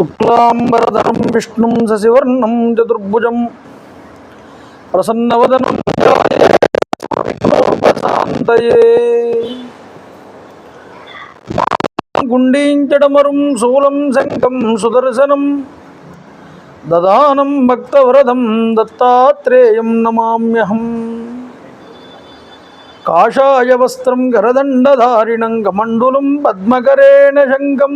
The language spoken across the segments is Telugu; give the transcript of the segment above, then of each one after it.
శుక్లాంబరధరం విష్ణుం శశివర్ణం చతుర్భుజం ప్రసన్నవదనం ధ్యాయేత్సర్వవిఘ్నోపశాంతయే. గుండీంచడమరుం శూలం శంఖం సుదర్శనం దదానం భక్తవరదం దత్తాత్రేయం నమామ్యహం. కాషాయ వస్త్రం గరదండధారిణం కమండూలం పద్మకరేణ శంఖం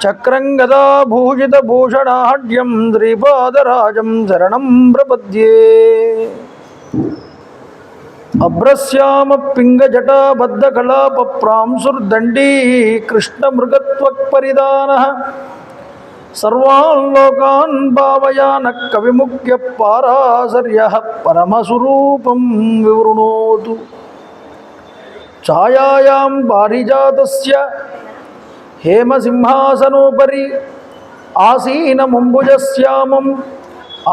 చక్రం గదా భూషిత భూషణాఢ్యం శ్రీపాదరాజం శరణం ప్రపద్యే. అభ్రశ్యామ పింగజటాబద్ధకళాపప్రాంసుర్దండీ కృష్ణమృగత్వక్పరిదానః సర్వాన్ లోకాన్ భావయాన కవిముఖ్య పారాశర్యః పరమస్వరూపం వివృణోతు. ఛాయాయాం పారిజాతస్య హేమసింహాసనోపరి ఆసీనమంబుజశ్యామం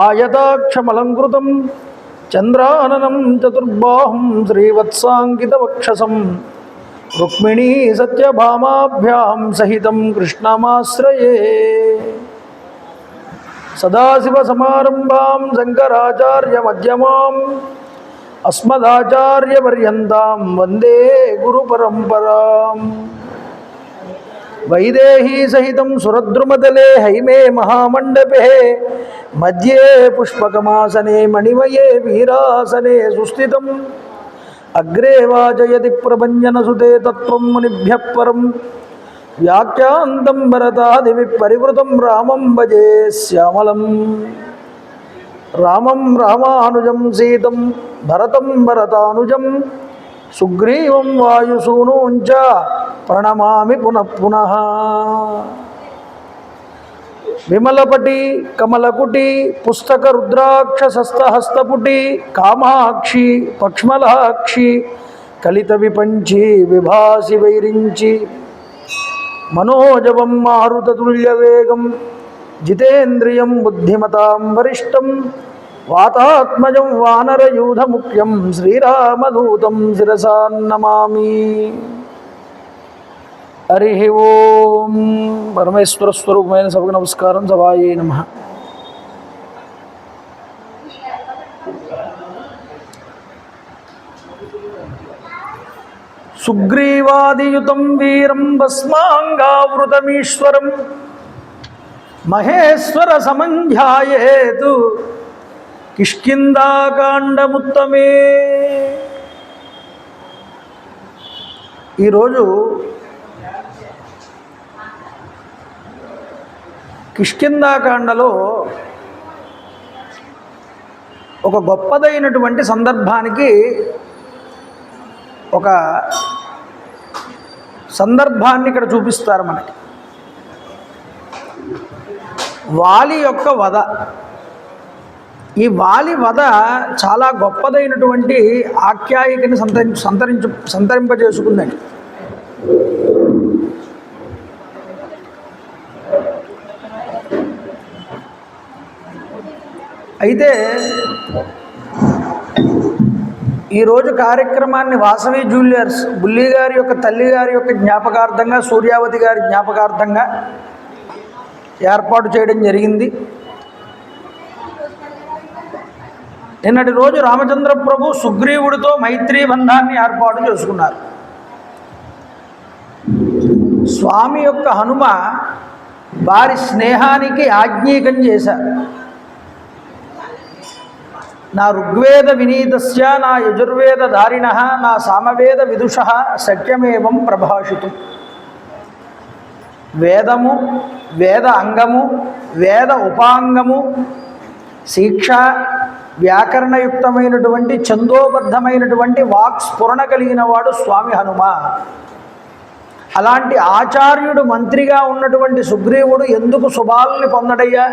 ఆయతాక్షమలంకృతం చంద్రాననం చతుర్బాహుం శ్రీవత్సాంకితవక్షసం రుక్మిణీ సత్యభామాభ్యాం సహితం కృష్ణమాశ్రయే. సదాశివసమారంభాం శంకరాచార్యమధ్యమాం అస్మదాచార్యపర్యంతాం వందే గురుపరంపరాం. వైదేహీ సహితం సురద్రుమతలే హైమే మహామండపే మధ్యే పుష్పకమాసనే మణిమయే వీరాసనే సుస్థితం. అగ్రే వాచయతి ప్రభంజనసుతే తత్వం మునిభ్యః పరం వ్యాఖ్యాంతం భరతాదివి పరివృతం రామం భజే శ్యామలం. రామం రామానుజం సీతం భరతం భరతానుజం సుగ్రీవం వాయుసూనూంచ ప్రణమామి పునః పునః. విమలపటి కమలకుటి పుస్తక రుద్రాక్షసస్తహస్తపుటి కామాక్షి పక్ష్మలాక్షి కలిత విపంచి విభాసి వైరించి మనోజవం మారుతతుల్యవేగం జితేంద్రియం బుద్ధిమతాం వరిష్టం వాతాత్మజం వానరయూధముఖ్యం శ్రీరామదూతం శిరసా నమామి. హరి ఓం. పరమేశ్వర స్వరూపమైన సభకు నమస్కారం. సభాయే నమః. సుగ్రీవాదియుతం వీరం భస్మాంగావృతమీశ్వరం మహేశ్వర సమంధ్యాయేతు కిష్కింధాకాండముత్తమే. ఈరోజు కిష్కింధాకాండలో ఒక గొప్పదైనటువంటి సందర్భానికి ఒక సందర్భాన్ని ఇక్కడ చూపిస్తారు మనకి. వాలి యొక్క వధ. ఈ వాలి వధ చాలా గొప్పదైనటువంటి ఆఖ్యాయికని సంతరింపజేసుకుందండి. అయితే ఈరోజు కార్యక్రమాన్ని వాసవి జ్యువెలర్స్ బుల్లి గారి యొక్క తల్లి గారి యొక్క జ్ఞాపకార్థంగా సూర్యావతి గారి జ్ఞాపకార్థంగా ఏర్పాటు చేయడం జరిగింది. నిన్నటి రోజు రామచంద్ర ప్రభు సుగ్రీవుడితో మైత్రీ బంధాన్ని ఏర్పాటు చేసుకున్నారు. స్వామి యొక్క హనుమ వారి స్నేహానికి ఆజ్ఞీకం చేశారు. నా ఋగ్వేద వినీతస్య నా యజుర్వేద ధారిణః నా సామవేద విదుషః సత్యమేవం ప్రభాషితుం. వేదము, వేద అంగము, వేద ఉపాంగము, శిక్ష, వ్యాకరణయుక్తమైనటువంటి ఛందోబద్ధమైనటువంటి వాక్ స్ఫురణ కలిగిన వాడు స్వామి హనుమ. అలాంటి ఆచార్యుడు మంత్రిగా ఉన్నటువంటి సుగ్రీవుడు ఎందుకు శుభాలని పొందడయ్యా?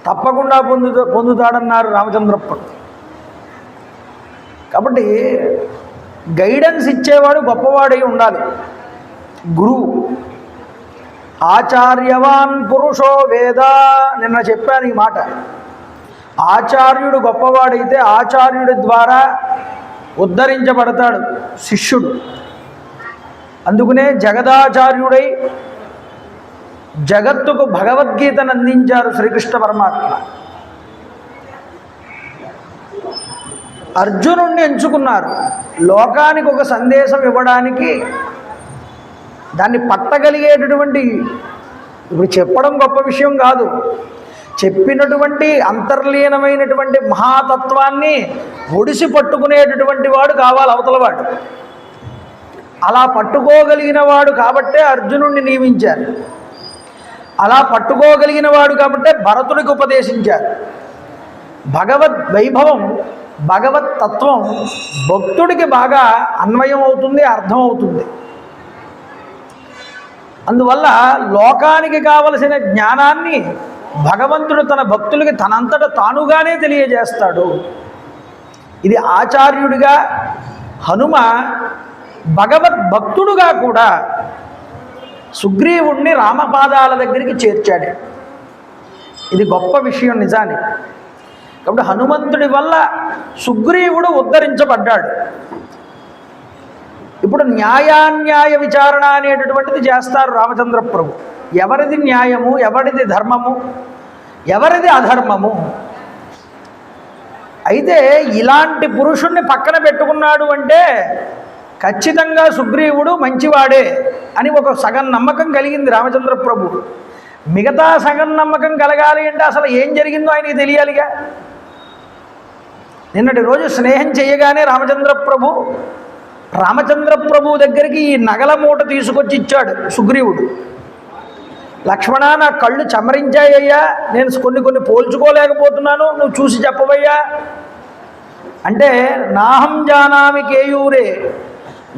తప్పకుండా పొందుతాడన్నారు రామచంద్రప్పడు. కాబట్టి గైడెన్స్ ఇచ్చేవాడు గొప్పవాడై ఉండాలి. గురువు ఆచార్యవాన్ పురుషో వేద. నిన్న చెప్పాను ఈ మాట. ఆచార్యుడు గొప్పవాడైతే ఆచార్యుడి ద్వారా ఉద్ధరించబడతాడు శిష్యుడు. అందుకనే జగదాచార్యుడై జగత్తుకు భగవద్గీతను అందించారు శ్రీకృష్ణ పరమాత్మ. అర్జునుణ్ణి ఎంచుకున్నారు లోకానికి ఒక సందేశం ఇవ్వడానికి. దాన్ని పట్టగలిగేటటువంటి, ఇప్పుడు చెప్పడం గొప్ప విషయం కాదు, చెప్పినటువంటి అంతర్లీనమైనటువంటి మహాతత్వాన్ని ఒడిసి పట్టుకునేటటువంటి వాడు కావాలి అవతలవాడు. అలా పట్టుకోగలిగిన వాడు కాబట్టే అర్జునుడిని నియమించారు. అలా పట్టుకోగలిగిన వాడు కాబట్టే భరతుడికి ఉపదేశించారు. భగవద్ వైభవం, భగవత్ తత్వం భక్తుడికి బాగా అన్వయం అవుతుంది, అర్థం అవుతుంది. అందువల్ల లోకానికి కావలసిన జ్ఞానాన్ని భగవంతుడు తన భక్తులకి తనంతట తానుగానే తెలియజేస్తాడు. ఇది ఆచార్యుడిగా హనుమ భగవద్భక్తుడుగా కూడా సుగ్రీవుణ్ణి రామపాదాల దగ్గరికి చేర్చాడు. ఇది గొప్ప విషయం నిజానికి. కాబట్టి హనుమంతుడి వల్ల సుగ్రీవుడు ఉద్ధరించబడ్డాడు. ఇప్పుడు న్యాయాన్యాయ విచారణ అనేటటువంటిది చేస్తారు రామచంద్ర ప్రభు. ఎవరిది న్యాయము, ఎవరిది ధర్మము, ఎవరిది అధర్మము. అయితే ఇలాంటి పురుషుణ్ణి పక్కన పెట్టుకున్నాడు అంటే ఖచ్చితంగా సుగ్రీవుడు మంచివాడే అని ఒక సగం నమ్మకం కలిగింది రామచంద్ర ప్రభు. మిగతా సగం నమ్మకం కలగాలి అంటే అసలు ఏం జరిగిందో ఆయనకి తెలియాలిగా. నిన్నటి రోజు స్నేహం చేయగానే రామచంద్ర ప్రభు దగ్గరికి ఈ నగల మూట తీసుకొచ్చి ఇచ్చాడు సుగ్రీవుడు. లక్ష్మణ, నా కళ్ళు చమరించాయ్యా, నేను కొన్ని పోల్చుకోలేకపోతున్నాను, నువ్వు చూసి చెప్పవయ్యా అంటే, నాహం జానామి కేయూరే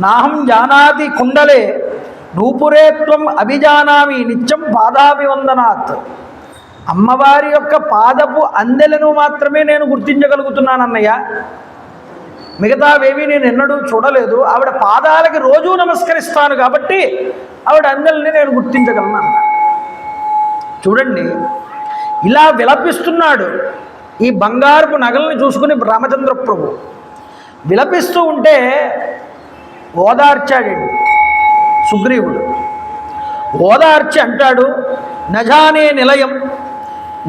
నాహం జానాతి కుండలే నూపురే త్వం అభిజానామి నిత్యం పాదాభివందనాత్. అమ్మవారి యొక్క పాదపు అందెలను మాత్రమే నేను గుర్తించగలుగుతున్నానన్నయ్య, మిగతావేవి నేను ఎన్నడూ చూడలేదు. ఆవిడ పాదాలకి రోజూ నమస్కరిస్తాను కాబట్టి ఆవిడ అందెల్ని నేను గుర్తించగలను అన్న. చూడండి, ఇలా విలపిస్తున్నాడు. ఈ బంగారపు నగల్ని చూసుకుని రామచంద్ర ప్రభు విలపిస్తూ ఉంటే ఓదార్చాడండి సుగ్రీవుడు. ఓదార్చి అంటాడు, నజానే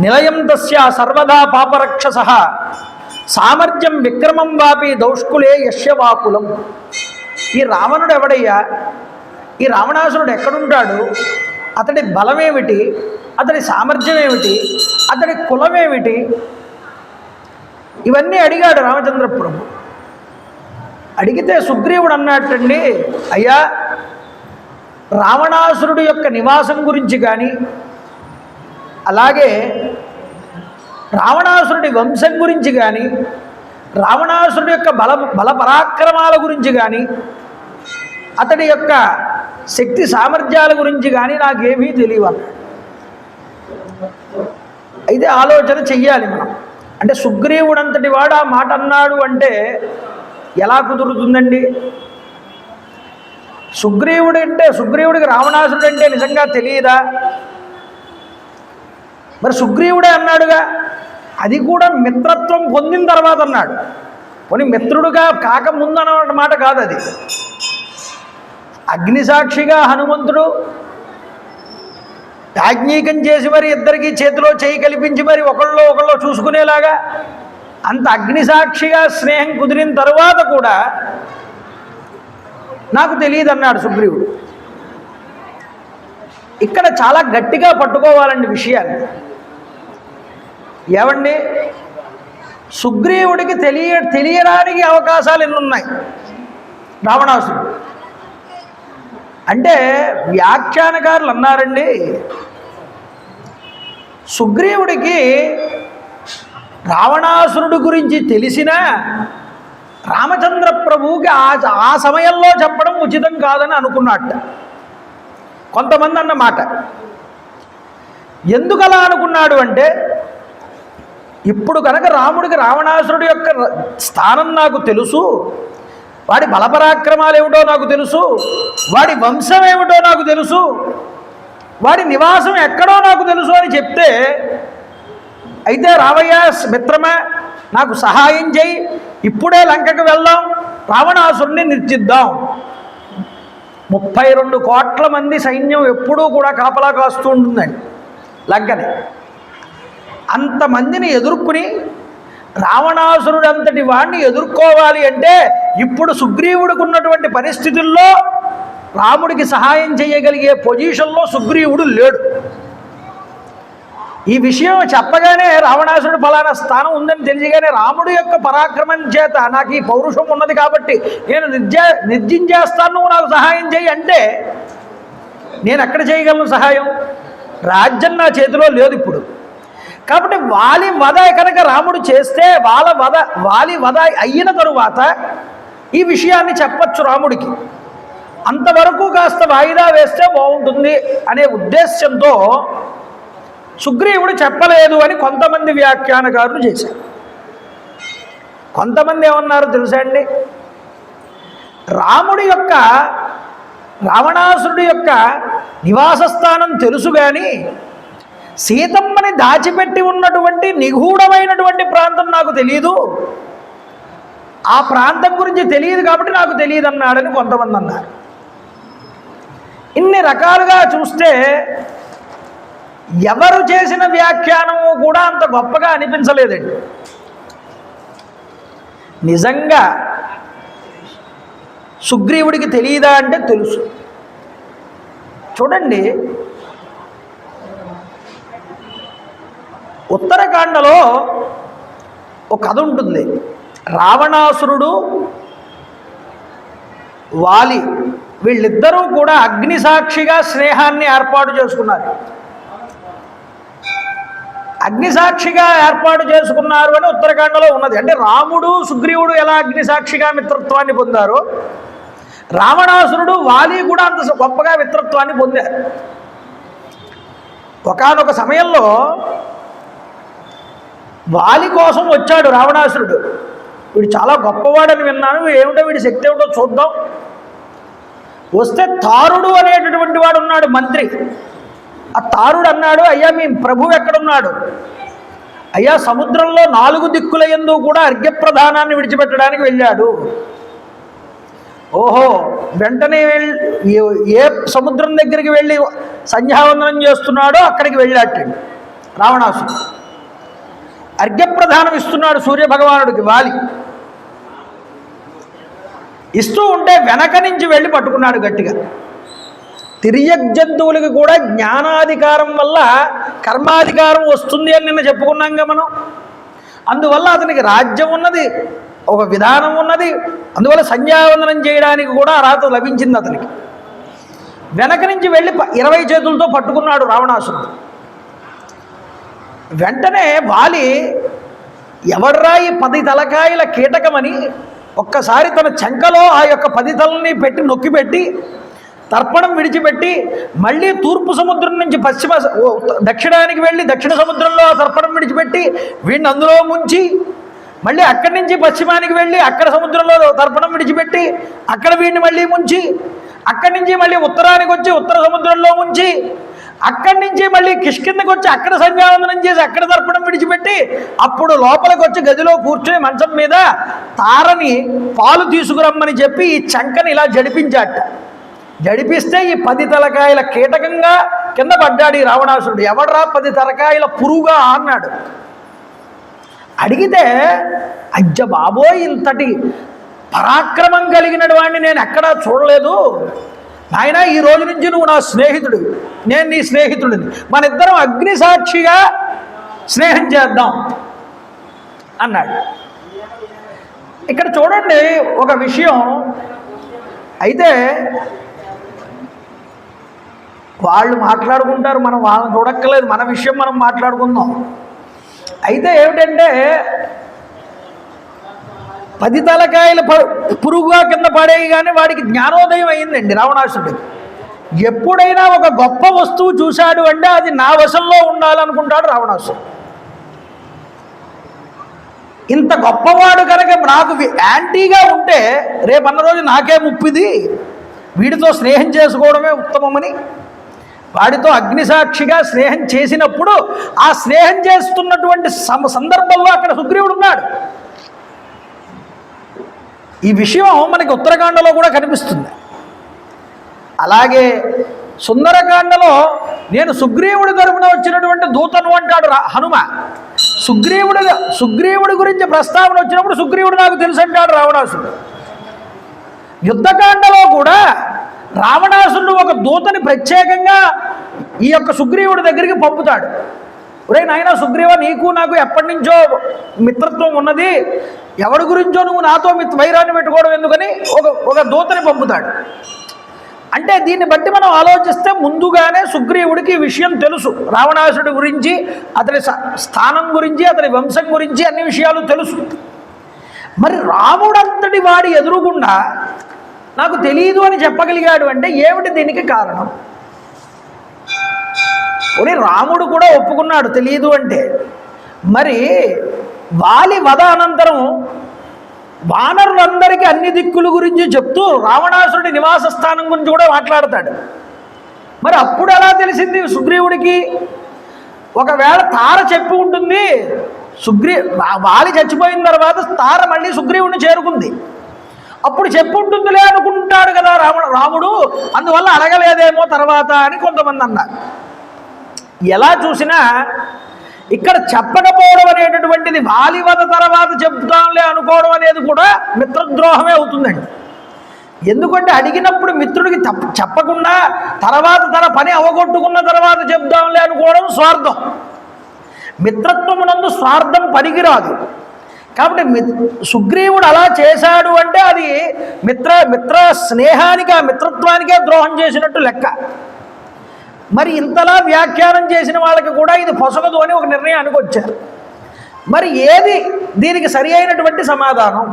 నిలయం తస్య సర్వదా పాపరక్షస సామర్థ్యం విక్రమం వాపి దౌష్కులే యశ్యవాకులం. ఈ రావణుడు ఎవడయ్యా? ఈ రావణాసురుడు ఎక్కడుంటాడు? అతడి బలమేమిటి? అతడి సామర్థ్యం ఏమిటి? అతడి కులమేమిటి? ఇవన్నీ అడిగాడు రామచంద్ర ప్రభు. అడిగితే సుగ్రీవుడు అన్నట్టండి, అయ్యా, రావణాసురుడు యొక్క నివాసం గురించి కానీ, అలాగే రావణాసురుడి వంశం గురించి కానీ, రావణాసురుడి యొక్క బల పరాక్రమాల గురించి కానీ, అతడి యొక్క శక్తి సామర్థ్యాల గురించి కానీ నాకేమీ తెలియదు. అయితే ఆలోచన చెయ్యాలి మనం. అంటే సుగ్రీవుడంతటి వాడు ఆ మాట అన్నాడు అంటే ఎలా కుదురుతుందండి? సుగ్రీవుడికి రావణాసురుడు అంటే నిజంగా తెలియదా? మరి సుగ్రీవుడే అన్నాడుగా, అది కూడా మిత్రత్వం పొందిన తర్వాత అన్నాడు. పోనీ మిత్రుడుగా కాకముందు అన్న మాట కాదు అది. అగ్నిసాక్షిగా హనుమంతుడు యాజ్ఞీకం చేసి మరి ఇద్దరికి చేతిలో చేయి కల్పించి మరి ఒకళ్ళో చూసుకునేలాగా అంత అగ్నిసాక్షిగా స్నేహం కుదిరిన తరువాత కూడా నాకు తెలియదు అన్నాడు సుగ్రీవుడు. ఇక్కడ చాలా గట్టిగా పట్టుకోవాలండి విషయాన్ని. ఏమండి, సుగ్రీవుడికి తెలియడానికి అవకాశాలు ఎన్నున్నాయి రావణాసురుడు అంటే. వ్యాఖ్యానకారులు అన్నారండి, సుగ్రీవుడికి రావణాసురుడు గురించి తెలిసినా రామచంద్ర ప్రభువుకి ఆ సమయంలో చెప్పడం ఉచితం కాదని అనుకున్నట్ట కొంతమంది అన్నమాట. ఎందుకు అలా అనుకున్నాడు అంటే, ఇప్పుడు కనుక రాముడికి రావణాసురుడి యొక్క స్థానం నాకు తెలుసు, వాడి బలపరాక్రమాలు ఏమిటో నాకు తెలుసు, వాడి వంశం ఏమిటో నాకు తెలుసు, వాడి నివాసం ఎక్కడో నాకు తెలుసు అని చెప్తే, అయితే రావయ్య మిత్రమా, నాకు సహాయం చేయి, ఇప్పుడే లంకకు వెళ్దాం, రావణాసురుణ్ణి నిర్జిద్దాం, 32 కోట్ల మంది సైన్యం ఎప్పుడూ కూడా కాపలా కాస్తూ ఉంటుందండి లంకని. అంతమందిని ఎదుర్కొని రావణాసురుడు అంతటి వాడిని ఎదుర్కోవాలి అంటే ఇప్పుడు సుగ్రీవుడికి ఉన్నటువంటి పరిస్థితుల్లో రాముడికి సహాయం చేయగలిగే పొజిషన్లో సుగ్రీవుడు లేడు. ఈ విషయం చెప్పగానే రావణాసురుడు ఫలానా స్థానం ఉందని తెలియగానే రాముడి యొక్క పరాక్రమం చేత నాకు ఈ పౌరుషం ఉన్నది కాబట్టి నేను నిర్జించేస్తాను, నువ్వు నాకు సహాయం చేయి అంటే నేను ఎక్కడ చేయగలను సహాయం? రాజ్యం నా చేతిలో లేదు ఇప్పుడు. కాబట్టి వాలి వధ కనుక రాముడు చేస్తే వాలి వధ అయిన తరువాత ఈ విషయాన్ని చెప్పచ్చు రాముడికి. అంతవరకు కాస్త వాయిదా వేస్తే బాగుంటుంది అనే ఉద్దేశ్యంతో సుగ్రీవుడు చెప్పలేదు అని కొంతమంది వ్యాఖ్యానకారులు చేశారు. కొంతమంది ఏమన్నారు తెలుసా అండి, రావణాసురుడి యొక్క నివాస స్థానం తెలుసు కానీ సీతమ్మని దాచిపెట్టి ఉన్నటువంటి నిగూఢమైనటువంటి ప్రాంతం నాకు తెలియదు, ఆ ప్రాంతం గురించి తెలియదు కాబట్టి నాకు తెలియదు అన్నాడని కొంతమంది అన్నారు. ఇన్ని రకాలుగా చూస్తే ఎవరు చేసిన వ్యాఖ్యానము కూడా అంత గొప్పగా అనిపించలేదండి. నిజంగా సుగ్రీవుడికి తెలియదా అంటే తెలుసు. చూడండి, ఉత్తరాఖండలో ఒక కథ ఉంటుంది. రావణాసురుడు వాలి వీళ్ళిద్దరూ కూడా అగ్నిసాక్షిగా స్నేహాన్ని ఏర్పాటు చేసుకున్నారు. అగ్నిసాక్షిగా ఏర్పాటు చేసుకున్నారు అని ఉత్తరాఖండలో ఉన్నది. అంటే రాముడు సుగ్రీవుడు ఎలా అగ్నిసాక్షిగా మిత్రత్వాన్ని పొందారో రావణాసురుడు వాలి కూడా అంత గొప్పగా మిత్రత్వాన్ని పొందారు. ఒకానొక సమయంలో వాలి కోసం వచ్చాడు రావణాసురుడు. వీడు చాలా గొప్పవాడని విన్నాను, ఏమిటో వీడి శక్తి ఏమిటో చూద్దాం. వస్తే తారుడు అనేటటువంటి వాడు ఉన్నాడు మంత్రి. ఆ తారుడు అన్నాడు, అయ్యా మీ ప్రభువు ఎక్కడున్నాడు? అయ్యా సముద్రంలో 4 దిక్కుల యందు కూడా అర్ఘ్యప్రదానాన్ని విడిచిపెట్టడానికి వెళ్ళాడు. ఓహో, వెంటనే ఏ సముద్రం దగ్గరికి వెళ్ళి సంధ్యావందనం చేస్తున్నాడో అక్కడికి వెళ్ళాటండి రావణాసుడు. అర్ఘ్యప్రదానం ఇస్తున్నాడు సూర్యభగవానుడికి వాలి. ఇస్తూ ఉంటే వెనక నుంచి వెళ్ళి పట్టుకున్నాడు గట్టిగా. తిర్యక్ జంతువులకి కూడా జ్ఞానాధికారం వల్ల కర్మాధికారం వస్తుంది అని నిన్న చెప్పుకున్నాంగా మనం. అందువల్ల అతనికి రాజ్యం ఉన్నది, ఒక విధానం ఉన్నది, అందువల్ల సంధ్యావందనం చేయడానికి కూడా అర్హత లభించింది అతనికి. వెనక నుంచి వెళ్ళి 20 చేతులతో పట్టుకున్నాడు రావణాసురుడు. వెంటనే వాలి ఎవడ్రా ఈ 10 తలకాయల కీటకమని ఒక్కసారి తన చంకలో ఆ యొక్క 10 తలని పెట్టి నొక్కిపెట్టి తర్పణం విడిచిపెట్టి మళ్ళీ తూర్పు సముద్రం నుంచి దక్షిణానికి వెళ్ళి దక్షిణ సముద్రంలో ఆ తర్పణం విడిచిపెట్టి వీడిని అందులో ముంచి మళ్ళీ అక్కడి నుంచి పశ్చిమానికి వెళ్ళి అక్కడ సముద్రంలో తర్పణం విడిచిపెట్టి అక్కడ వీడిని మళ్ళీ ముంచి అక్కడి నుంచి మళ్ళీ ఉత్తరానికి వచ్చి ఉత్తర సముద్రంలో ముంచి అక్కడి నుంచి మళ్ళీ కిష్కిందకి వచ్చి అక్కడ సంధ్యావందనం చేసి అక్కడ తర్పణం విడిచిపెట్టి అప్పుడు లోపలికి వచ్చి గదిలో కూర్చొని మంచం మీద తారని పాలు తీసుకురమ్మని చెప్పి ఈ చంకని ఇలా జడిపించాట. జడిపిస్తే ఈ 10 తలకాయల కీటకంగా కింద పడ్డాడు ఈ రావణాసురుడు. ఎవడ్రా 10 తలకాయల పురుగా అన్నాడు. అడిగితే అజ్జ బాబోయ్, ఇంతటి పరాక్రమం కలిగిన వాడిని నేను ఎక్కడా చూడలేదు నాయన, ఈ రోజు నుంచి నువ్వు నా స్నేహితుడు, నేను నీ స్నేహితుడిని, మన ఇద్దరం అగ్నిసాక్షిగా స్నేహం చేద్దాం అన్నాడు. ఇక్కడ చూడండి ఒక విషయం. అయితే వాళ్ళు మాట్లాడుకుంటారు, మనం వాళ్ళని చూడక్కర్లేదు, మన విషయం మనం మాట్లాడుకుందాం. అయితే ఏమిటంటే 10 తలకాయల పురుగుగా కింద పడేయి కానీ వాడికి జ్ఞానోదయం అయిందండి రావణాసుడికి. ఎప్పుడైనా ఒక గొప్ప వస్తువు చూశాడు అంటే అది నా వశంలో ఉండాలనుకుంటాడు రావణాసుడు. ఇంత గొప్పవాడు కనుక నాకు యాంటీగా ఉంటే రేపన్న రోజు నాకే ముప్పిది, వీడితో స్నేహం చేసుకోవడమే ఉత్తమమని వాడితో అగ్నిసాక్షిగా స్నేహం చేసినప్పుడు ఆ స్నేహం చేస్తున్నటువంటి సందర్భంలో అక్కడ సుగ్రీవుడు ఉన్నాడు. ఈ విషయం మనకి ఉత్తరాఖండలో కూడా కనిపిస్తుంది. అలాగే సుందరకాండలో నేను సుగ్రీవుడి తరపున వచ్చినటువంటి దూతను అంటాడు హనుమ. సుగ్రీవుడి గురించి ప్రస్తావన వచ్చినప్పుడు సుగ్రీవుడు నాకు తెలుసు అంటాడు రావణాసురుడు. యుద్ధకాండలో కూడా రావణాసురుడు ఒక దూతని ప్రత్యేకంగా ఈ యొక్క సుగ్రీవుడి దగ్గరికి పంపుతాడు. ఒరే నాయనా సుగ్రీవ, నీకు నాకు ఎప్పటి నుంచో మిత్రత్వం ఉన్నది, ఎవడి గురించో నువ్వు నాతో వైరాన్ని పెట్టుకోవడం ఎందుకని ఒక దూతని పంపుతాడు. అంటే దీన్ని బట్టి మనం ఆలోచిస్తే ముందుగానే సుగ్రీవుడికి ఈ విషయం తెలుసు, రావణాసురుడి గురించి, అతని స్థానం గురించి, అతని వంశం గురించి అన్ని విషయాలు తెలుసు. మరి రాముడంతటి వాడి ఎదురుగుండా నాకు తెలియదు అని చెప్పగలిగాడు అంటే ఏమిటి దీనికి కారణం? ఒరే రాముడు కూడా ఒప్పుకున్నాడు తెలియదు అంటే. మరి వాలి వధ అనంతరం వానరులందరికీ అన్ని దిక్కుల గురించి చెప్తూ రావణాసురుడి నివాస స్థానం గురించి కూడా మాట్లాడతాడు. మరి అప్పుడు ఎలా తెలిసింది సుగ్రీవుడికి? ఒకవేళ తార చెప్పి ఉంటుంది, వాలి చచ్చిపోయిన తర్వాత తార మళ్ళీ సుగ్రీవుడిని చేరుకుంది, అప్పుడు చెప్పుంటుందిలే అనుకుంటాడు కదా రాముడు, అందువల్ల అడగలేదేమో తర్వాత అని కొంతమంది అన్నారు. ఎలా చూసినా ఇక్కడ చెప్పకపోవడం అనేటటువంటిది వాలివద తర్వాత చెప్తాంలే అనుకోవడం అనేది కూడా మిత్రద్రోహమే అవుతుందండి. ఎందుకంటే అడిగినప్పుడు మిత్రుడికి చెప్పకుండా తర్వాత తన పని అవగొట్టుకున్న తర్వాత చెప్దాంలే అనుకోవడం స్వార్థం. మిత్రత్వమునందు స్వార్థం పనికిరాదు. కాబట్టి సుగ్రీవుడు అలా చేశాడు అంటే అది మిత్ర స్నేహానికి, ఆ మిత్రత్వానికే ద్రోహం చేసినట్టు లెక్క. మరి ఇంతలా వ్యాఖ్యానం చేసిన వాళ్ళకి కూడా ఇది పొసగదు అని ఒక నిర్ణయానికి వచ్చారు. మరి ఏది దీనికి సరి అయినటువంటి సమాధానం?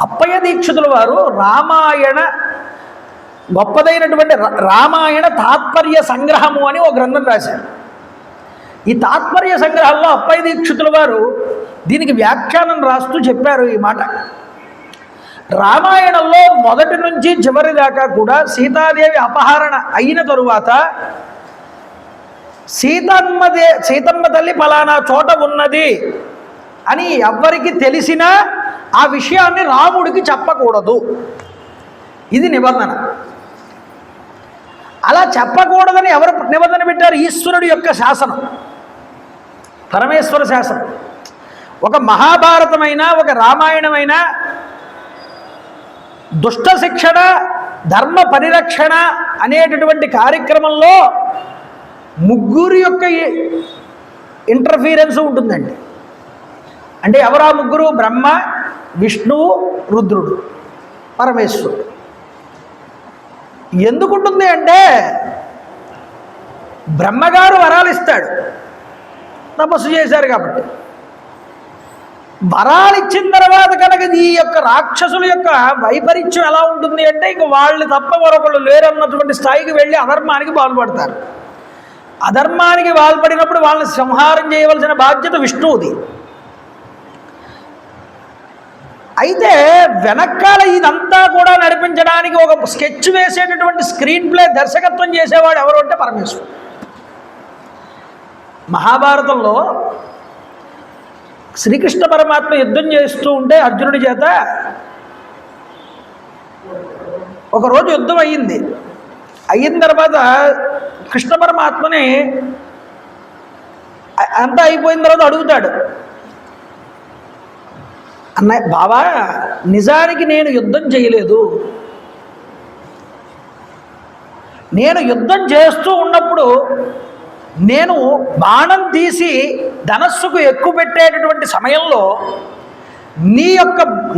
అప్పయ్య దీక్షితుల వారు రామాయణ గొప్పదైనటువంటి రామాయణ తాత్పర్య సంగ్రహము అని ఒక గ్రంథం రాశారు. ఈ తాత్పర్య సంగ్రహంలో అప్పయ్య దీక్షితుల వారు దీనికి వ్యాఖ్యానం రాస్తూ చెప్పారు ఈ మాట. రామాయణంలో మొదటి నుంచి చివరి దాకా కూడా సీతాదేవి అపహరణ అయిన తరువాత సీతమ్మ తల్లి ఫలానా చోట ఉన్నది అని ఎవ్వరికి తెలిసినా ఆ విషయాన్ని రాముడికి చెప్పకూడదు, ఇది నిబంధన. అలా చెప్పకూడదని ఎవరు నిబంధన పెట్టారు? ఈశ్వరుడి యొక్క శాసనం, పరమేశ్వర శాసనం. ఒక మహాభారతమైన ఒక రామాయణమైన దుష్ట శిక్షణ, ధర్మ పరిరక్షణ అనేటటువంటి కార్యక్రమంలో ముగ్గురు యొక్క ఇంటర్ఫీరెన్స్ ఉంటుందండి. అంటే ఎవరా ముగ్గురు? బ్రహ్మ, విష్ణువు, రుద్రుడు, పరమేశ్వరుడు. ఎందుకుంటుంది అంటే బ్రహ్మగారు వరాలు ఇస్తాడు, తపస్సు చేశారు కాబట్టి. వరాలు ఇచ్చిన తర్వాత కనుక ఈ యొక్క రాక్షసుల యొక్క వైపరీత్యం ఎలా ఉంటుంది అంటే ఇంక వాళ్ళు తప్ప మరొకళ్ళు లేరన్నటువంటి స్థాయికి వెళ్ళి అధర్మానికి పాల్పడతారు. అధర్మానికి పాల్పడినప్పుడు వాళ్ళని సంహారం చేయవలసిన బాధ్యత విష్ణువుది. అయితే వెనకాల ఇదంతా కూడా నడిపించడానికి ఒక స్కెచ్ వేసేటటువంటి స్క్రీన్ ప్లే దర్శకత్వం చేసేవాడు ఎవరు అంటే పరమేశ్వరుడు. మహాభారతంలో శ్రీకృష్ణ పరమాత్మ యుద్ధం చేస్తూ ఉంటే అర్జునుడి చేత ఒకరోజు యుద్ధం అయిన తర్వాత కృష్ణ పరమాత్మని అంతా అయిపోయిన తర్వాత అడుగుతాడు, అన్నయ్య బావా నిజానికి నేను యుద్ధం చేయలేదు, నేను యుద్ధం చేస్తూ ఉన్నప్పుడు నేను బాణం తీసి ధనస్సుకు ఎక్కువ పెట్టేటటువంటి సమయంలో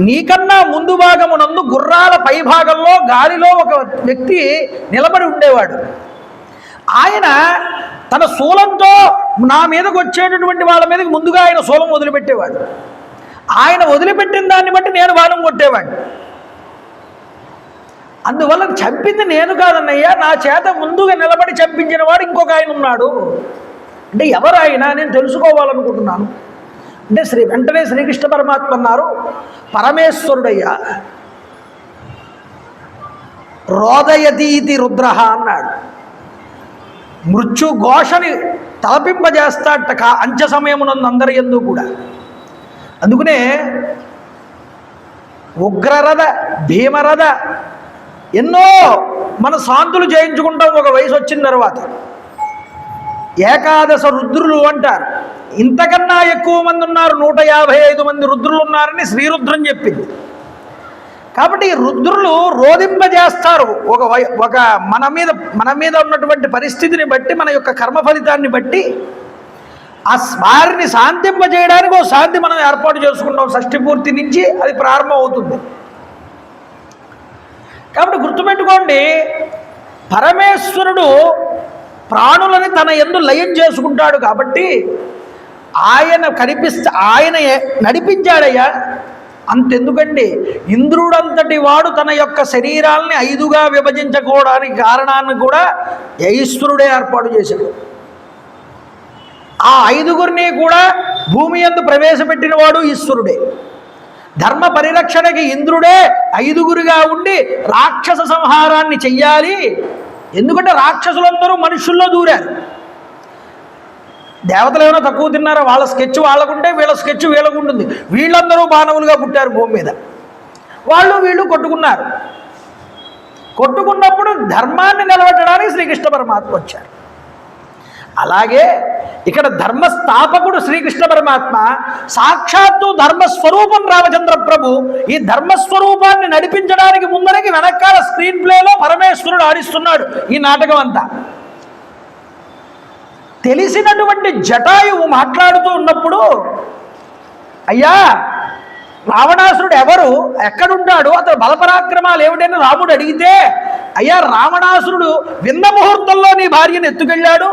నీకన్నా ముందు భాగమునందు గుర్రాల పై భాగంలో గాలిలో ఒక వ్యక్తి నిలబడి ఉండేవాడు. ఆయన తన శూలంతో నా మీదకు వచ్చేటటువంటి వాళ్ళ మీదకి ముందుగా ఆయన శూలం వదిలిపెట్టేవాడు. ఆయన వదిలిపెట్టిన దాన్ని బట్టి నేను బాణం కొట్టేవాడిని. అందువల్ల చంపింది నేను కాదన్నయ్యా, నా చేత ముందుగా నిలబడి చంపించిన వాడు ఇంకొక ఆయన ఉన్నాడు. అంటే ఎవరు ఆయన నేను తెలుసుకోవాలనుకుంటున్నాను. అంటే వెంటనే శ్రీకృష్ణ పరమాత్మ అన్నారు, పరమేశ్వరుడయ్యా, రోదయతీతి రుద్ర అన్నాడు. మృత్యు ఘోషని తలపింపజేస్తాట అంత్య సమయమునందు అందరి యందు కూడా. అందుకనే ఉగ్రరథ, భీమరథ, ఎన్నో మన శాంతులు చేయించుకుంటాం ఒక వయసు వచ్చిన తర్వాత. ఏకాదశ రుద్రులు అంటారు. ఇంతకన్నా ఎక్కువ మంది ఉన్నారు, 155 మంది రుద్రులు ఉన్నారని శ్రీరుద్రం చెప్పింది. కాబట్టి ఈ రుద్రులు రోధింపజేస్తారు ఒక మన మీద ఉన్నటువంటి పరిస్థితిని బట్టి, మన యొక్క కర్మ ఫలితాన్ని బట్టి ఆ వారిని శాంతింపజేయడానికి ఒక శాంతి మనం ఏర్పాటు చేసుకుంటాం. షష్ఠి పూర్తి నుంచి అది ప్రారంభం అవుతుంది. కాబట్టి గుర్తుపెట్టుకోండి, పరమేశ్వరుడు ప్రాణులని తన యందు లయం చేసుకుంటాడు. కాబట్టి ఆయన ఆయన నడిపించాడయ్యా. అంతెందుకండి, ఇంద్రుడంతటి వాడు తన యొక్క శరీరాల్ని 5గా విభజించుకోవడానికి కారణాన్ని కూడా ఈశ్వరుడే ఏర్పాటు చేశాడు. ఆ 5గురిని కూడా భూమి యందు ప్రవేశపెట్టిన వాడు ఈశ్వరుడే. ధర్మ పరిరక్షణకి ఇంద్రుడే 5గురిగా ఉండి రాక్షస సంహారాన్ని చెయ్యాలి. ఎందుకంటే రాక్షసులందరూ మనుషుల్లో దూరారు. దేవతలు ఏమైనా తక్కువ తిన్నారా? వాళ్ళ స్కెచ్ వాళ్ళకుంటే వీళ్ళ స్కెచ్ వీళ్ళకు ఉంటుంది. వీళ్ళందరూ మానవులుగా పుట్టారు భూమి మీద. వీళ్ళు కొట్టుకున్నారు. కొట్టుకున్నప్పుడు ధర్మాన్ని నిలబెట్టడానికి శ్రీకృష్ణ పరమాత్మ వచ్చారు. అలాగే ఇక్కడ ధర్మస్థాపకుడు శ్రీకృష్ణ పరమాత్మ, సాక్షాత్తు ధర్మస్వరూపం రామచంద్ర ప్రభు. ఈ ధర్మస్వరూపాన్ని నడిపించడానికి ముందరికి వెనకాల స్క్రీన్ ప్లేలో పరమేశ్వరుడు ఆడిస్తున్నాడు ఈ నాటకం అంతా. తెలిసినటువంటి జటాయువు మాట్లాడుతూ ఉన్నప్పుడు, అయ్యా రావణాసురుడు ఎవరు, ఎక్కడుంటాడు, అతను బలపరాక్రమాలు ఏమిటని రాముడు అడిగితే, అయ్యా రావణాసురుడు విన్న ముహూర్తంలో నీ భార్యను ఎత్తుకెళ్ళాడు,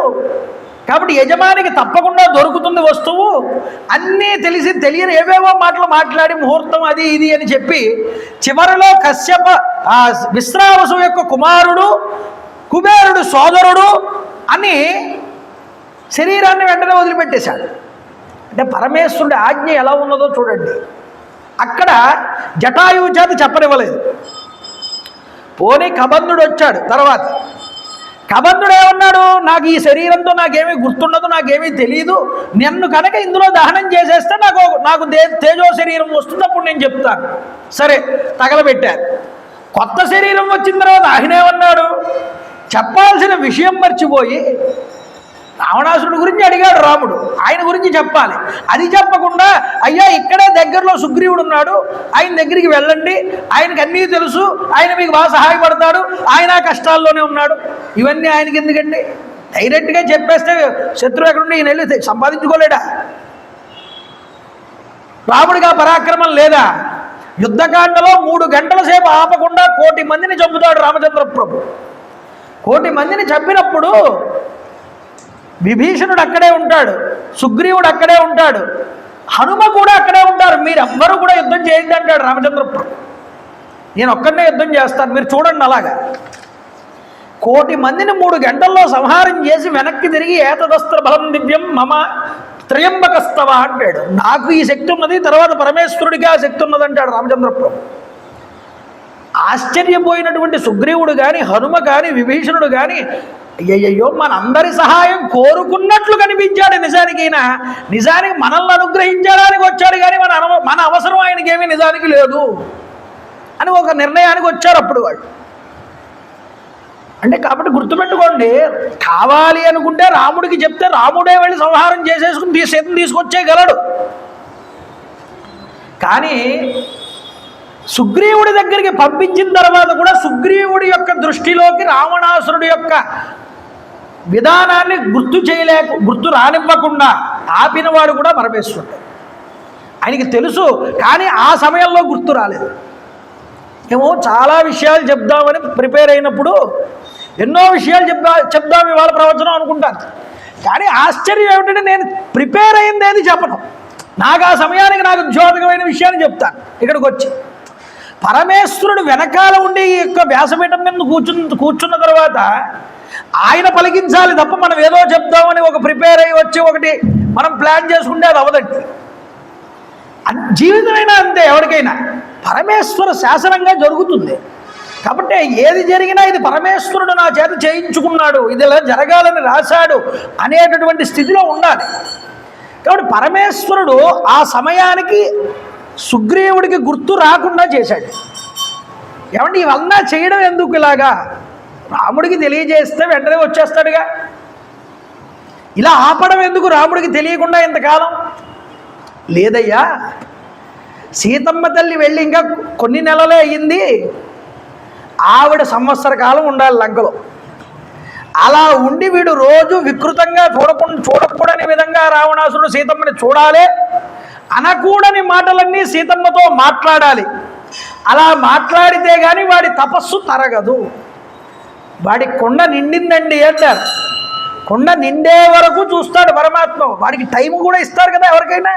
కాబట్టి యజమానికి తప్పకుండా దొరుకుతుంది వస్తువు, అన్నీ తెలియని ఏవేవో మాటలు మాట్లాడి ముహూర్తం అది ఇది అని చెప్పి చివరిలో కశ్యప విశ్రావసు యొక్క కుమారుడు, కుబేరుడు సోదరుడు అని శరీరాన్ని వెంటనే వదిలిపెట్టేశాడు. అంటే పరమేశ్వరుడి ఆజ్ఞ ఎలా ఉన్నదో చూడండి. అక్కడ జటాయువు చేత చెప్పనివ్వలేదు. పోనీ కబంధుడు వచ్చాడు తర్వాత. కబంధుడు ఏమన్నాడు, నాకు ఈ శరీరంతో నాకేమీ గుర్తుండదు, నాకేమీ తెలియదు, నన్ను కనుక ఇందులో దహనం చేసేస్తే నాకు తేజో శరీరం వస్తుంది, అప్పుడు నేను చెప్తాను. సరే తగలబెట్టారు. కొత్త శరీరం వచ్చిన తర్వాత ఆయన ఏమన్నాడు, చెప్పాల్సిన విషయం మర్చిపోయి రావణాసురుడి గురించి అడిగాడు రాముడు, ఆయన గురించి చెప్పాలి. అది చెప్పకుండా అయ్యా ఇక్కడే దగ్గరలో సుగ్రీవుడు ఉన్నాడు, ఆయన దగ్గరికి వెళ్ళండి, ఆయనకి అన్నీ తెలుసు, ఆయన మీకు బాగా సహాయపడతాడు, ఆయన కష్టాల్లోనే ఉన్నాడు, ఇవన్నీ ఆయనకి ఎందుకండి? డైరెక్ట్గా చెప్పేస్తే శత్రువు ఎక్కడుండి ఈయన వెళ్ళి సంపాదించుకోలేడా? రాముడిగా పరాక్రమం లేదా? యుద్ధకాండలో 3 గంటల సేపు ఆపకుండా 1,000,000 మందిని చంపుతాడు రామచంద్ర ప్రభు. 1,000,000 మందిని చంపినప్పుడు విభీషణుడు అక్కడే ఉంటాడు, సుగ్రీవుడు అక్కడే ఉంటాడు, హనుమ కూడా అక్కడే ఉంటారు. మీరెవ్వరూ కూడా యుద్ధం చేయండి అంటాడు రామచంద్ర ప్రభు. నేను ఒక్కడనే యుద్ధం చేస్తాను, మీరు చూడండి. అలాగా 1,000,000 మందిని 3 గంటల్లో సంహారం చేసి వెనక్కి తిరిగి ఏతదస్త్ర బలం దివ్యం మమ త్రయంబకస్తవ అంటాడు. నాకు ఈ శక్తి ఉన్నది, తర్వాత పరమేశ్వరుడికి ఆ శక్తి ఉన్నది అంటాడు రామచంద్ర ప్రభు. ఆశ్చర్యపోయినటువంటి సుగ్రీవుడు కానీ, హనుమ కానీ, విభీషణుడు కానీ, అయ్యయ్యో మనందరి సహాయం కోరుకున్నట్లు కనిపించాడు. నిజానికి మనల్ని అనుగ్రహించడానికి వచ్చాడు, కానీ మన అవసరం ఆయనకి ఏమీ నిజానికి లేదు అని ఒక నిర్ణయానికి వచ్చారు అప్పుడు వాళ్ళు. అంటే కాబట్టి గుర్తుపెట్టుకోండి, కావాలి అనుకుంటే రాముడికి చెప్తే రాముడే వెళ్ళి సంహారం చేసేసుకుని సీతను తీసుకొచ్చేయగలడు. కానీ సుగ్రీవుడి దగ్గరికి పంపించిన తర్వాత కూడా సుగ్రీవుడి యొక్క దృష్టిలోకి రావణాసురుడి యొక్క విధానాన్ని గుర్తు రానివ్వకుండా ఆపినవాడు కూడా పరమేశ్వరుడు. ఆయనకి తెలుసు, కానీ ఆ సమయంలో గుర్తు రాలేదు. ఏమో చాలా విషయాలు చెప్దామని ప్రిపేర్ అయినప్పుడు ఎన్నో విషయాలు చెప్దాం ఇవాళ ప్రవచనం అనుకుంటాను. కానీ ఆశ్చర్యం ఏమిటంటే నేను ప్రిపేర్ అయింది ఏది చెప్పను. నాకు ఆ సమయానికి నాకు ద్యోతకమైన విషయాన్ని చెప్తాను. ఇక్కడికి వచ్చి పరమేశ్వరుడు వెనకాల ఉండి ఈ యొక్క వ్యాసపీఠం మీద కూర్చున్న తర్వాత ఆయన పలికించాలి తప్ప మనం ఏదో చెప్దామని ఒక ప్రిపేర్ అయ్యి వచ్చి ఒకటి మనం ప్లాన్ చేసుకుంటే అది అవదండి. జీవితమైనా అంతే, ఎవరికైనా పరమేశ్వర శాసనంగా జరుగుతుంది. కాబట్టి ఏది జరిగినా ఇది పరమేశ్వరుడు నా చేత చేయించుకున్నాడు, ఇది ఇలా జరగాలని రాశాడు అనేటటువంటి స్థితిలో ఉండాలి. కాబట్టి పరమేశ్వరుడు ఆ సమయానికి సుగ్రీవుడికి గుర్తు రాకుండా చేశాడు. ఏమంటే ఇవన్నా చేయడం ఎందుకు ఇలాగా రాముడికి తెలియజేస్తే వెంటనే వచ్చేస్తాడుగా. ఇలా ఆపడం ఎందుకు రాముడికి తెలియకుండా ఇంతకాలం? లేదయ్యా, సీతమ్మ తల్లి వెళ్ళి ఇంకా కొన్ని నెలలే అయ్యింది, ఆవిడ సంవత్సర కాలం ఉండాలి లంకలో. అలా ఉండి వీడు రోజు వికృతంగా చూడకూడని విధంగా రావణాసురుడు సీతమ్మని చూడాలి, అనకూడని మాటలన్నీ సీతమ్మతో మాట్లాడాలి. అలా మాట్లాడితే కానీ వాడి తపస్సు తరగదు. వాడి కొండ నిండిందండి అంటారు. కొండ నిండే వరకు చూస్తాడు పరమాత్మ. వాడికి టైం కూడా ఇస్తారు కదా ఎవరికైనా.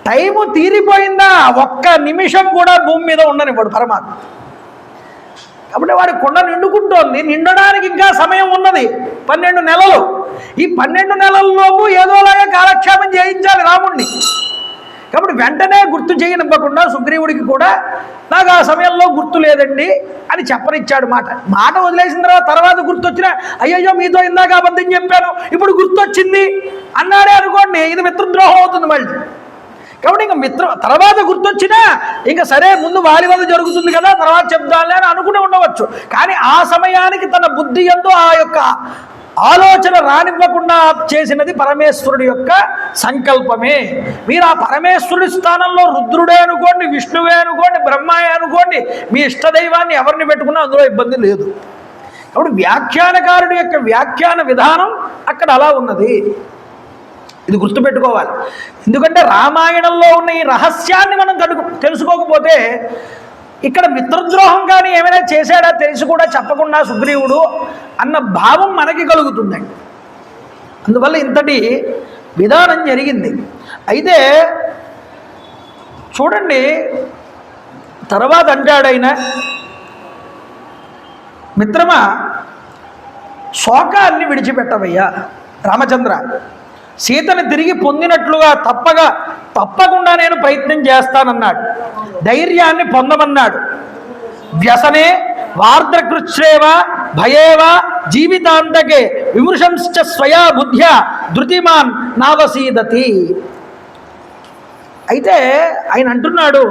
టైము తీరిపోయిందా ఒక్క నిమిషం కూడా భూమి మీద ఉండనివ్వడు పరమాత్మ. కాబట్టి వాడి కొండ నిండుకుంటోంది, నిండడానికి ఇంకా సమయం ఉన్నది 12 నెలలు. ఈ 12 నెలల్లోపు ఏదోలాగా కాలక్షేపం చేయించాలి రాముడిని. కాబట్టి వెంటనే గుర్తు చేయనివ్వకుండా సుగ్రీవుడికి కూడా నాకు ఆ సమయంలో గుర్తు లేదండి అని చెప్పనిచ్చాడు. మాట వదిలేసిన తర్వాత గుర్తొచ్చినా అయ్యయ్యో మీతో ఇందాక అబద్ధం చెప్పాను ఇప్పుడు గుర్తొచ్చింది అన్నాడే అనుకోండి, ఇది మిత్రద్రోహం అవుతుంది మళ్ళీ. కాబట్టి ఇంకా తర్వాత గుర్తొచ్చినా ఇంకా సరే ముందు వారి వల్ల జరుగుతుంది కదా తర్వాత చెప్దాంలే అని అనుకుని ఉండవచ్చు. కానీ ఆ సమయానికి తన బుద్ధి యందు ఆ యొక్క ఆలోచన రానివ్వకుండా చేసినది పరమేశ్వరుడి యొక్క సంకల్పమే. మీరు ఆ పరమేశ్వరుడి స్థానంలో రుద్రుడే అనుకోండి, విష్ణువే అనుకోండి, బ్రహ్మయే అనుకోండి, మీ ఇష్టదైవాన్ని ఎవరిని పెట్టుకున్నా అందులో ఇబ్బంది లేదు. కాబట్టి వ్యాఖ్యానకారుడి యొక్క వ్యాఖ్యాన విధానం అక్కడ అలా ఉన్నది. ఇది గుర్తుపెట్టుకోవాలి. ఎందుకంటే రామాయణంలో ఉన్న ఈ రహస్యాన్ని మనం తెలుసుకోకపోతే ఇక్కడ మిత్రద్రోహం కానీ ఏమైనా చేశాడా తెలిసి కూడా చెప్పకుండా సుగ్రీవుడు అన్న భావం మనకి కలుగుతుందండి. అందువల్ల ఇంతటి విధానం జరిగింది. అయితే చూడండి, తర్వాత అంటాడైనా మిత్రమా శోకాన్ని విడిచిపెట్టవయ్యా రామచంద్ర, సీతను తిరిగి పొందినట్లుగా తప్పకుండా నేను ప్రయత్నం చేస్తానన్నాడు. ధైర్యాన్ని పొందమన్నాడు. వ్యసనే వార్ద్రకృచ్ఛ్రేవ భయేవ జీవితాంతకే విమృశంశ్చ స్వయా బుద్ధ్యా ధృతిమాన్ నావసీదతి. అయితే ఆయన అంటున్నాడు,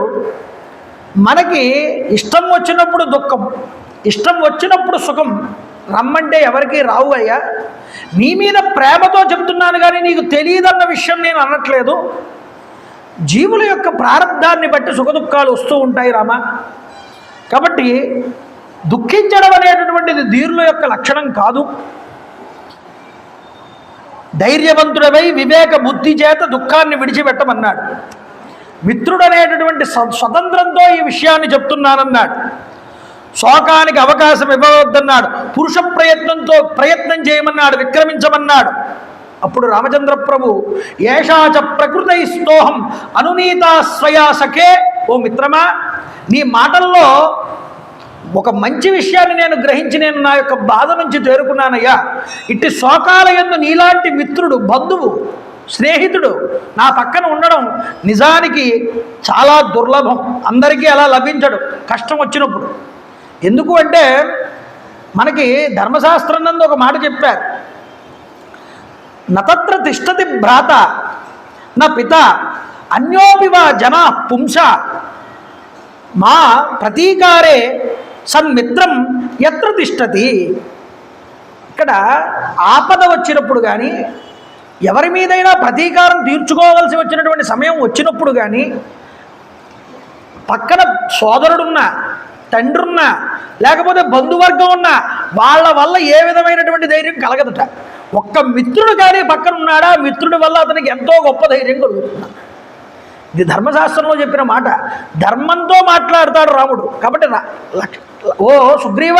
మనకి ఇష్టం వచ్చినప్పుడు దుఃఖం, ఇష్టం వచ్చినప్పుడు సుఖం రమ్మంటే ఎవరికి రావు అయ్యా. నీ మీద ప్రేమతో చెబుతున్నాను కానీ నీకు తెలియదన్న విషయం నేను అనట్లేదు. జీవుల యొక్క ప్రారంధాన్ని బట్టి సుఖదుఖాలు వస్తూ ఉంటాయి రామా. కాబట్టి దుఃఖించడం అనేటటువంటిది ధీరుల యొక్క లక్షణం కాదు. ధైర్యవంతుడవై వివేక బుద్ధి చేత దుఃఖాన్ని విడిచిపెట్టమన్నాడు. మిత్రుడు అనేటటువంటి స్వతంత్రంతో ఈ విషయాన్ని చెప్తున్నానన్నాడు. శోకానికి అవకాశం ఇవ్వవద్దన్నాడు. పురుష ప్రయత్నం చేయమన్నాడు, విక్రమించమన్నాడు. అప్పుడు రామచంద్ర ప్రభు ఏషాచ ప్రకృతైస్తోహం అనునీతా స్వయా సఖే. ఓ మిత్రమా, నీ మాటల్లో ఒక మంచి విషయాన్ని నేను గ్రహించి నేను నా యొక్క బాధ నుంచి చేరుకున్నానయ్యా. ఇట్టి శోకాల యందు నీలాంటి మిత్రుడు, బంధువు, స్నేహితుడు నా పక్కన ఉండడం నిజానికి చాలా దుర్లభం. అందరికీ అలా లభించడు కష్టం వచ్చినప్పుడు. ఎందుకు అంటే మనకి ధర్మశాస్త్రం నందు ఒక మాట చెప్పారు, నతత్ర తిష్టతి భ్రాత నా పిత అన్యోపివ జనా పుంస మా ప్రతీకారే సన్మిత్రం ఎత్ర తిష్టతి. ఇక్కడ ఆపద వచ్చినప్పుడు కానీ ఎవరి మీదైనా ప్రతీకారం తీర్చుకోవాల్సి వచ్చినటువంటి సమయం వచ్చినప్పుడు కానీ పక్కన సోదరుడున్నా, తండ్రున్నా, లేకపోతే బంధువర్గం ఉన్నా వాళ్ళ వల్ల ఏ విధమైనటువంటి ధైర్యం కలగదుట. ఒక్క మిత్రుడు కానీ పక్కన ఉన్నాడా, మిత్రుడి వల్ల అతనికి ఎంతో గొప్ప ధైర్యం కలుగుతుంది. ఇది ధర్మశాస్త్రంలో చెప్పిన మాట. ధర్మంతో మాట్లాడతాడు రాముడు. కాబట్టి ఓ సుగ్రీవ,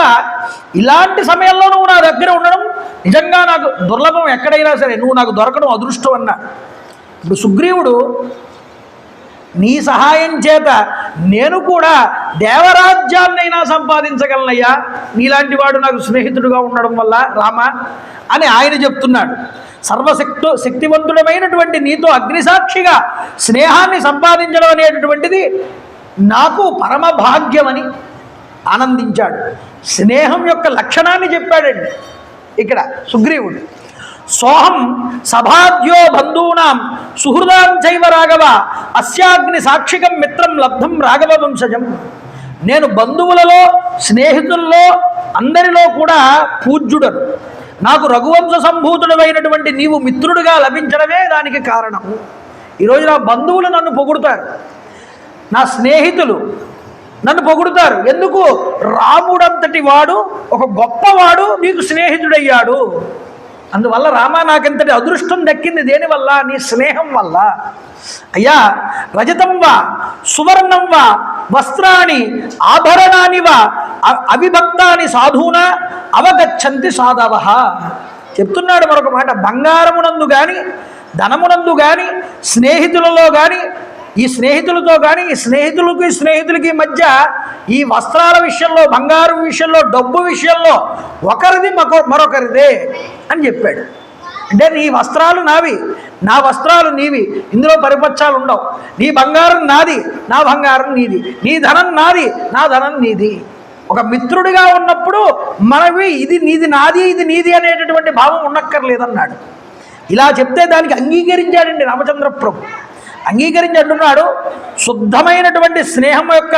ఇలాంటి సమయంలో నువ్వు నా దగ్గర ఉండడం నిజంగా నాకు దుర్లభం. ఎక్కడైనా సరే నువ్వు నాకు దొరకడం అదృష్టం అన్నాడు. ఇప్పుడు సుగ్రీవుడు నీ సహాయం చేత నేను కూడా దేవరాజ్యాన్నైనా సంపాదించగలనయ్యా, నీలాంటి వాడు నాకు స్నేహితుడుగా ఉండడం వల్ల రామ అని ఆయన చెప్తున్నాడు. శక్తివంతుడమైనటువంటి నీతో అగ్నిసాక్షిగా స్నేహాన్ని సంపాదించడం అనేటటువంటిది నాకు పరమ భాగ్యమని ఆనందించాడు. స్నేహం యొక్క లక్షణాన్ని చెప్పాడండి ఇక్కడ సుగ్రీవుడు. సోహం సభాద్యో బంధూనాం సుహృదాం చైవ రాఘవ అస్యాగ్ని సాక్షికం మిత్రం లబ్ధం రాఘవ వంశజం. నేను బంధువులలో, స్నేహితుల్లో అందరిలో కూడా పూజ్యుడను. నాకు రఘువంశ సంభూతుడమైనటువంటి నీవు మిత్రుడిగా లభించడమే దానికి కారణము. ఈరోజు నా బంధువులు నన్ను పొగుడుతారు, నా స్నేహితులు నన్ను పొగుడుతారు. ఎందుకు? రాముడంతటి వాడు, ఒక గొప్పవాడు నీకు స్నేహితుడయ్యాడు. అందువల్ల రామా నాకెంతటి అదృష్టం దక్కింది. దేనివల్ల? నీ స్నేహం వల్ల. అయ్యా, రజతం వా సువర్ణం వా వస్త్రాన్ని ఆభరణాన్ని వా అవిభక్తాని సాధూన అవగచ్చంతి సాధవ. చెప్తున్నాడు మరొక మాట. బంగారమునందు కానీ, ధనమునందు కానీ, స్నేహితులలో కానీ, ఈ స్నేహితులతో కానీ, ఈ స్నేహితులకి మధ్య ఈ వస్త్రాల విషయంలో, బంగారం విషయంలో, డబ్బు విషయంలో ఒకరిది మరొకరిదే అని చెప్పాడు. అంటే నీ వస్త్రాలు నావి, నా వస్త్రాలు నీవి, ఇందులో పరిపక్షాలు ఉండవు. నీ బంగారం నాది, నా బంగారం నీది, నీ ధనం నాది, నా ధనం నీది. ఒక మిత్రుడిగా ఉన్నప్పుడు మనవి ఇది నీది నాది, ఇది నీది అనేటటువంటి భావం ఉండక్కర్లేదన్నాడు. ఇలా చెప్తే దానికి అంగీకరించాడండి రామచంద్ర ప్రభు. అంగీకరించి అంటున్నాడు, శుద్ధమైనటువంటి స్నేహం యొక్క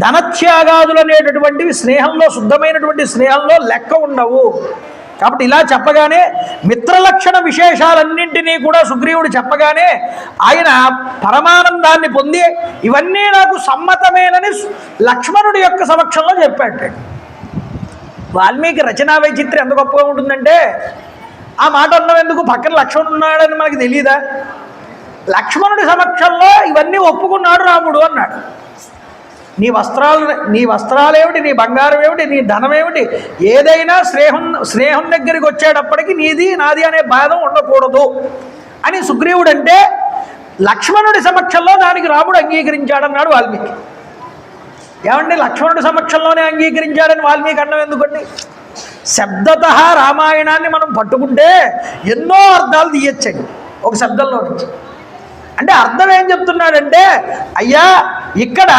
ధనత్యాగాదులు అనేటటువంటివి స్నేహంలో, శుద్ధమైనటువంటి స్నేహంలో లెక్క ఉండవు. కాబట్టి ఇలా చెప్పగానే మిత్రలక్షణ విశేషాలన్నింటినీ కూడా సుగ్రీవుడు చెప్పగానే ఆయన పరమానందాన్ని పొంది ఇవన్నీ నాకు సమ్మతమేనని లక్ష్మణుడి యొక్క సమక్షంలో చెప్పాడు. వాల్మీకి రచనా వైచిత్రం ఎంత గొప్పగా ఉంటుందంటే, ఆ మాట అన్నవెందుకు, పక్కన లక్ష్మణుడు ఉన్నాడని మనకు తెలియదా? లక్ష్మణుడి సమక్షంలో ఇవన్నీ ఒప్పుకున్నాడు రాముడు అన్నాడు. నీ వస్త్రాలేమిటి, నీ బంగారం ఏమిటి, నీ ధనం ఏమిటి, ఏదైనా స్నేహం దగ్గరికి వచ్చేటప్పటికి నీది నాది అనే భేదం ఉండకూడదు అని సుగ్రీవుడు అంటే, లక్ష్మణుడి సమక్షంలో దానికి రాముడు అంగీకరించాడన్నాడు వాల్మీకి. ఏమండి, లక్ష్మణుడి సమక్షంలోనే అంగీకరించాడని వాల్మీకి అన్నం ఎందుకండి? శబ్దత రామాయణాన్ని మనం పట్టుకుంటే ఎన్నో అర్థాలు తీయచ్చండి ఒక శబ్దంలో నుంచి. అంటే అర్థం ఏం చెప్తున్నాడంటే, అయ్యా ఇక్కడ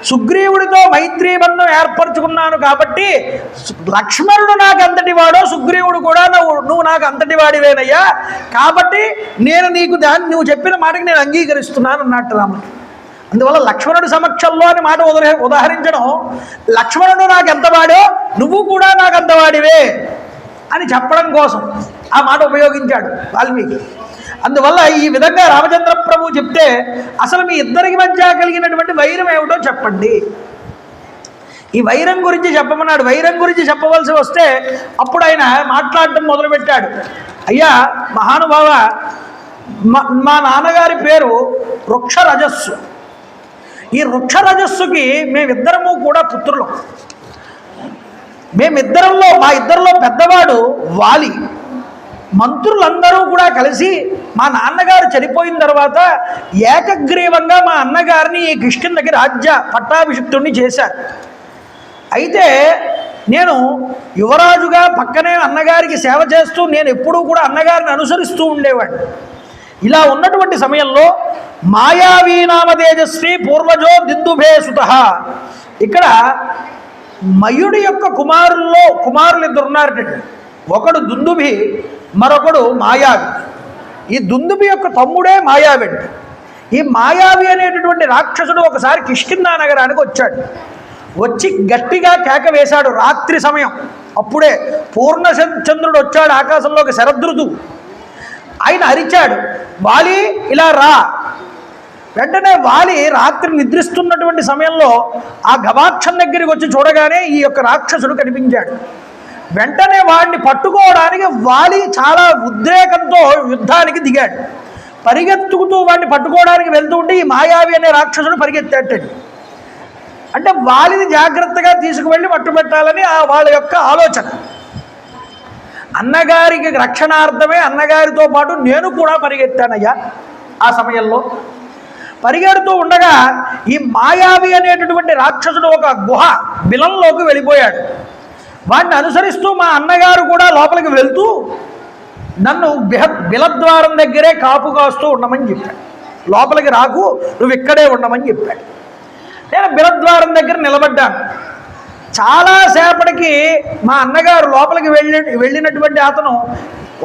సుగ్రీవుడితో మైత్రీ బంధం ఏర్పరచుకున్నాను కాబట్టి లక్ష్మణుడు నాకు అంతటి వాడో, సుగ్రీవుడు కూడా నువ్వు నాకు అంతటి వాడివేనయ్యా, కాబట్టి నేను నీకు నువ్వు చెప్పిన మాటకి నేను అంగీకరిస్తున్నాను అన్నట్టు రాముడు. అందువల్ల లక్ష్మణుడి సమక్షంలో అని మాట ఉదాహరించడం, లక్ష్మణుడు నాకు ఎంత వాడో నువ్వు కూడా నాకు అంత వాడివే అని చెప్పడం కోసం ఆ మాట ఉపయోగించాడు వాల్మీకి. అందువల్ల ఈ విధంగా రామచంద్ర ప్రభు చెప్తే, అసలు మీ ఇద్దరికి మధ్య కలిగినటువంటి వైరం ఏమిటో చెప్పండి. ఈ వైరం గురించి చెప్పమన్నాడు. వైరం గురించి చెప్పవలసి వస్తే అప్పుడు ఆయన మాట్లాడటం మొదలుపెట్టాడు. అయ్యా మహానుభావ, మా నాన్నగారి పేరు వృక్షరజస్సు. ఈ వృక్షరజస్సుకి మేమిద్దరము కూడా పుత్రులం. మా ఇద్దరిలో పెద్దవాడు వాలి. మంత్రులందరూ కూడా కలిసి మా నాన్నగారు చనిపోయిన తర్వాత ఏకగ్రీవంగా మా అన్నగారిని ఈ కిష్కింధకి రాజ్య పట్టాభిషిక్తుడిని చేశారు. అయితే నేను యువరాజుగా పక్కనే అన్నగారికి సేవ చేస్తూ నేను ఎప్పుడూ కూడా అన్నగారిని అనుసరిస్తూ ఉండేవాడిని. ఇలా ఉన్నటువంటి సమయంలో మాయావీ నామ తేజస్వి పూర్వజో దిందుభే సుతః, ఇక్కడ మయుడి యొక్క కుమారులు ఇద్దరు ఉన్నారటండి. ఒకడు దుందుభి, మరొకడు మాయావి. ఈ దుందుభి యొక్క తమ్ముడే మాయావి. ఈ మాయావి అనేటటువంటి రాక్షసుడు ఒకసారి కిష్కింధా నగరానికి వచ్చాడు. వచ్చి గట్టిగా కేక వేశాడు రాత్రి సమయం. అప్పుడే పూర్ణచంద్రుడు వచ్చాడు ఆకాశంలోకి, శరదృతువు. ఆయన అరిచాడు, వాలి ఇలా రా. వెంటనే వాలి రాత్రి నిద్రిస్తున్నటువంటి సమయంలో ఆ గవాక్షం దగ్గరికి వచ్చి చూడగానే ఈ యొక్క రాక్షసుడు కనిపించాడు. వెంటనే వాడిని పట్టుకోవడానికి వాలి చాలా ఉద్రేకంతో యుద్ధానికి దిగాడు. పరిగెత్తుకుతూ వాడిని పట్టుకోవడానికి వెళ్తూ ఉంటే ఈ మాయావి అనే రాక్షసుడు పరిగెత్తాడు. అంటే వాలిని జాగ్రత్తగా తీసుకువెళ్ళి పట్టుబెట్టాలని వాళ్ళ యొక్క ఆలోచన. అన్నగారికి రక్షణార్థమే అన్నగారితో పాటు నేను కూడా పరిగెత్తానయ్యా. ఆ సమయంలో పరిగెడుతూ ఉండగా ఈ మాయావి అనేటటువంటి రాక్షసుడు ఒక గుహ బిలంలోకి వెళ్ళిపోయాడు. వాడిని అనుసరిస్తూ మా అన్నగారు కూడా లోపలికి వెళ్తూ నన్ను బిలద్వారం దగ్గరే కాపు కాస్తూ ఉండమని చెప్పాడు. లోపలికి రాకు, నువ్వు ఇక్కడే ఉండమని చెప్పాడు. నేను బిలద్వారం దగ్గర నిలబడ్డాను. చాలాసేపటికి మా అన్నగారు లోపలికి వెళ్ళినటువంటి అతను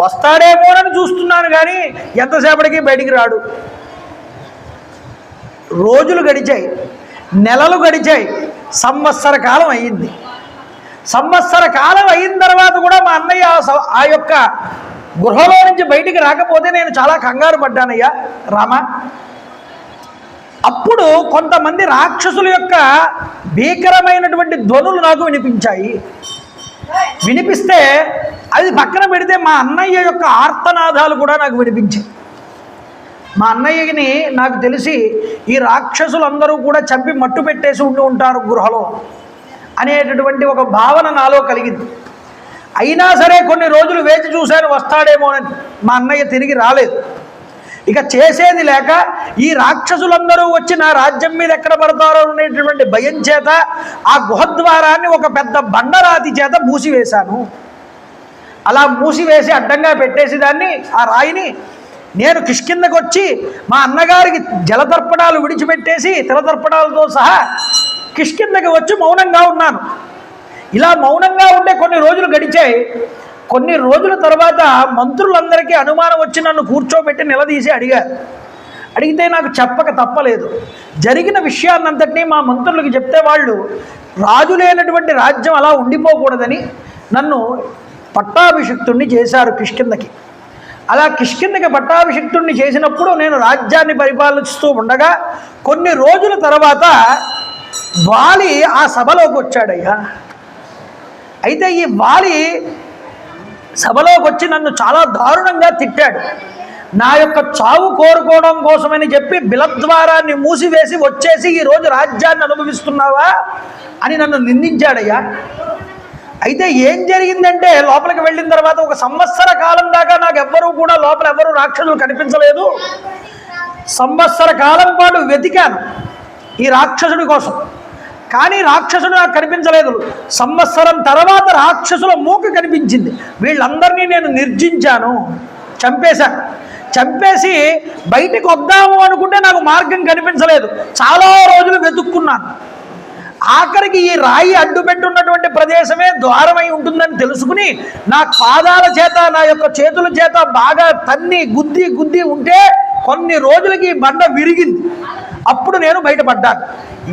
వస్తాడేమోనని చూస్తున్నాను, కానీ ఎంతసేపటికి బయటికి రాడు. రోజులు గడిచాయి, నెలలు గడిచాయి, సంవత్సర కాలం అయ్యింది. సంవత్సర కాలం అయిన తర్వాత కూడా మా అన్నయ్య ఆ యొక్క గృహలో నుంచి బయటికి రాకపోతే నేను చాలా కంగారు పడ్డానయ్యా రామ. అప్పుడు కొంతమంది రాక్షసుల యొక్క భీకరమైనటువంటి ధ్వనులు నాకు వినిపించాయి. వినిపిస్తే అది పక్కన పెడితే మా అన్నయ్య యొక్క ఆర్తనాదాలు కూడా నాకు వినిపించాయి. మా అన్నయ్యని నాకు తెలిసి ఈ రాక్షసులందరూ కూడా చంపి మట్టు పెట్టేసి ఉండి ఉంటారు గృహలో అనేటటువంటి ఒక భావన నాలో కలిగింది. అయినా సరే కొన్ని రోజులు వేచి చూశాను వస్తాడేమోనని. మా అన్నయ్య తిరిగి రాలేదు. ఇక చేసేది లేక ఈ రాక్షసులందరూ వచ్చి నా రాజ్యం మీద ఎక్కడ పడతారో అనేటువంటి భయం చేత ఆ గుహద్వారాన్ని ఒక పెద్ద బండరాతి చేత మూసివేశాను. అలా మూసివేసి అడ్డంగా పెట్టేసి దాన్ని ఆ రాయిని నేను కిష్కిందకు వచ్చి మా అన్నగారికి జలతర్పణాలు విడిచిపెట్టేసి తిలతర్పణాలతో సహా కిష్కిందకి వచ్చి మౌనంగా ఉన్నాను. ఇలా మౌనంగా ఉంటే కొన్ని రోజులు గడిచాయి. కొన్ని రోజుల తర్వాత మంత్రులందరికీ అనుమానం వచ్చి నన్ను కూర్చోబెట్టి నిలదీసి అడిగారు. అడిగితే నాకు చెప్పక తప్పలేదు. జరిగిన విషయాన్నంతటినీ మా మంత్రులకు చెప్తే వాళ్ళు రాజు లేనటువంటి రాజ్యం అలా ఉండిపోకూడదని నన్ను పట్టాభిషిక్తుణ్ణి చేశారు కిష్కిందకి. అలా కిష్కిందకి పట్టాభిషిక్తుణ్ణి చేసినప్పుడు నేను రాజ్యాన్ని పరిపాలిస్తూ ఉండగా కొన్ని రోజుల తర్వాత వాలి ఆ సభలోకి వచ్చాడయ్యా. అయితే ఈ వాలి సభలోకి వచ్చి నన్ను చాలా దారుణంగా తిట్టాడు. నా యొక్క చావు కోరుకోవడం కోసమని చెప్పి బిలద్వారాన్ని మూసివేసి వచ్చేసి ఈరోజు రాజ్యాన్ని అనుభవిస్తున్నావా అని నన్ను నిందించాడయ్యా. అయితే ఏం జరిగిందంటే లోపలికి వెళ్ళిన తర్వాత ఒక సంవత్సర కాలం దాకా నాకు ఎవ్వరూ కూడా లోపల ఎవరు రాక్షసులు కనిపించలేదు. సంవత్సర కాలం పాటు వెతికాను ఈ రాక్షసుడి కోసం, కానీ రాక్షసుడు నాకు కనిపించలేదు. సంవత్సరం తర్వాత రాక్షసుల మూక కనిపించింది. వీళ్ళందరినీ నేను నిర్జించాను, చంపేశాను. చంపేసి బయటికి వద్దాము అనుకుంటే నాకు మార్గం కనిపించలేదు. చాలా రోజులు వెతుక్కున్నాను. ఆఖరికి ఈ రాయి అడ్డు పెట్టున్నటువంటి ప్రదేశమే ద్వారమై ఉంటుందని తెలుసుకుని నా పాదాల చేత నా యొక్క చేతుల చేత బాగా తన్ని గుద్ది గుద్ది ఉంటే కొన్ని రోజులకి ఈ బండ విరిగింది. అప్పుడు నేను బయటపడ్డాను.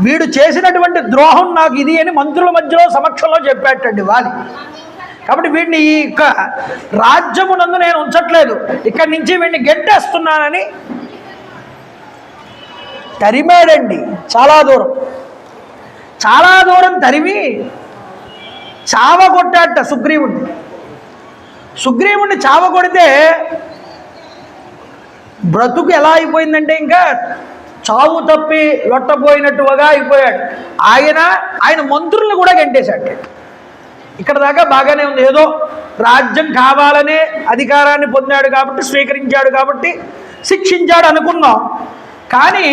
వీడు చేసినటువంటి ద్రోహం నాకు ఇది అని మంత్రుల మధ్యలో సమక్షంలో చెప్పాటండి వాలి. కాబట్టి వీడిని ఈ యొక్క రాజ్యమునందు నేను ఉంచట్లేదు, ఇక్కడి నుంచి వీడిని గెంటేస్తున్నానని తరిమాడండి. చాలా దూరం తరిమి చావగొట్టాట సుగ్రీవుడిని. సుగ్రీవుడిని చావగొడితే బ్రతుకు ఎలా అయిపోయిందంటే ఇంకా చావు తప్పి లొట్టపోయినట్టుగా అయిపోయాడు. ఆయన మంత్రుల్ని కూడా గెంటేశాడు. ఇక్కడ దాకా బాగానే ఉంది. ఏదో రాజ్యం కావాలనే అధికారాన్ని పొందాడు కాబట్టి స్వీకరించాడు కాబట్టి శిక్షించాడు అనుకున్నాం. కానీ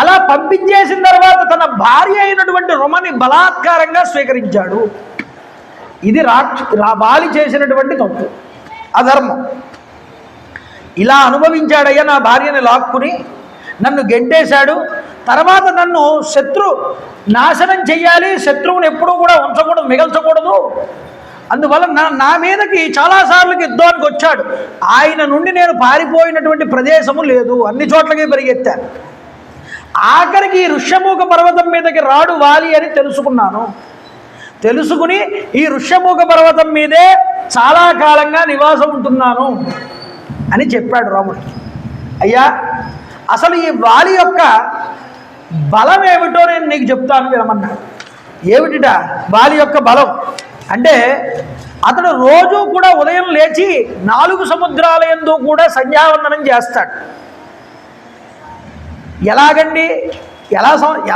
అలా పంపించేసిన తర్వాత తన భార్య అయినటువంటి రుమని బలాత్కారంగా స్వీకరించాడు. ఇది వాలి చేసినటువంటి తప్పు, అధర్మం. ఇలా అనుభవించాడయ్యా నా భార్యని లాక్కుని నన్ను గెంటేశాడు. తర్వాత నన్ను నాశనం చెయ్యాలి, శత్రువుని ఎప్పుడూ కూడా ఉంచకూడదు, మిగల్చకూడదు. అందువల్ల నా మీదకి చాలాసార్లకి యుద్ధానికి వచ్చాడు. ఆయన నుండి నేను పారిపోయినటువంటి ప్రదేశము లేదు, అన్ని చోట్లకి పరిగెత్తాను. ఆఖరికి ఋష్యమూక పర్వతం మీదకి రాడు వాలి అని తెలుసుకున్నాను. తెలుసుకుని ఈ ఋష్యమూక పర్వతం మీదే చాలా కాలంగా నివాసం ఉంటున్నాను అని చెప్పాడు రాముడికి. అయ్యా, అసలు ఈ వాలి యొక్క బలం ఏమిటో నేను నీకు చెప్తాను వినమన్నాడు. ఏమిటిట వాలి యొక్క బలం అంటే, అతడు రోజు కూడా ఉదయం లేచి 4 సముద్రాల యందు కూడా సంధ్యావందనం చేస్తాడు. ఎలాగండి,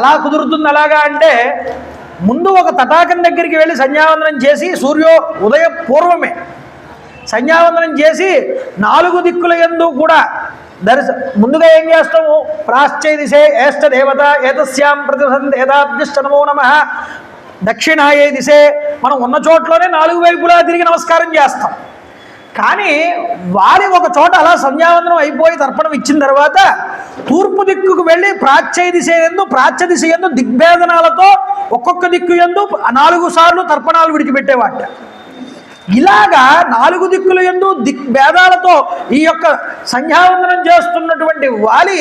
ఎలా కుదురుతుంది అలాగా అంటే, ముందు ఒక తటాకం దగ్గరికి వెళ్ళి సంధ్యావందనం చేసి ఉదయ పూర్వమే సంధ్యావందనం చేసి 4 దిక్కుల యందు కూడా ముందుగా ఏం చేస్తాము, ప్రాశ్చై దిశే ఏష్ట దేవత ఏతస్యాం ప్రతిసంధేదాబ్జిష్ట నమో నమః, దక్షిణాయే దిశే మనం ఉన్న చోట్లోనే 4 వైపులా తిరిగి నమస్కారం చేస్తాం. కానీ వారి ఒక చోట అలా సంధ్యావందనం అయిపోయి తర్పణం ఇచ్చిన తర్వాత తూర్పు దిక్కుకు వెళ్ళి ప్రాచ్య దిశ యందు దిగ్భేదనాలతో ఒక్కొక్క దిక్కు యందు 4 సార్లు తర్పణాలు విడిచిపెట్టేవాట. ఇలాగా 4 దిక్కుల యందు దిగ్భేదాలతో ఈ యొక్క సంధ్యావందనం చేస్తున్నటువంటి వాలి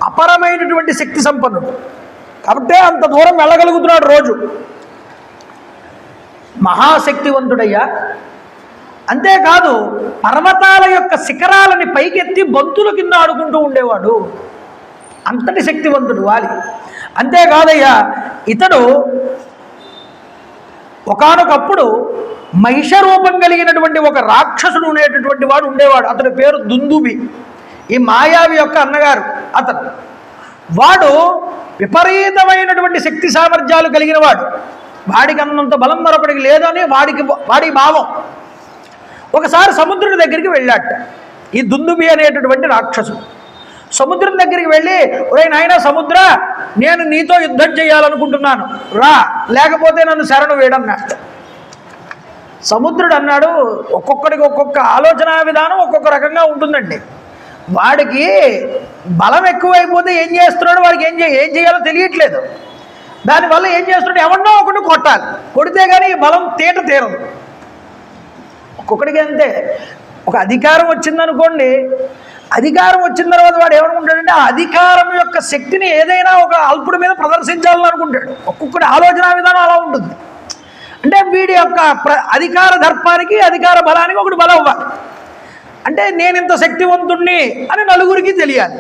అపరమైనటువంటి శక్తి సంపన్నుడు. కాబట్టే అంత దూరం వెళ్ళగలుగుతున్నాడు రోజు. మహాశక్తివంతుడయ్యా. అంతేకాదు పర్వతాల యొక్క శిఖరాలని పైకెత్తి బంతుల కింద ఆడుకుంటూ ఉండేవాడు. అంతటి శక్తివంతుడు వాలి. అంతేకాదయ్యా, ఇతడు ఒకానొకప్పుడు మహిష రూపం కలిగినటువంటి ఒక రాక్షసుడు ఉండేటటువంటి వాడు ఉండేవాడు. అతని పేరు దుందుబి. ఈ మాయావి యొక్క అన్నగారు అతను. వాడు విపరీతమైనటువంటి శక్తి సామర్థ్యాలు కలిగిన వాడు. వాడికి అన్నంత బలం మరొకటికి లేదని వాడి భావం. ఒకసారి సముద్రుడి దగ్గరికి వెళ్ళాట ఈ దుందుబి అనేటటువంటి రాక్షసుడు. సముద్రం దగ్గరికి వెళ్ళి, ఒరే నాయనా సముద్ర, నేను నీతో యుద్ధం చేయాలనుకుంటున్నాను, రా, లేకపోతే నన్ను శరణు వేడన్నాడు. సముద్రుడు అన్నాడు, ఒక్కొక్కడికి ఒక్కొక్క ఆలోచన విధానం ఒక్కొక్క రకంగా ఉంటుందండి. వాడికి బలం ఎక్కువైపోతే ఏం చేస్తున్నాడు, వాడికి ఏం చేయాలో తెలియట్లేదు. దానివల్ల ఏం చేస్తున్నాడు, ఎవరినో ఒకటి కొట్టాలి, కొడితే కానీ ఈ బలం తీరదు. ఒక్కొక్కడికి అంతే. ఒక అధికారం వచ్చిందనుకోండి, అధికారం వచ్చిన తర్వాత వాడు ఏమనుకుంటాడంటే ఆ అధికారం యొక్క శక్తిని ఏదైనా ఒక అల్పుడి మీద ప్రదర్శించాలని అనుకుంటాడు. ఒక్కొక్కటి ఆలోచన విధానం అలా ఉంటుంది. అంటే వీడి యొక్క అధికార దర్పానికి అధికార బలానికి ఒకటి బలం అవ్వాలి. అంటే నేను ఇంత శక్తివంతుణ్ణి అని నలుగురికి తెలియాలి.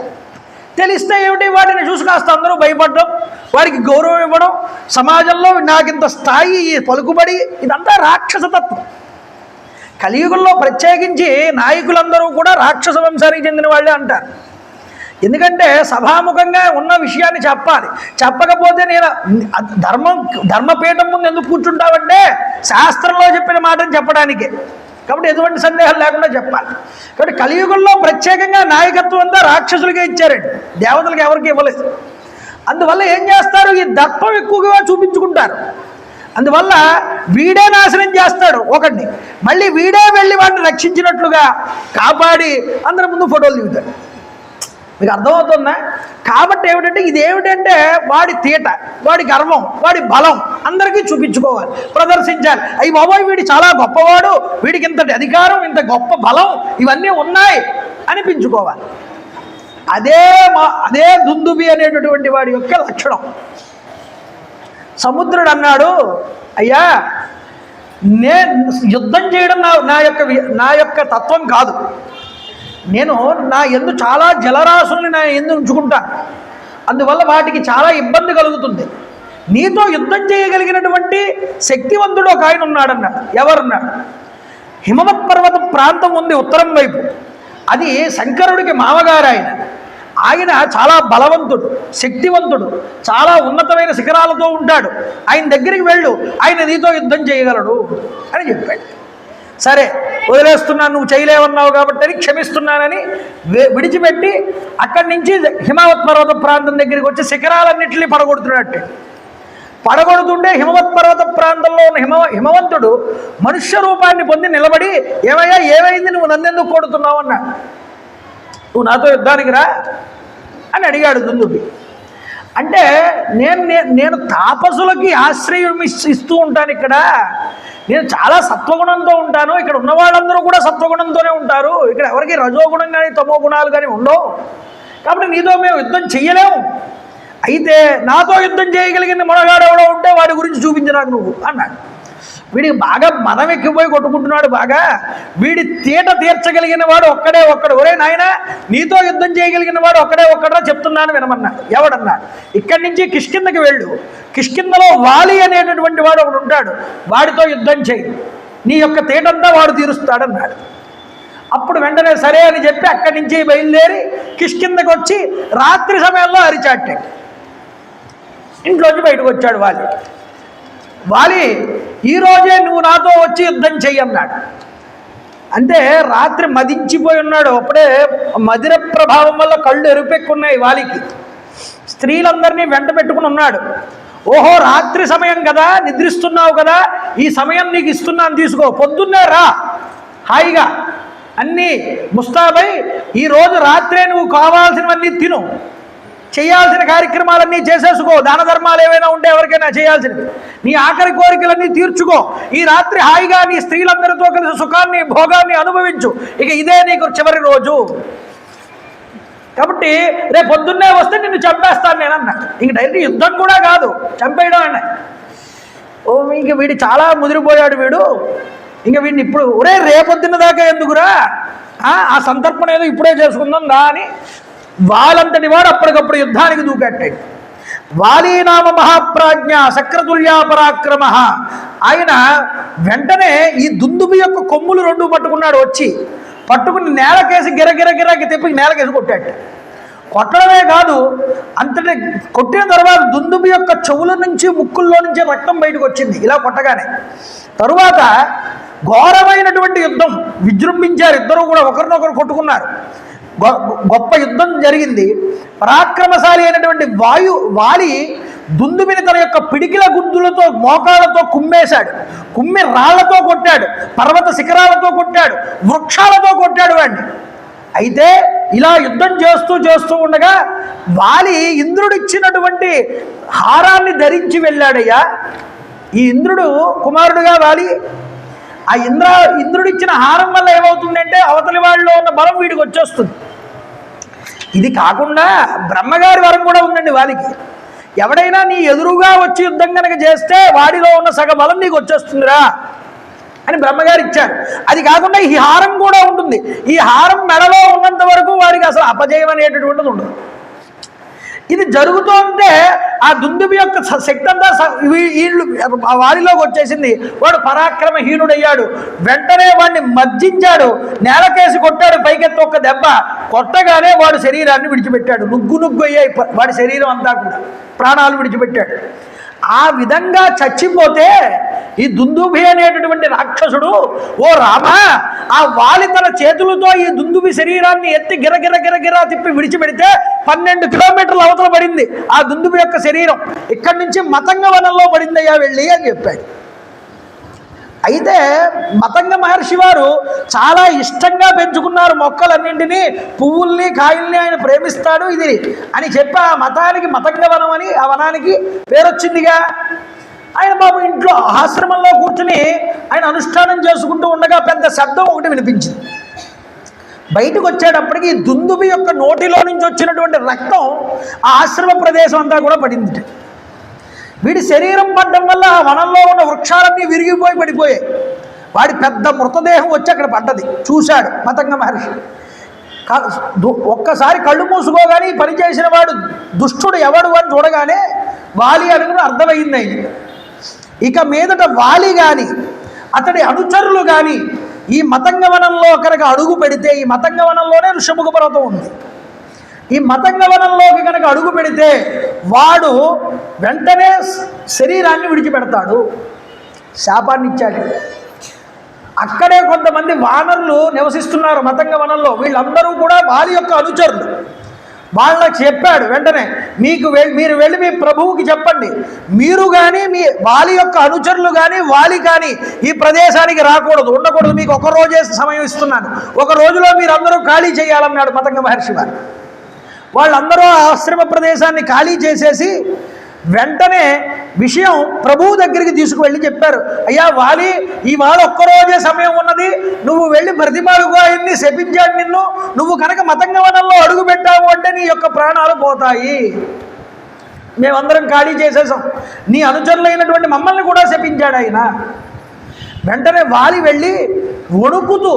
తెలిస్తే ఏమిటి, వాటిని చూసి కాస్త అందరూ భయపడడం, వారికి గౌరవం ఇవ్వడం, సమాజంలో నాకింత స్థాయి, పలుకుబడి, ఇదంతా రాక్షసతత్వం. కలియుగంలో ప్రత్యేకించి నాయకులందరూ కూడా రాక్షస వంశానికి చెందిన వాళ్ళే అంటారు. ఎందుకంటే సభాముఖంగా ఉన్న విషయాన్ని చెప్పాలి. చెప్పకపోతే నేను ధర్మపీఠం ముందు ఎందుకు కూర్చుంటావంటే శాస్త్రంలో చెప్పిన మాటను చెప్పడానికే. కాబట్టి ఎటువంటి సందేహం లేకుండా చెప్పాలి. కాబట్టి కలియుగంలో ప్రత్యేకంగా నాయకత్వం అంతా రాక్షసులకే ఇచ్చారండి, దేవతలకు ఎవరికి ఇవ్వలేదు. అందువల్ల ఏం చేస్తారు, ఈ దర్పం ఎక్కువగా చూపించుకుంటారు. అందువల్ల వీడే నాశనం చేస్తాడు ఒకడిని, మళ్ళీ వీడే వెళ్ళి వాడిని రక్షించినట్లుగా కాపాడి అందరి ముందు ఫోటోలు దిగుతాడు. మీకు అర్థమవుతుందా? కాబట్టి ఏమిటంటే ఇదేమిటంటే వాడి తీట, వాడి గర్వం, వాడి బలం అందరికీ చూపించుకోవాలి, ప్రదర్శించాలి. అయ్యి బాబోయ్ వీడి చాలా గొప్పవాడు, వీడికి ఇంతటి అధికారం, ఇంత గొప్ప బలం ఇవన్నీ ఉన్నాయి అనిపించుకోవాలి. అదే దుందుబి అనేటటువంటి వాడి యొక్క లక్షణం. సముద్రుడు అన్నాడు, అయ్యా నేను యుద్ధం చేయడం నా యొక్క తత్వం కాదు. నేను నా యందు చాలా జలరాశుల్ని నా యందు ఉంచుకుంటాను. అందువల్ల వాటికి చాలా ఇబ్బంది కలుగుతుంది. నీతో యుద్ధం చేయగలిగినటువంటి శక్తివంతుడు ఒక ఆయన ఉన్నాడన్నాడు. ఎవరున్నాడు? హిమవత్ పర్వత ప్రాంతం ఉంది ఉత్తరం వైపు. అది శంకరుడికి మామగారు. ఆయన చాలా బలవంతుడు, శక్తివంతుడు, చాలా ఉన్నతమైన శిఖరాలతో ఉంటాడు. ఆయన దగ్గరికి వెళ్ళు, ఆయన నీతో యుద్ధం చేయగలడు అని చెప్పాడు. సరే వదిలేస్తున్నాను, నువ్వు చేయలేవన్నావు కాబట్టి అని క్షమిస్తున్నానని విడిచిపెట్టి అక్కడి నుంచి హిమవత్ పర్వత ప్రాంతం దగ్గరికి వచ్చి శిఖరాలన్నింటినీ పడగొడుతున్నట్టే. పడగొడుతుంటే హిమవత్ పర్వత ప్రాంతంలో ఉన్న హిమవంతుడు మనుష్య రూపాన్ని పొంది నిలబడి, ఏమయ్యా ఏమైంది, నువ్వు నన్నెందుకు కొడుతున్నావు అన్నాడు. నువ్వు నాతో యుద్ధానికి రా అని అడిగాడు దుందుబి. అంటే నేను తాపసులకి ఆశ్రయం ఇస్తూ ఉంటాను. ఇక్కడ నేను చాలా సత్వగుణంతో ఉంటాను. ఇక్కడ ఉన్న వాళ్ళందరూ కూడా సత్వగుణంతోనే ఉంటారు. ఇక్కడ ఎవరికి రజోగుణం కానీ తమో గుణాలు కానీ ఉండవు. కాబట్టి నీతో మేము యుద్ధం చెయ్యలేము. అయితే నాతో యుద్ధం చేయగలిగిన మొనగాడు ఎవడో ఉంటే వాడి గురించి చూపించి నాకు నువ్వు అన్నాడు. వీడికి బాగా మనం ఎక్కిపోయి కొట్టుకుంటున్నాడు. బాగా వీడి తీట తీర్చగలిగిన వాడు ఒక్కడు. ఒరే నాయన, నీతో యుద్ధం చేయగలిగిన వాడు ఒక్కడరా చెప్తున్నాను వినమన్నాడు. ఎవడన్నాడు? ఇక్కడి నుంచి కిష్కిందకి వెళ్ళు, కిష్కిందలో వాలి అనేటటువంటి వాడు ఒకడు ఉంటాడు, వాడితో యుద్ధం చేయి, నీ యొక్క తీటంతా వాడు తీరుస్తాడన్నాడు. అప్పుడు వెంటనే సరే అని చెప్పి అక్కడి నుంచి బయలుదేరి కిష్కిందకి వచ్చి రాత్రి సమయంలో అరిచాటాడు. ఇంట్లోంచి బయటకు వచ్చాడు వాలి. ఈరోజే నువ్వు నాతో వచ్చి యుద్ధం చెయ్యన్నాడు. అంటే రాత్రి మదించిపోయి ఉన్నాడు. అప్పుడే మదిర ప్రభావం వల్ల కళ్ళు ఎరుపెక్కున్నాయి వాలికి. స్త్రీలందరినీ వెంట పెట్టుకుని ఉన్నాడు. ఓహో, రాత్రి సమయం కదా, నిద్రిస్తున్నావు కదా, ఈ సమయం నీకు ఇస్తున్నాను, తీసుకో, పొద్దున్నే రా, హాయిగా అన్నీ ముస్తాబై ఈరోజు రాత్రే నువ్వు కావాల్సినవన్నీ తిను, చేయాల్సిన కార్యక్రమాలన్నీ చేసేసుకో, దాన ధర్మాలు ఏవైనా ఉంటే ఎవరికైనా చేయాల్సినవి, నీ ఆఖరి కోరికలన్నీ తీర్చుకో, ఈ రాత్రి హాయిగా నీ స్త్రీలందరితో కలిసి సుఖాన్ని భోగాన్ని అనుభవించు, ఇక ఇదే నీకు చివరి రోజు కాబట్టి రేపు పొద్దున్నే వస్తే నిన్ను చంపేస్తాను నేను అన్నాడు. ఇంక డైరెక్ట్ యుద్ధం కూడా కాదు, చంపేయడం అన్న. ఓ ఇంక వీడు చాలా ముదిరిపోయాడు వీడు. ఇంక వీడిని ఇప్పుడు రేపొద్దున్న దాకా ఎందుకురా, ఆ సంతర్పణ ఏదో ఇప్పుడే చేసుకుందాం రా అని వాళ్ళంతటి వాడు అప్పటికప్పుడు యుద్ధానికి దూకెట్టాడు. వాలీనామ మహాప్రాజ్ఞ సక్రతుల్యా పరాక్రమ. ఆయన వెంటనే ఈ దుందుబి యొక్క కొమ్ములు రెండు పట్టుకున్నాడు. వచ్చి పట్టుకుని నేలకేసి గిరగిరగిరాకి తెప్పి నేలకేసి కొట్టాడు. కొట్టడమే కాదు, అంతటి కొట్టిన తర్వాత దుందుబి యొక్క చెవుల నుంచి ముక్కుల్లో నుంచి రక్తం బయటకు వచ్చింది ఇలా కొట్టగానే. తరువాత ఘోరమైనటువంటి యుద్ధం విజృంభించారు. ఇద్దరు కూడా ఒకరినొకరు కొట్టుకున్నారు. గొప్ప యుద్ధం జరిగింది. పరాక్రమశాలి అయినటువంటి వాలి దుందుబిని తన యొక్క పిడికిల గుద్దులతో మోకాళ్ళతో కుమ్మేశాడు. కుమ్మి రాళ్లతో కొట్టాడు, పర్వత శిఖరాలతో కొట్టాడు, వృక్షాలతో కొట్టాడు వాడిని. అయితే ఇలా యుద్ధం చేస్తూ ఉండగా వాలి ఇంద్రుడిచ్చినటువంటి హారాన్ని ధరించి వెళ్ళాడయ్యా. ఈ ఇంద్రుడు కుమారుడుగా వాలి. ఆ ఇంద్రుడిచ్చిన హారం వల్ల ఏమవుతుందంటే అవతలి వాళ్ళలో ఉన్న బలం వీడికి వచ్చేస్తుంది. ఇది కాకుండా బ్రహ్మగారి వరం కూడా ఉందండి వాలికి. ఎవడైనా నీ ఎదురుగా వచ్చి యుద్ధం కనుక చేస్తే వాడిలో ఉన్న సగ బలం నీకు వచ్చేస్తుందిరా అని బ్రహ్మగారు ఇచ్చారు. అది కాకుండా ఈ హారం కూడా ఉంటుంది. ఈ హారం మెడలో ఉన్నంత వరకు వాడికి అసలు అపజయం అనేటటువంటిది ఉండదు. ఇది జరుగుతుంటే ఆ దుందుబి యొక్క శక్తి అంతా వీళ్ళు వారిలోకి వచ్చేసింది. వాడు పరాక్రమహీనుడయ్యాడు. వెంటనే వాడిని మర్జించాడు, నేలకేసి కొట్టాడు. పైకెత్తి ఒక్క దెబ్బ కొట్టగానే వాడు శరీరాన్ని విడిచిపెట్టాడు. నుగ్గు అయ్యాయి వాడి శరీరం అంతా కూడా, ప్రాణాలు విడిచిపెట్టాడు. ఆ విధంగా చచ్చిపోతే ఈ దుందుబి అనేటటువంటి రాక్షసుడు, ఓ రామా, ఆ వాలి తన చేతులతో ఈ దుందుబి శరీరాన్ని ఎత్తి గిరగిర తిప్పి విడిచిపెడితే 12 కిలోమీటర్ల అవతల పడింది ఆ దుందుబి యొక్క శరీరం. ఇక్కడి నుంచి మతంగ వనంలో పడిందయ్యా వెళ్ళి అని చెప్పాడు. అయితే మతంగ మహర్షి వారు చాలా ఇష్టంగా పెంచుకున్నారు మొక్కలన్నింటినీ, పువ్వుల్ని కాయల్ని ఆయన ప్రేమిస్తాడు ఇది అని చెప్పి ఆ మతానికి మతంగ వనం అని ఆ వనానికి పేరొచ్చిందిగా. ఆయన బాబు ఇంట్లో ఆశ్రమంలో కూర్చుని ఆయన అనుష్ఠానం చేసుకుంటూ ఉండగా పెద్ద శబ్దం ఒకటి వినిపించింది. బయటకు వచ్చేటప్పటికి దుందుబి యొక్క నోటిలో నుంచి వచ్చినటువంటి రక్తం ఆ ఆశ్రమ ప్రదేశం అంతా కూడా పడింది. వీడి శరీరం పడ్డం వల్ల ఆ వనంలో ఉన్న వృక్షాలన్నీ విరిగిపోయి పడిపోయాయి. వాడి పెద్ద మృతదేహం వచ్చి అక్కడ పడ్డది. చూశాడు మతంగ మహర్షి. ఒక్కసారి కళ్ళు మూసుకోగానే పని చేసిన వాడు దుష్టుడు ఎవడు అని చూడగానే వాలి అని అర్థమైంది అయింది. ఇక మీదట వాలి కానీ అతడి అనుచరులు కానీ ఈ మతంగవనంలో కనుక అడుగు పెడితే, ఈ మతంగవనంలోనే ఋషముఖ పర్వతం ఉంది, ఈ మతంగవనంలోకి కనుక అడుగు పెడితే వాడు వెంటనే శరీరాన్ని విడిచిపెడతాడు. శాపాన్ని ఇచ్చాడు. అక్కడే కొంతమంది వానరులు నివసిస్తున్నారు మతంగవనంలో. వీళ్ళందరూ కూడా వాలి యొక్క అనుచరులు. వాళ్ళకి చెప్పాడు వెంటనే, మీరు వెళ్ళి మీ ప్రభువుకి చెప్పండి, మీరు కానీ మీ వాలి యొక్క అనుచరులు కానీ వాలి కానీ ఈ ప్రదేశానికి రాకూడదు, ఉండకూడదు. మీకు ఒక రోజే సమయం ఇస్తున్నాను, ఒక రోజులో మీరు అందరూ ఖాళీ చేయాలన్నాడు మతంగ మహర్షి వారు. వాళ్ళందరూ ఆశ్రమ ప్రదేశాన్ని ఖాళీ చేసేసి వెంటనే విషయం ప్రభువు దగ్గరికి తీసుకువెళ్ళి చెప్పారు. అయ్యా వాలి, ఇవాళ ఒక్కరోజే సమయం ఉన్నది, నువ్వు వెళ్ళి ప్రతిమాలుగా ఆయన్ని శపించాడు నిన్ను, నువ్వు కనుక మతంగవనంలో అడుగు పెట్టావు అంటే నీ యొక్క ప్రాణాలు పోతాయి, మేమందరం ఖాళీ చేసేసాం, నీ అనుచరులైనటువంటి మమ్మల్ని కూడా శపించాడు ఆయన. వెంటనే వాలి వెళ్ళి వణుకుతూ,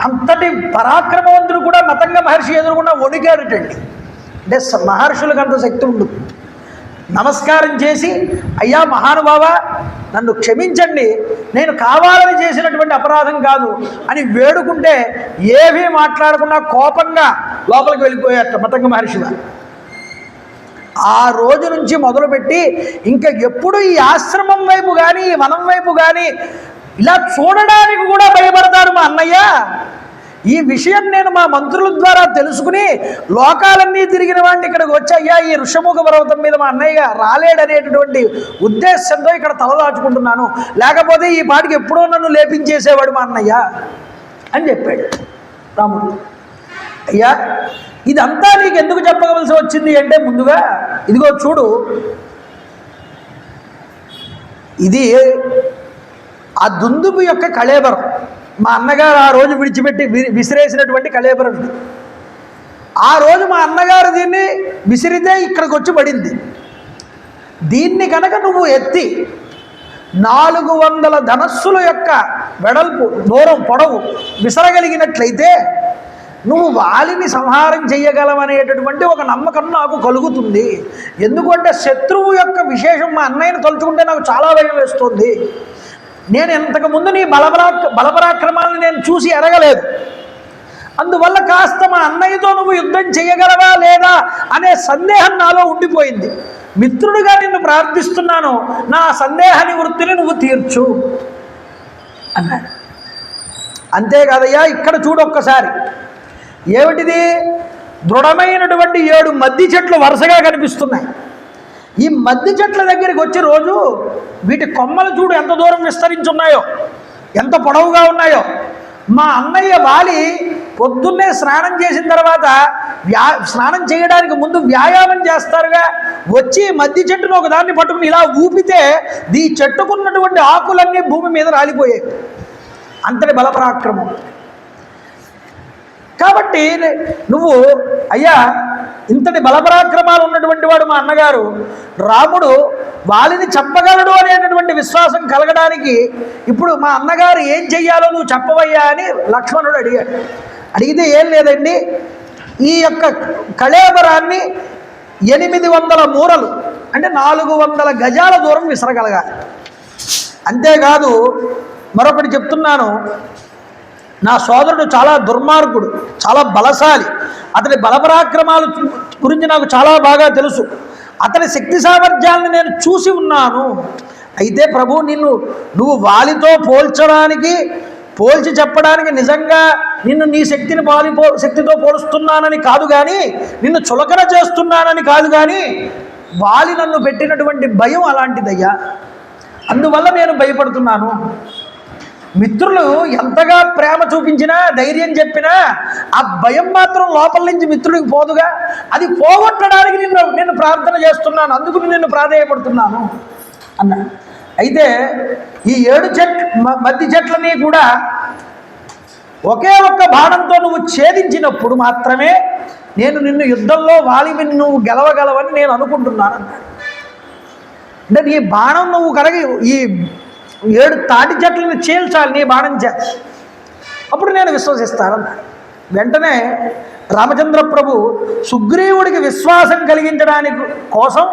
అంతటి పరాక్రమవంతుడు కూడా మతంగ మహర్షి ఎదురుకుండా వణికాడటండి. అంటే మహర్షులకు అంత శక్తి ఉండదు. నమస్కారం చేసి, అయ్యా మహానుభావ, నన్ను క్షమించండి, నేను కావాలని చేసినటువంటి అపరాధం కాదు అని వేడుకుంటే ఏమీ మాట్లాడకుండా కోపంగా లోపలికి వెళ్ళిపోయారట మతంగ మహర్షి. ఆ రోజు నుంచి మొదలుపెట్టి ఇంకా ఎప్పుడు ఈ ఆశ్రమం వైపు కానీ ఈ వనం వైపు కానీ ఇలా చూడడానికి కూడా భయపడతాడు మా అన్నయ్య. ఈ విషయం నేను మా మంత్రుల ద్వారా తెలుసుకుని లోకాలన్నీ తిరిగిన వాడిని ఇక్కడికి వచ్చాయ్యా, ఈ ఋషముఖ పర్వతం మీద మా అన్నయ్య రాలేడనేటటువంటి ఉద్దేశంతో ఇక్కడ తలదాచుకుంటున్నాను, లేకపోతే ఈ పాటికి ఎప్పుడో నన్ను లేపించేసేవాడు మా అన్నయ్య అని చెప్పాడు రాముడు. అయ్యా, ఇదంతా నీకు ఎందుకు చెప్పవలసి వచ్చింది అంటే, ముందుగా ఇదిగో చూడు, ఇది ఆ దుందుబి యొక్క కళేబరం. మా అన్నగారు ఆ రోజు విడిచిపెట్టి విసిరేసినటువంటి కళేబరం ఇది. ఆ రోజు మా అన్నగారు దీన్ని విసిరితే ఇక్కడికి వచ్చి పడింది. దీన్ని కనుక నువ్వు ఎత్తి 400 ధనస్సుల యొక్క వెడల్పు, దూరం, పొడవు విసరగలిగినట్లయితే నువ్వు వాలిని సంహారం చేయగలవనేటటువంటి ఒక నమ్మకం నాకు కలుగుతుంది. ఎందుకంటే శత్రువు యొక్క విశేషం మా అన్నయ్యను తలుచుకుంటే నాకు చాలా భయం వేస్తుంది. నేను ఇంతకుముందు నీ బలపరాక్రమాలను నేను చూసి ఎరగలేదు. అందువల్ల కాస్త మా అన్నయ్యతో నువ్వు యుద్ధం చేయగలవా లేదా అనే సందేహం నాలో ఉండిపోయింది. మిత్రుడిగా నిన్ను ప్రార్థిస్తున్నాను, నా సందేహ నివృత్తిని నువ్వు తీర్చు అన్నాడు. అంతేకాదయ్యా, ఇక్కడ చూడొక్కసారి. ఏమిటిది? దృఢమైనటువంటి 7 మద్ది చెట్లు వరుసగా కనిపిస్తున్నాయి. ఈ మద్ది చెట్ల దగ్గరికి వచ్చి రోజు వీటి కొమ్మలు చూడు ఎంత దూరం విస్తరించున్నాయో, ఎంత పొడవుగా ఉన్నాయో. మా అన్నయ్య వాలి పొద్దున్నే స్నానం చేసిన తర్వాత స్నానం చేయడానికి ముందు వ్యాయామం చేస్తారుగా, వచ్చి మద్ది చెట్టును ఒకదాన్ని పట్టుకుని ఇలా ఊపితే ఈ చెట్టుకున్నటువంటి ఆకులన్నీ భూమి మీద రాలిపోయాయి. అంతటి బలపరాక్రమం. కాబట్టి నువ్వు అయ్యా ఇంతటి బలపరాక్రమాలు ఉన్నటువంటి వాడు మా అన్నగారు, రాముడు వాలిని చంపగలడు అనేటటువంటి విశ్వాసం కలగడానికి ఇప్పుడు మా అన్నగారు ఏం చెయ్యాలో నువ్వు చెప్పవయ్యా అని లక్ష్మణుడు అడిగాడు. అడిగితే ఏం లేదండి, ఈ యొక్క కళేబరాన్ని 800 మూరలు అంటే 400 గజాల దూరం విసరగలగాలి. అంతేకాదు మరొకటి చెప్తున్నాను, నా సోదరుడు చాలా దుర్మార్గుడు, చాలా బలశాలి. అతని బలపరాక్రమాల గురించి నాకు చాలా బాగా తెలుసు. అతని శక్తి సామర్థ్యాలను నేను చూసి ఉన్నాను. అయితే ప్రభు, నువ్వు వాలితో పోల్చి చెప్పడానికి నిజంగా నీ శక్తితో పోలుస్తున్నానని కాదు, కానీ నిన్ను చులకన చేస్తున్నానని కాదు, కానీ వాలి నన్ను పెట్టినటువంటి భయం అలాంటిదయ్యా. అందువల్ల నేను భయపడుతున్నాను. మిత్రులు ఎంతగా ప్రేమ చూపించినా, ధైర్యం చెప్పినా ఆ భయం మాత్రం లోపల నుంచి మిత్రుడికి పోదుగా. అది పోగొట్టడానికి నిన్ను ప్రార్థన చేస్తున్నాను, అందుకు నిన్ను ప్రాధేయపడుతున్నాను అన్న. అయితే ఈ 7 మద్ది చెట్లని కూడా ఒకే ఒక్క బాణంతో నువ్వు ఛేదించినప్పుడు మాత్రమే నేను నిన్ను యుద్ధంలో వాలిని నువ్వు గెలవగలవని నేను అనుకుంటున్నాను అన్నాడు. అంటే నీ బాణం నువ్వు ఈ 7 తాటి చెట్లను చీల్చాలి నీ బాణం చేత, అప్పుడు నేను విశ్వసిస్తానన్నాడు. వెంటనే రామచంద్ర ప్రభు సుగ్రీవుడికి విశ్వాసం కలిగించడానికి కోసం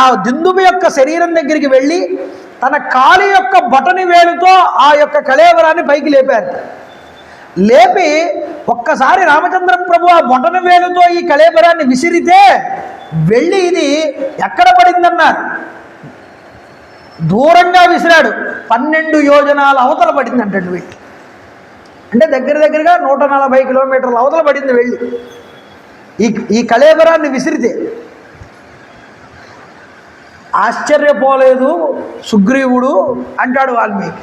ఆ దుందుబి యొక్క శరీరం దగ్గరికి వెళ్ళి తన కాలి యొక్క బొటని వేలుతో ఆ యొక్క కళేబరాన్ని పైకి లేపారు. లేపి ఒక్కసారి రామచంద్ర ప్రభు ఆ బొటని వేలుతో ఈ కళేబరాన్ని విసిరితే వెళ్ళి ఇది ఎక్కడ పడిందన్నారు. దూరంగా విసిరాడు, 12 యోజనాల అవతల పడింది అంటాడు వెళ్ళి. అంటే దగ్గరగా 140 కిలోమీటర్ల అవతల పడింది వెళ్ళి ఈ కళేబరాన్ని విసిరితే. ఆశ్చర్యపోలేదు సుగ్రీవుడు అంటాడు వాల్మీకి.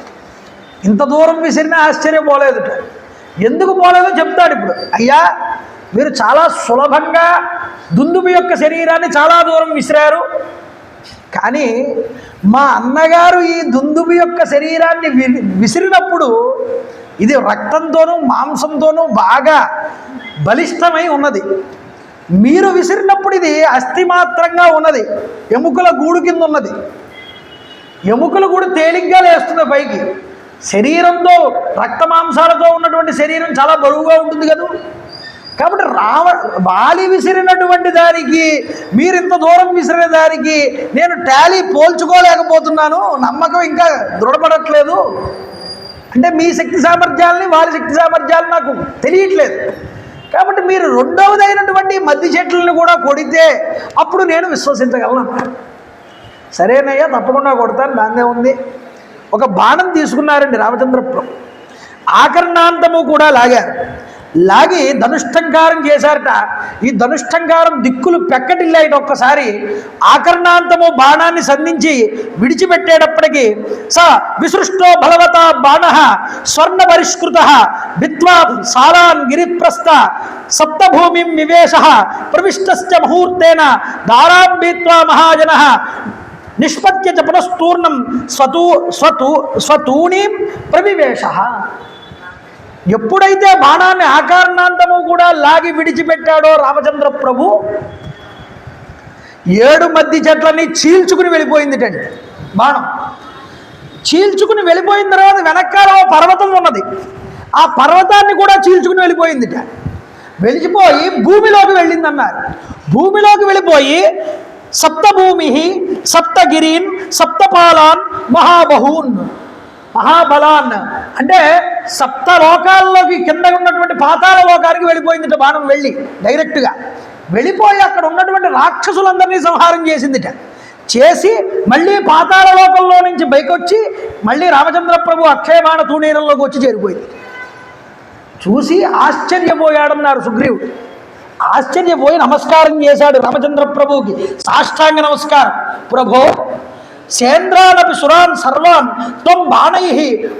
ఇంత దూరం విసిరినా ఆశ్చర్యపోలేదు. ఎందుకు పోలేదో చెప్తాడు ఇప్పుడు. అయ్యా, మీరు చాలా సులభంగా దుందుబి యొక్క శరీరాన్ని చాలా దూరం విసిరారు, కానీ మా అన్నగారు ఈ దుందుబి యొక్క శరీరాన్ని విసిరినప్పుడు ఇది రక్తంతోనూ మాంసంతోనూ బాగా బలిష్టమై ఉన్నది. మీరు విసిరినప్పుడు ఇది అస్థిమాత్రంగా ఉన్నది, ఎముకల గూడు కింద ఉన్నది. ఎముకల గూడు తేలిగ్గా లేస్తుంది పైకి. శరీరంతో రక్త మాంసాలతో ఉన్నటువంటి శరీరం చాలా బరువుగా ఉంటుంది కదా. కాబట్టి వాలి విసిరినటువంటి దానికి మీరు ఇంత దూరం విసిరిన దానికి నేను పోల్చుకోలేకపోతున్నాను, నమ్మకం ఇంకా దృఢపడట్లేదు. అంటే మీ శక్తి సామర్థ్యాలని వాలి శక్తి సామర్థ్యాలు నాకు తెలియట్లేదు. కాబట్టి మీరు రెండవదైనటువంటి మద్ది చెట్లను కూడా కొడితే అప్పుడు నేను విశ్వసించగలను. సరేనయ్యా, తప్పకుండా కొడతాను, దాన్నే ఉంది. ఒక బాణం తీసుకున్నారండి రామచంద్ర ప్రభు. ఆకర్ణాంతము కూడా లాగి ధనుష్టంకారం చేశారట. ఈ ధనుష్టంకారం దిక్కులు పెక్కటిల్లాయట. ఒక్కసారి ఆకర్ణాంతము బాణాన్ని సంధించి విడిచిపెట్టేటప్పటికి విసృష్టో బలవత బాణ స్వర్ణ పరిష్కృత భిత్వా సాలాన్ గిరిప్రస్థ సప్తభూమిం నివేశ ప్రవిష్టశ్చ ముహూర్తేన దారాం భీత్వా మహాజన నిష్పత్య చ పునస్తూర్ణం స్వతూణీం ప్రవివేశ. ఎప్పుడైతే బాణాన్ని ఆకారణాంతము కూడా లాగి విడిచిపెట్టాడో రామచంద్ర ప్రభు 7 మధ్య చెట్లని చీల్చుకుని వెళ్ళిపోయిందిటండి. బాణం చీల్చుకుని వెళ్ళిపోయిన తర్వాత వెనకాల పర్వతం ఉన్నది, ఆ పర్వతాన్ని కూడా చీల్చుకుని వెళ్ళిపోయిందిట. వెళ్ళిపోయి భూమిలోకి వెళ్ళిందన్నారు. భూమిలోకి వెళ్ళిపోయి సప్తభూమి సప్తగిరీన్ సప్తపాలాన్ మహాబహూన్ మహాబలాన్ అంటే 7 లోకాల్లోకి కింద ఉన్నటువంటి పాతాళ లోకానికి వెళ్ళిపోయిందిట బాణం. వెళ్ళి డైరెక్ట్గా వెళ్ళిపోయి అక్కడ ఉన్నటువంటి రాక్షసులందరినీ సంహారం చేసిందిట. చేసి మళ్ళీ పాతాళ లోకంలో నుంచి పైకొచ్చి మళ్ళీ రామచంద్ర ప్రభు అక్షయబాణ తూణీరంలోకి వచ్చి చేరిపోయింది. చూసి ఆశ్చర్యపోయాడన్నారు సుగ్రీవుడు. ఆశ్చర్యపోయి నమస్కారం చేశాడు రామచంద్ర ప్రభువుకి, సాష్టాంగ నమస్కారం. ప్రభో సేంద్రానపి సురాన్ సర్వాన్ త్వం బాణై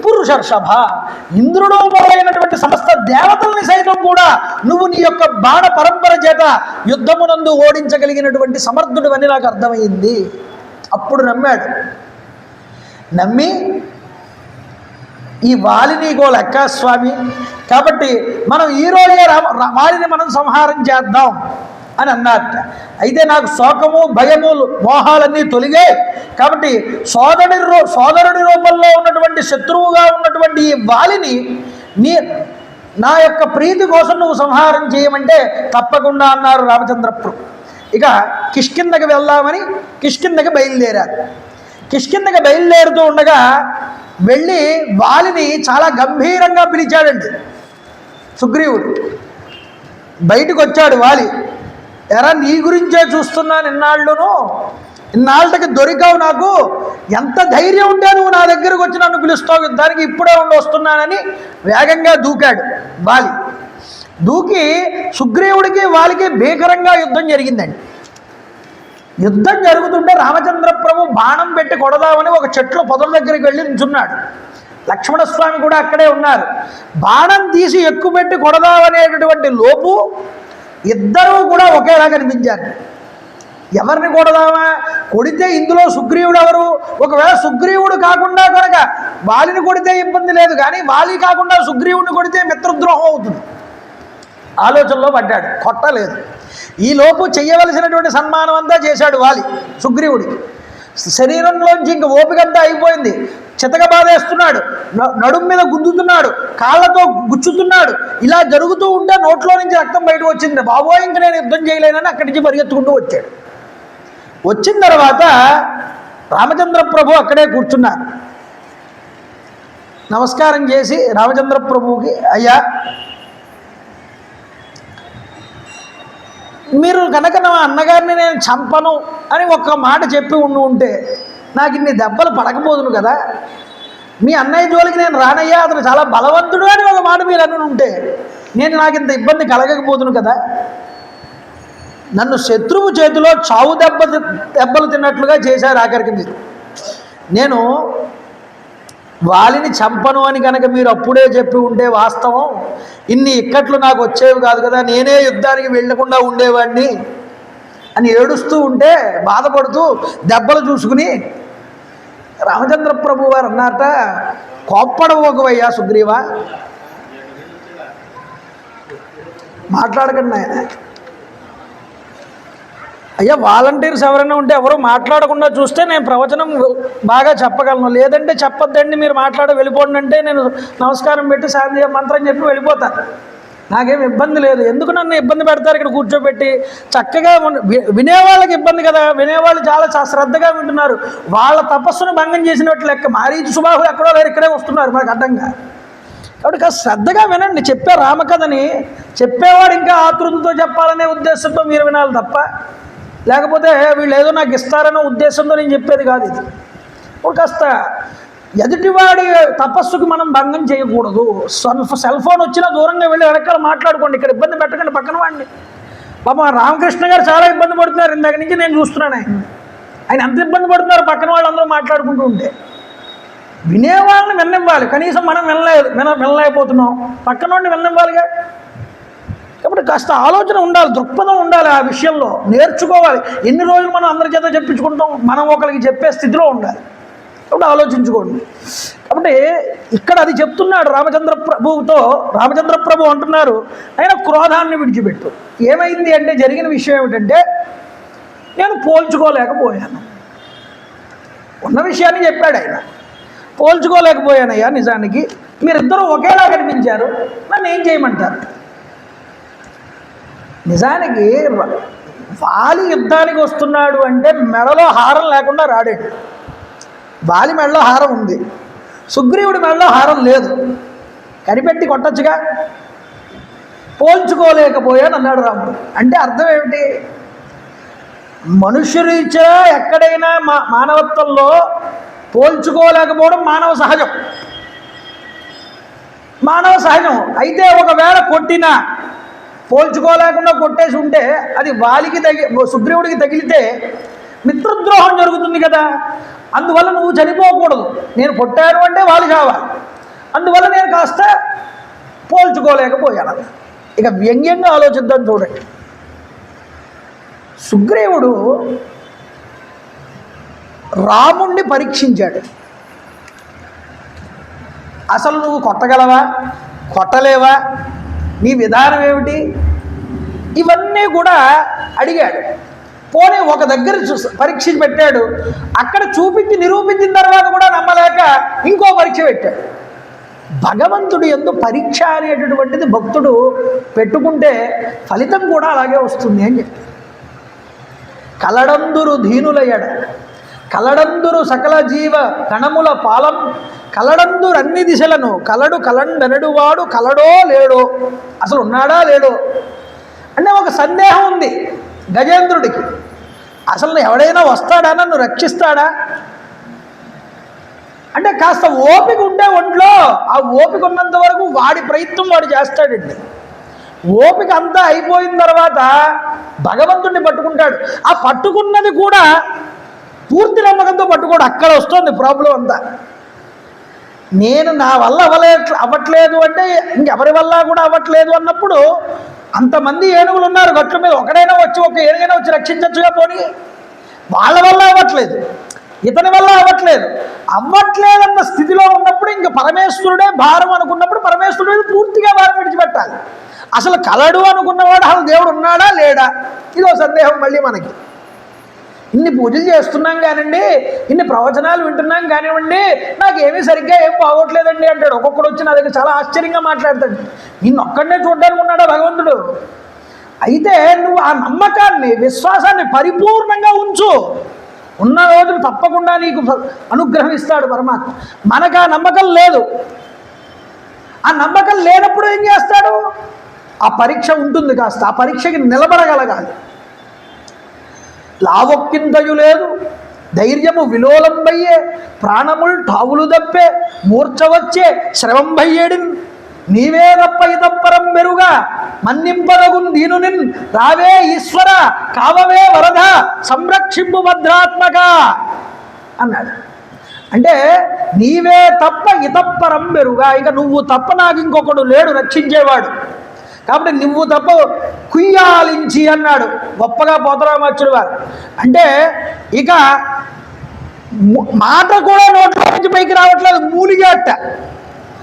పురుషర్షభ. ఇంద్రుడు మొదలైనటువంటి సమస్త దేవతల్ని సైతం కూడా నువ్వు నీ యొక్క బాణ పరంపర చేత యుద్ధమునందు ఓడించగలిగినటువంటి సమర్థుడు అని నాకు అర్థమైంది. అప్పుడు నమ్మాడు. నమ్మి ఈ వాలిని గో లెక్క స్వామి, కాబట్టి మనం ఈరోజే వాలిని మనం సంహారం చేద్దాం అని అన్నట్ట. అయితే నాకు శోకము భయము మోహాలన్నీ తొలిగాయి, కాబట్టి సోదరుడి రూపంలో ఉన్నటువంటి శత్రువుగా ఉన్నటువంటి ఈ వాలిని నా యొక్క ప్రీతి కోసం నువ్వు సంహారం చేయమంటే తప్పకుండా అన్నారు రామచంద్ర ప్రభు. ఇక కిష్కిందకి వెళ్దామని కిష్కిందకి బయలుదేరారు. కిష్కిందకి బయలుదేరుతూ ఉండగా వెళ్ళి వాలిని చాలా గంభీరంగా పిలిచాడండి సుగ్రీవుడు. బయటకు వచ్చాడు వాలి. ఎరా నీ గురించే చూస్తున్నాను ఇన్నాళ్ళకి దొరికావు, నాకు ఎంత ధైర్యం ఉంటే నువ్వు నా దగ్గరకు వచ్చి నన్ను పిలుస్తావు యుద్ధానికి, ఇప్పుడే వస్తున్నానని వేగంగా దూకాడు వాలి. దూకి సుగ్రీవుడికి వాలికి భీకరంగా యుద్ధం జరిగిందండి. యుద్ధం జరుగుతుంటే రామచంద్ర ప్రభు బాణం పెట్టి కొడదామని ఒక చెట్ల పొదల దగ్గరికి వెళ్ళి నిల్చున్నాడు. లక్ష్మణస్వామి కూడా అక్కడే ఉన్నారు. బాణం తీసి ఎక్కుపెట్టి కొడదామనేటటువంటి లోపు ఇద్దరూ కూడా ఒకేలా కనిపించారు. ఎవరిని కొడదామా, కొడితే ఇందులో సుగ్రీవుడు ఎవరు? ఒకవేళ సుగ్రీవుడు కాకుండా కనుక వాలిని కొడితే ఇబ్బంది లేదు, కానీ వాలి కాకుండా సుగ్రీవుడిని కొడితే మిత్రద్రోహం అవుతుంది. ఆలోచనలో పడ్డాడు, కొట్టలేదు. ఈలోపు చెయ్యవలసినటువంటి సన్మానం అంతా చేశాడు వాలి సుగ్రీవుడికి. శరీరంలోంచి ఇంక ఓపికంతా అయిపోయింది. చితక బాధేస్తున్నాడు, నడుం మీద గుద్దుతున్నాడు, కాళ్ళతో గుచ్చుతున్నాడు. ఇలా జరుగుతూ ఉంటే నోట్లో నుంచి రక్తం బయటకు వచ్చింది. బాబోయ్ ఇంక నేను యుద్ధం చేయలేనని అక్కడి నుంచి పరిగెత్తుకుంటూ వచ్చాడు. వచ్చిన తర్వాత రామచంద్ర ప్రభు అక్కడే కూర్చున్నారు. నమస్కారం చేసి రామచంద్ర ప్రభువుకి, అయ్యా మీరు కనుక నా అన్నగారిని నేను చంపను అని ఒక్క మాట చెప్పి ఉంటే నాకు ఇన్ని దెబ్బలు పడకపోదును కదా. మీ అన్నయ్య జోలికి నేను రానయ్యా, అతను చాలా బలవంతుడు అని ఒక మాట మీరు అని ఉంటే నాకు ఇంత ఇబ్బంది కలగకపోదును కదా. నన్ను శత్రువు చేతిలో చావు దెబ్బలు తిన్నట్లుగా చేశారు ఆఖరికి మీరు. నేను వాలిని చంపను అని కనుక మీరు అప్పుడే చెప్పి ఉంటే వాస్తవం ఇన్ని ఇక్కట్లు నాకు వచ్చేవి కాదు కదా, నేనే యుద్ధానికి వెళ్ళకుండా ఉండేవాడిని అని ఏడుస్తూ ఉంటే, బాధపడుతూ దెబ్బలు చూసుకుని రామచంద్ర ప్రభు వారు అన్నారట, కోప్పడవోకవయ్యా సుగ్రీవా, మాట్లాడకండి ఆయన. అయ్యా వాలంటీర్స్ ఎవరైనా ఉంటే ఎవరు మాట్లాడకుండా చూస్తే నేను ప్రవచనం బాగా చెప్పగలను, లేదంటే చెప్పొద్దండి మీరు వెళ్ళిపోండి అంటే నేను నమస్కారం పెట్టి శాంతి మంత్రం చెప్పి వెళ్ళిపోతాను, నాకేం ఇబ్బంది లేదు. ఎందుకు నన్ను ఇబ్బంది పెడతారు ఇక్కడ కూర్చోబెట్టి? చక్కగా వినేవాళ్ళకి ఇబ్బంది కదా, వినేవాళ్ళు చాలా శ్రద్ధగా వింటున్నారు, వాళ్ళ తపస్సును భంగం చేసినట్లు లెక్క. మారీచి సుబాహులు ఎక్కడో లేరు, ఇక్కడే వస్తున్నారు మనకు అడ్డంగా. కాబట్టి కాస్త శ్రద్ధగా వినండి, చెప్పే రామకథని చెప్పేవాడు ఇంకా ఆతృతతో చెప్పాలనే ఉద్దేశంతో మీరు వినాలి తప్ప, లేకపోతే వీళ్ళు ఏదో నాకు ఇస్తారనే ఉద్దేశంతో నేను చెప్పేది కాదు ఇది. ఇప్పుడు కాస్త ఎదుటివాడి తపస్సుకి మనం భంగం చేయకూడదు. సెల్ ఫోన్ వచ్చినా దూరంగా వెళ్ళి వెనకాల మాట్లాడుకోండి, ఇక్కడ ఇబ్బంది పెట్టకండి పక్కన వాడిని. పాపం రామకృష్ణ గారు చాలా ఇబ్బంది పడుతున్నారు, ఇందాక నుంచి నేను చూస్తున్నాను ఆయన ఎంత ఇబ్బంది పడుతున్నారు పక్కన వాళ్ళందరూ మాట్లాడుకుంటూ ఉంటే. వినేవాళ్ళని విన్నివ్వాలి, కనీసం మనం వినలేకపోతున్నాం, పక్కన వాడిని విన్నివ్వాలిగా. కాబట్టి కాస్త ఆలోచన ఉండాలి, దృక్పథం ఉండాలి, ఆ విషయంలో నేర్చుకోవాలి. ఎన్ని రోజులు మనం అందరి చేత చెప్పించుకుంటాం, మనం ఒకరికి చెప్పే స్థితిలో ఉండాలి. కాబట్టి ఆలోచించుకోండి. కాబట్టి ఇక్కడ అది చెప్తున్నాడు రామచంద్ర ప్రభు అంటున్నారు, ఆయన క్రోధాన్ని విడిచిపెట్టు. ఏమైంది అంటే జరిగిన విషయం ఏమిటంటే, నేను పోల్చుకోలేకపోయాను. ఉన్న విషయాన్ని చెప్పాడు ఆయన. పోల్చుకోలేకపోయానయ్యా, నిజానికి మీరిద్దరూ ఒకేలా కనిపించారు, నన్ను ఏం చేయమంటారు? నిజానికి వాలి యుద్ధానికి వస్తున్నాడు అంటే మెడలో హారం లేకుండా రాడాడు. వాలి మెడలో హారం ఉంది, సుగ్రీవుడి మెడలో హారం లేదు. కనిపెట్టి కొట్టచ్చుగా. పోల్చుకోలేకపోయాను అన్నాడు రాముడు. అంటే అర్థం ఏమిటి? మనుష్యురీత్యా ఎక్కడైనా మానవత్వంలో పోల్చుకోలేకపోవడం మానవ సహజం. అయితే ఒకవేళ కొట్టినా పోల్చుకోలేకుండా కొట్టేసి ఉంటే అది వాలికి సుగ్రీవుడికి తగిలితే మిత్రద్రోహం జరుగుతుంది కదా. అందువల్ల నువ్వు చనిపోకూడదు, నేను కొట్టాను అంటే వాలి కావాలి. అందువల్ల నేను కాస్త పోల్చుకోలేకపోయాను. ఇక వ్యంగ్యంగా ఆలోచిద్దాం చూడండి. సుగ్రీవుడు రాముణ్ణి పరీక్షించాడు. అసలు నువ్వు కొట్టగలవా, కొట్టలేవా, నీ విధానం ఏమిటి, ఇవన్నీ కూడా అడిగాడు. పోనీ ఒక దగ్గర పరీక్ష పెట్టాడు, అక్కడ చూపించి నిరూపించిన తర్వాత కూడా నమ్మలేక ఇంకో పరీక్ష పెట్టాడు. భగవంతుడు యందు పరీక్ష అనేటటువంటిది భక్తుడు పెట్టుకుంటే ఫలితం కూడా అలాగే వస్తుంది అని చెప్పి. కలడందురు దీనులయడ, కలడందురు సకల జీవ కణముల పాలం, కలడందురు అన్ని దిశలను, కలడు కలండనడువాడు కలడో లేడో, అసలు ఉన్నాడా లేడో అంటే ఒక సందేహం ఉంది గజేంద్రుడికి. అసలు ఎవడైనా వస్తాడా, నన్ను రక్షిస్తాడా అంటే కాస్త ఓపిక ఉంటే ఒంట్లో, ఆ ఓపిక ఉన్నంత వరకు వాడి ప్రయత్నం వాడు చేస్తాడండి. ఓపిక అంతా అయిపోయిన తర్వాత భగవంతుడిని పట్టుకుంటాడు. ఆ పట్టుకున్నది కూడా పూర్తి నమ్మకంతో పట్టుకోడు. అక్కడ వస్తుంది ప్రాబ్లం అంతా. నేను నా వల్ల అవ్వట్లేదు అంటే ఇంకెవరి వల్ల కూడా అవ్వట్లేదు అన్నప్పుడు, అంతమంది ఏనుగులు ఉన్నారు గట్ల మీద, ఒకడైనా వచ్చి ఒక ఏనుగైనా వచ్చి రక్షించచ్చుగా. పోనీ వాళ్ళ వల్ల అవ్వట్లేదు, ఇతని వల్ల అవ్వట్లేదన్న స్థితిలో ఉన్నప్పుడు ఇంక పరమేశ్వరుడే భారం అనుకున్నప్పుడు పరమేశ్వరుడు మీద పూర్తిగా భారం విడిచిపెట్టాలి. అసలు కలడు అనుకున్నవాడు అసలు దేవుడు ఉన్నాడా లేడా, ఇదో సందేహం మళ్ళీ మనకి. ఇన్ని పూజలు చేస్తున్నాం కానివ్వండి, ఇన్ని ప్రవచనాలు వింటున్నాం కానివ్వండి, నాకేమీ సరిగ్గా ఏం బాగోట్లేదండి అంటాడు. ఒక్కొక్కడు వచ్చి నా దగ్గర చాలా ఆశ్చర్యంగా మాట్లాడతాడు. నిన్నొక్కడనే చూడడానికి ఉన్నాడా భగవంతుడు? అయితే నువ్వు ఆ నమ్మకాన్ని, విశ్వాసాన్ని పరిపూర్ణంగా ఉంచు. ఉన్న రోజులు తప్పకుండా నీకు అనుగ్రహం ఇస్తాడు పరమాత్మ. మనకు ఆ నమ్మకం లేదు. ఆ నమ్మకం లేనప్పుడు ఏం చేస్తాడు? ఆ పరీక్ష ఉంటుంది, కాస్త ఆ పరీక్షకి నిలబడగలగాలి. లావొక్కింతయు లేదు, ధైర్యము విలోలంబయ్యే, ప్రాణముల్ ఠావులు దప్పే, మూర్ఛ వచ్చే శ్రవంభయ్యేడిన్, నీవే తప్ప ఇతప్పరం మెరుగా, మన్నింపదగున్ దీనునిన్, రావే ఈశ్వర కావవే వరద, సంరక్షింపు భద్రాత్మక అన్నాడు. అంటే నీవే తప్ప ఇతప్పరం మెరుగా, ఇక నువ్వు తప్ప నాకు ఇంకొకడు లేడు రక్షించేవాడు, కాబట్టి నువ్వు తప్ప కుయ్యాలించి అన్నాడు గొప్పగా పోతరామాచుడు వారు. అంటే ఇక మాట కూడా నోట్ల నుంచి పైకి రావట్లేదు, మూలిగాట.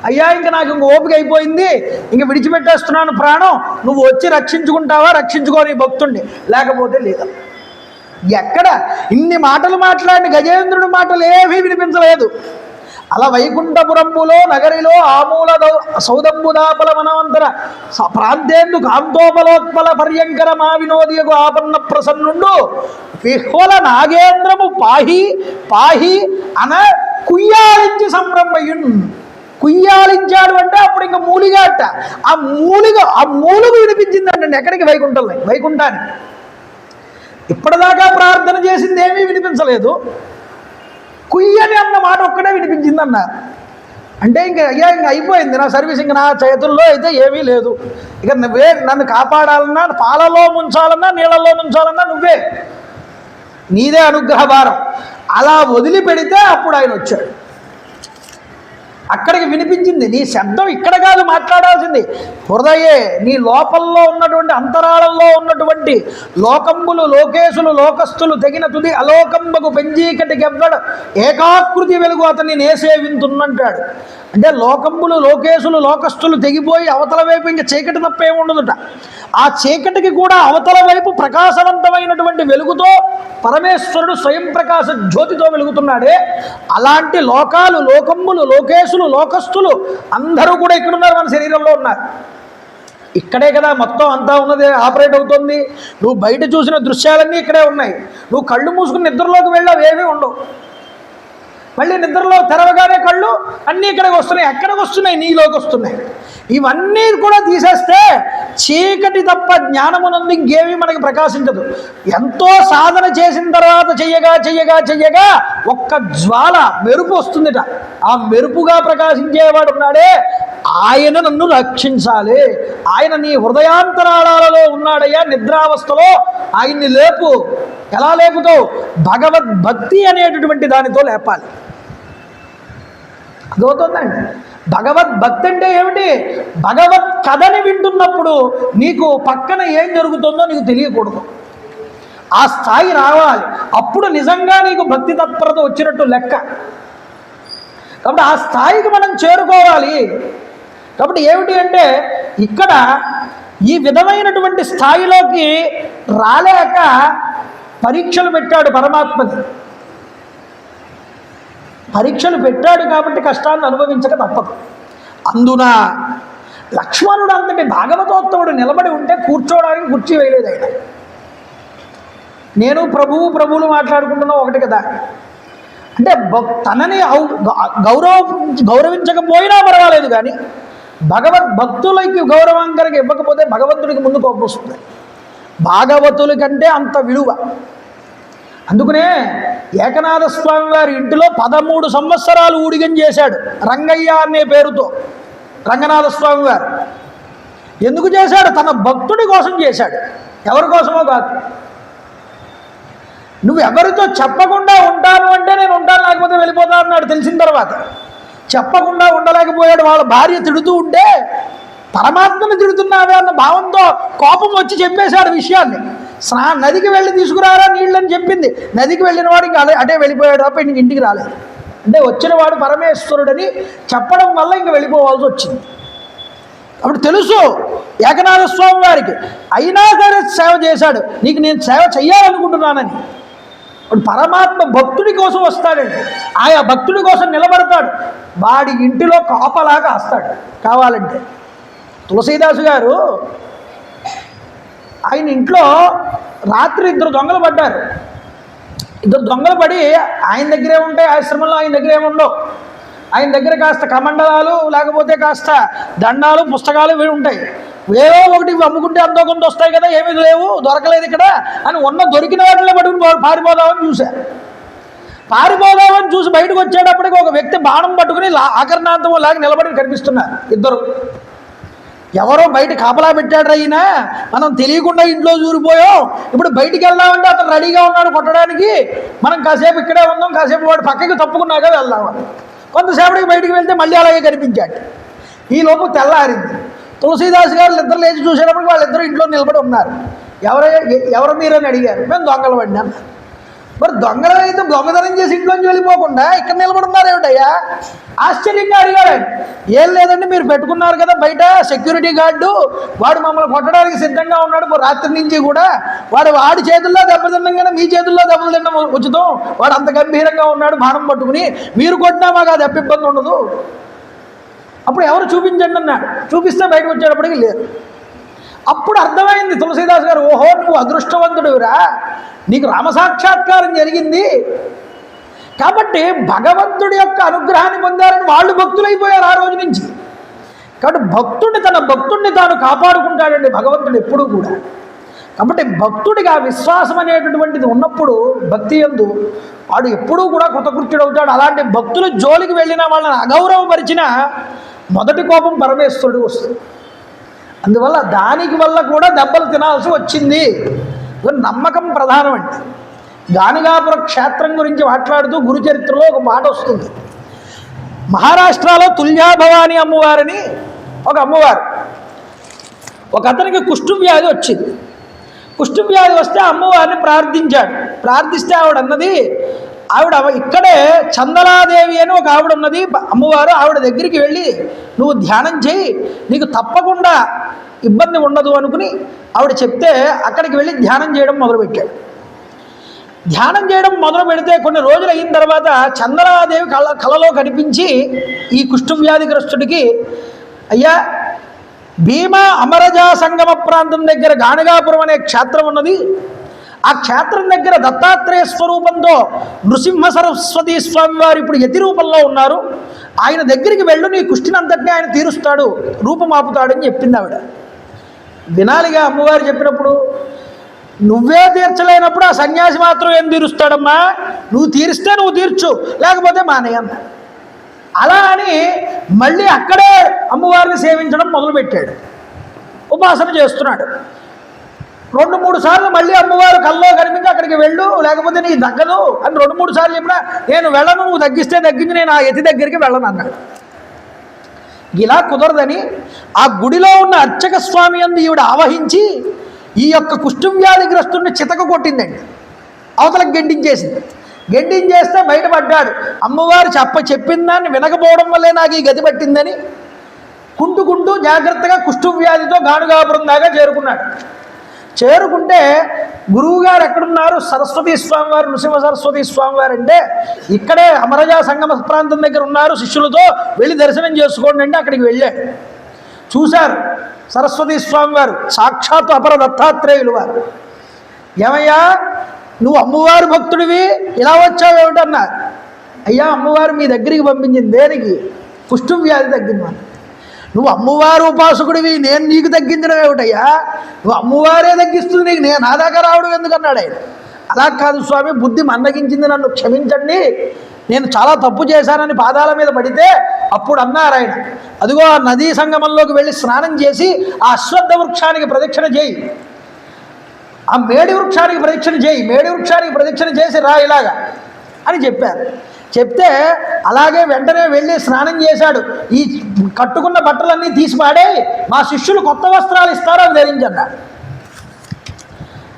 అయ్యా ఇంక నాకు ఇంక ఓపిక అయిపోయింది, ఇంక విడిచిపెట్టేస్తున్నాను ప్రాణం, నువ్వు వచ్చి రక్షించుకుంటావా, రక్షించుకోని భక్తుణ్ణి, లేకపోతే లేదా. ఎక్కడ ఇన్ని మాటలు మాట్లాడిన గజేంద్రుడి మాటలు ఏమీ వినిపించలేదు. అలా వైకుంఠపురంబులో నగరిలో ఆమూల సౌదంబుదాపల మనవంతర ప్రాంతేందు కాంతోపలోత్పల పర్యంకర మా వినోదియకు ఆపన్న ప్రసన్నుండు విహ్వల నాగేంద్రము పాహి పాహి అన కుయ్యాలించి సంబ్రహ్మయున్. కుయ్యాలించాడు అంటే అప్పుడు ఇంకా మూలిగాట. ఆ మూలుగు వినిపించిందంటే ఎక్కడికి? వైకుంఠానికి. ఇప్పటిదాకా ప్రార్థన చేసింది ఏమీ వినిపించలేదు, కుయ్యని అన్న మాట ఒక్కడే వినిపించిందన్నారు. అంటే ఇంక అయ్యా ఇంక అయిపోయింది నా సర్వీస్, ఇంక నా చేతుల్లో అయితే ఏమీ లేదు, ఇక నువ్వే నన్ను కాపాడాలన్నా, పాలలో ముంచాలన్నా నీళ్ళల్లో ముంచాలన్నా నువ్వే, నీదే అనుగ్రహ భారం. అలా వదిలిపెడితే అప్పుడు ఆయన వచ్చాడు. అక్కడికి వినిపించింది. నీ శబ్దం ఇక్కడ కాదు మాట్లాడాల్సింది, హృదయే, నీ లోపల్లో ఉన్నటువంటి అంతరాళంలో ఉన్నటువంటి లోకంబులు లోకేశులు లోకస్తులు తెగిన తుది అలోకంబకు పెంజీకటికెవ్వడు ఏకాకృతి వెలుగు అతన్ని నేసేవింతున్నంటాడు. అంటే లోకంబులు లోకేశులు లోకస్తులు తెగిపోయి అవతల వైపు ఇంకా చీకటి తప్పేముండదుట. ఆ చీకటికి కూడా అవతల వైపు ప్రకాశవంతమైనటువంటి వెలుగుతో పరమేశ్వరుడు స్వయం ప్రకాశ జ్యోతితో వెలుగుతున్నాడే. అలాంటి లోకాలు లోకంబులు లోకేశులు లోకస్తులు అందరూ కూడా ఇక్కడున్నారు, మన శరీరంలో ఉన్నారు. ఇక్కడే కదా మొత్తం అంతా ఉన్నది, ఆపరేట్ అవుతుంది. నువ్వు బయట చూసిన దృశ్యాలన్నీ ఇక్కడే ఉన్నాయి. నువ్వు కళ్ళు మూసుకుని నిద్రలోకి వెళ్ళావు, ఏమీ ఉండవు. మళ్ళీ నిద్రలో తెరవగానే కళ్ళు అన్నీ ఇక్కడికి వస్తున్నాయి. ఎక్కడికి వస్తున్నాయి? నీలోకి వస్తున్నాయి. ఇవన్నీ కూడా తీసేస్తే చీకటి తప్ప జ్ఞానమునందు ఇంకేమీ మనకి ప్రకాశించదు. ఎంతో సాధన చేసిన తర్వాత చెయ్యగా చెయ్యగా చెయ్యగా ఒక్క జ్వాల మెరుపు వస్తుందిట. ఆ మెరుపుగా ప్రకాశించేవాడు ఉన్నాడే, ఆయన నన్ను రక్షించాలి, ఆయన నీ హృదయాంతరాళాలలో ఉన్నాడయ్యా, నిద్రావస్థలో ఆయన్ని లేపు. ఎలా లేపుతావు? భగవద్భక్తి అనేటటువంటి దానితో లేపాలి. అదవుతుందండి. భగవద్భక్తి అంటే ఏమిటి? భగవత్ కథని వింటున్నప్పుడు నీకు పక్కన ఏం జరుగుతుందో నీకు తెలియకూడదు. ఆ స్థాయి రావాలి. అప్పుడు నిజంగా నీకు భక్తి తత్పరత వచ్చినట్టు లెక్క. కాబట్టి ఆ స్థాయికి మనం చేరుకోవాలి. కాబట్టి ఏమిటి అంటే ఇక్కడ ఈ విధమైనటువంటి స్థాయిలోకి రాలేక పరీక్షలు పెట్టాడు పరమాత్మని. పరీక్షలు పెట్టాడు కాబట్టి కష్టాలను అనుభవించక తప్పదు. అందున లక్ష్మణుడు అంతటి భాగవతోత్తముడు నిలబడి ఉంటే కూర్చోవడానికి కుర్చీ వేయలేదు ఆయన. నేను ప్రభువులు మాట్లాడుకుంటున్నా ఒకటి కదా. అంటే తనని గౌరవించకపోయినా పర్వాలేదు, కానీ భగవద్భక్తులకి గౌరవం కనుక ఇవ్వకపోతే భగవంతుడికి ముందు కోపం వస్తుంది. భాగవతుల కంటే అంత విలువ. అందుకనే ఏకనాథ స్వామి వారి ఇంటిలో 13 సంవత్సరాలు ఊడిగం చేశాడు రంగయ్య అనే పేరుతో. రంగనాథ స్వామి వారు ఎందుకు చేశాడు? తన భక్తుడి కోసం చేశాడు, ఎవరి కోసమో కాదు. నువ్వు ఎవరితో చెప్పకుండా ఉంటాను అంటే నేను ఉంటాను, లేకపోతే వెళ్ళిపోతాను అన్నాడు. తెలిసిన తర్వాత చెప్పకుండా ఉండలేకపోయాడు. వాళ్ళ భార్య తిడుతూ ఉంటే పరమాత్మను తిడుతున్నావే అన్న భావంతో కోపం వచ్చి చెప్పేశాడు విషయాన్ని. నదికి వెళ్ళి తీసుకురారా నీళ్ళని చెప్పింది. నదికి వెళ్ళిన వాడు ఇంకా అటే వెళ్ళిపోయాడు తప్ప ఇంటికి రాలేదు. అంటే వచ్చిన వాడు పరమేశ్వరుడని చెప్పడం వల్ల ఇంక వెళ్ళిపోవాల్సి వచ్చింది. అప్పుడు తెలుసు ఏకనాథ స్వామి వారికి. అయినా సరే సేవ చేశాడు. నీకు నేను సేవ చెయ్యాలనుకుంటున్నానని. ఇప్పుడు పరమాత్మ భక్తుడి కోసం వస్తాడండి. ఆయా భక్తుడి కోసం నిలబడతాడు. వాడి ఇంటిలో కాపలాగా వస్తాడు కావాలంటే. తులసీదాసు గారు ఆయన ఇంట్లో రాత్రి 2 దొంగలు పడ్డారు. 2 దొంగలు పడి ఆయన దగ్గరే ఉంటాయి, ఆశ్రమంలో ఆయన దగ్గర ఏముండవు. ఆయన దగ్గర కాస్త కమండలాలు లేకపోతే కాస్త దండాలు పుస్తకాలు ఇవి ఉంటాయి. ఏవో ఒకటి అమ్ముకుంటే అంతో కొంత వస్తాయి కదా, ఏమీ లేవు, దొరకలేదు ఇక్కడ అని దొరికిన వాటిలో పట్టుకుని పారిపోదామని చూశారు. పారిపోదామని చూసి బయటకు వచ్చేటప్పటికి ఒక వ్యక్తి బాణం పట్టుకుని ఆకర్ణాంతం లాగా నిలబడి కనిపిస్తున్నారు. 2 ఎవరో బయట కాపలా పెట్టాడు. అయినా మనం తెలియకుండా ఇంట్లో దూరిపోయాం. ఇప్పుడు బయటికి వెళ్దామంటే అతను రెడీగా ఉన్నాడు కొట్టడానికి. మనం కాసేపు ఇక్కడే ఉందాం, కాసేపు వాడు పక్కకి తప్పుకున్నాక వెళ్దామని. కొంతసేపటికి బయటికి వెళ్తే మళ్ళీ అలాగే కనిపించాడు. ఈ లోపు తెల్లారింది. తులసీదాస్ గారు ఇద్దరు లేచి చూసేటప్పుడు వాళ్ళిద్దరూ ఇంట్లో నిలబడి ఉన్నారు. ఎవరు మీరని అడిగారు. మేము దొంగలు పడినా అన్నారు. మరి దొంగలు అయితే దొంగతనం చేసి ఇంట్లోంచి వెళ్ళిపోకుండా ఇక్కడ నిలబడి ఉన్నారు ఏమిటయ్యా? ఆశ్చర్యంగా అడిగారు. ఏం లేదండి, మీరు పెట్టుకున్నారు కదా బయట సెక్యూరిటీ గార్డు, వాడు మమ్మల్ని కొట్టడానికి సిద్ధంగా ఉన్నాడు రాత్రి నుంచి కూడా. వాడి చేతుల్లో దెబ్బతిన్నాగానే మీ చేతుల్లో దెబ్బలు తిన్న ఉచితం. వాడు అంత గంభీరంగా ఉన్నాడు బాణం పట్టుకుని. మీరు కొట్టినా మాకు అది ఇబ్బంది ఉండదు. అప్పుడు ఎవరు చూపించండి అన్నాడు. చూపిస్తే బయటకు వచ్చేటప్పటికి లేదు. అప్పుడు అర్థమైంది తులసీదాస్ గారు, ఓహో నువ్వు అదృష్టవంతుడురా, నీకు రామసాక్షాత్కారం జరిగింది కాబట్టి భగవంతుడి యొక్క అనుగ్రహాన్ని పొందారని వాళ్ళు భక్తులైపోయారు ఆ రోజు నుంచి. కాబట్టి తన భక్తుడిని తాను కాపాడుకుంటాడండి భగవంతుడు ఎప్పుడూ కూడా. కాబట్టి భక్తుడికి ఆ విశ్వాసం అనేటటువంటిది ఉన్నప్పుడు భక్తి యందు వాడు ఎప్పుడూ కూడా కృతకృత్యుడు అవుతాడు. అలాంటి భక్తులు జోలికి వెళ్ళిన వాళ్ళని అగౌరవపరిచిన మొదటి కోపం పరమేశ్వరుడు వస్తుంది. అందువల్ల దానికి వల్ల కూడా దెబ్బలు తినాల్సి వచ్చింది. నమ్మకం ప్రధానం అండి. గానిగాపుర క్షేత్రం గురించి మాట్లాడుతూ గురుచరిత్రలో ఒక మాట వస్తుంది. మహారాష్ట్రలో తుల్యాభవాని అమ్మవారిని ఒక అమ్మవారు, ఒక అతనికి కుష్ఠవ్యాధి వచ్చింది. కుష్ఠవ్యాధి వస్తే అమ్మవారిని ప్రార్థించాడు. ప్రార్థిస్తే ఆవిడ అన్నది, ఆవిడ ఇక్కడే చందలాదేవి అని ఒక ఆవిడ ఉన్నది అమ్మవారు, ఆవిడ దగ్గరికి వెళ్ళి నువ్వు ధ్యానం చేయి, నీకు తప్పకుండా ఇబ్బంది ఉండదు అనుకుని ఆవిడ చెప్తే అక్కడికి వెళ్ళి ధ్యానం చేయడం మొదలుపెట్టాడు. ధ్యానం చేయడం మొదలు పెడితే కొన్ని రోజులు అయిన తర్వాత చందలాదేవి కలలో కనిపించి ఈ కుష్ఠవ్యాధిగ్రస్తుడికి, అయ్యా భీమా అమరజా సంగమ ప్రాంతం దగ్గర గాణగాపురం అనే క్షేత్రం ఉన్నది, ఆ క్షేత్రం దగ్గర దత్తాత్రేయ స్వరూపంతో నృసింహ సరస్వతి స్వామి వారు ఇప్పుడు యతి రూపంలో ఉన్నారు, ఆయన దగ్గరికి వెళ్ళు, నీ కుష్టినంతటినీ ఆయన తీరుస్తాడు, రూపమాపుతాడని చెప్పింది ఆవిడ. వినాలిగా అమ్మవారు చెప్పినప్పుడు, నువ్వే తీర్చలేనప్పుడు ఆ సన్యాసి మాత్రం ఏం తీరుస్తాడమ్మా, నువ్వు తీరిస్తే నువ్వు తీర్చు, లేకపోతే మానేయన్న. అలా అని మళ్ళీ అక్కడే అమ్మవారిని సేవించడం మొదలుపెట్టాడు, ఉపాసన చేస్తున్నాడు. 2-3 సార్లు మళ్ళీ అమ్మవారు కల్లో కనిపించి అక్కడికి వెళ్ళు, లేకపోతే నీకు తగ్గదు అని 2-3 సార్లు చెప్పినా, నేను వెళ్ళను, నువ్వు తగ్గిస్తే తగ్గించి నేను ఆ యతి దగ్గరికి వెళ్ళను అన్నాడు. ఇలా కుదరదని ఆ గుడిలో ఉన్న అర్చక స్వామి అందు ఈవిడ ఆవహించి ఈ యొక్క కుష్ఠవ్యాధిగ్రస్తుడిని చితక కొట్టిందండి, అవతలకు గెండించేసింది. గెండించేస్తే బయటపడ్డాడు. అమ్మవారు చెప్పిన దాన్ని వినకపోవడం వల్లే నాకు ఈ గతి పట్టిందని కుంటుకుంటూ జాగ్రత్తగా కుష్ఠవ్యాధితో గాణగాపురం దాకా చేరుకున్నాడు. చేరుకుంటే గురువుగారు ఎక్కడున్నారు, సరస్వతి స్వామివారు, నృసింహ సరస్వతి స్వామివారు అంటే ఇక్కడే అమరజా సంగమ ప్రాంతం దగ్గర ఉన్నారు, శిష్యులతో వెళ్ళి దర్శనం చేసుకోండి అంటే అక్కడికి వెళ్ళాడు. చూశారు సరస్వతి స్వామివారు, సాక్షాత్తు అపర దత్తాత్రేయులు వారు. ఏమయ్యా నువ్వు అమ్మవారి భక్తుడివి, ఇలా వచ్చావేమిటన్నారు. అయ్యా అమ్మవారు మీ దగ్గరికి పంపించింది దేనికి, కుష్ఠవ్యాధి తగ్గింది. నువ్వు అమ్మవారు ఉపాసకుడివి, నేను నీకు తగ్గించడం ఏమిటయ్యా, నువ్వు అమ్మవారే తగ్గిస్తుంది నీకు, నేను నా దాకా రావడం ఎందుకన్నాడు ఆయన. అలా కాదు స్వామి, బుద్ధి మందగించింది, నన్ను క్షమించండి, నేను చాలా తప్పు చేశానని పాదాల మీద పడితే అప్పుడు అన్నారు ఆయన, అదిగో ఆ నదీ సంగమంలోకి వెళ్ళి స్నానం చేసి ఆ అశ్వత్థ వృక్షానికి ప్రదక్షిణ చేయి, ఆ మేడి వృక్షానికి ప్రదక్షిణ చేయి, మేడి వృక్షానికి ప్రదక్షిణ చేసి రా ఇలాగా అని చెప్పారు. చెప్తే అలాగే వెంటనే వెళ్ళి స్నానం చేశాడు. ఈ కట్టుకున్న బట్టలన్నీ తీసి పాడే, మా శిష్యులు కొత్త వస్త్రాలు ఇస్తారో అవి ధరించన్నాడు.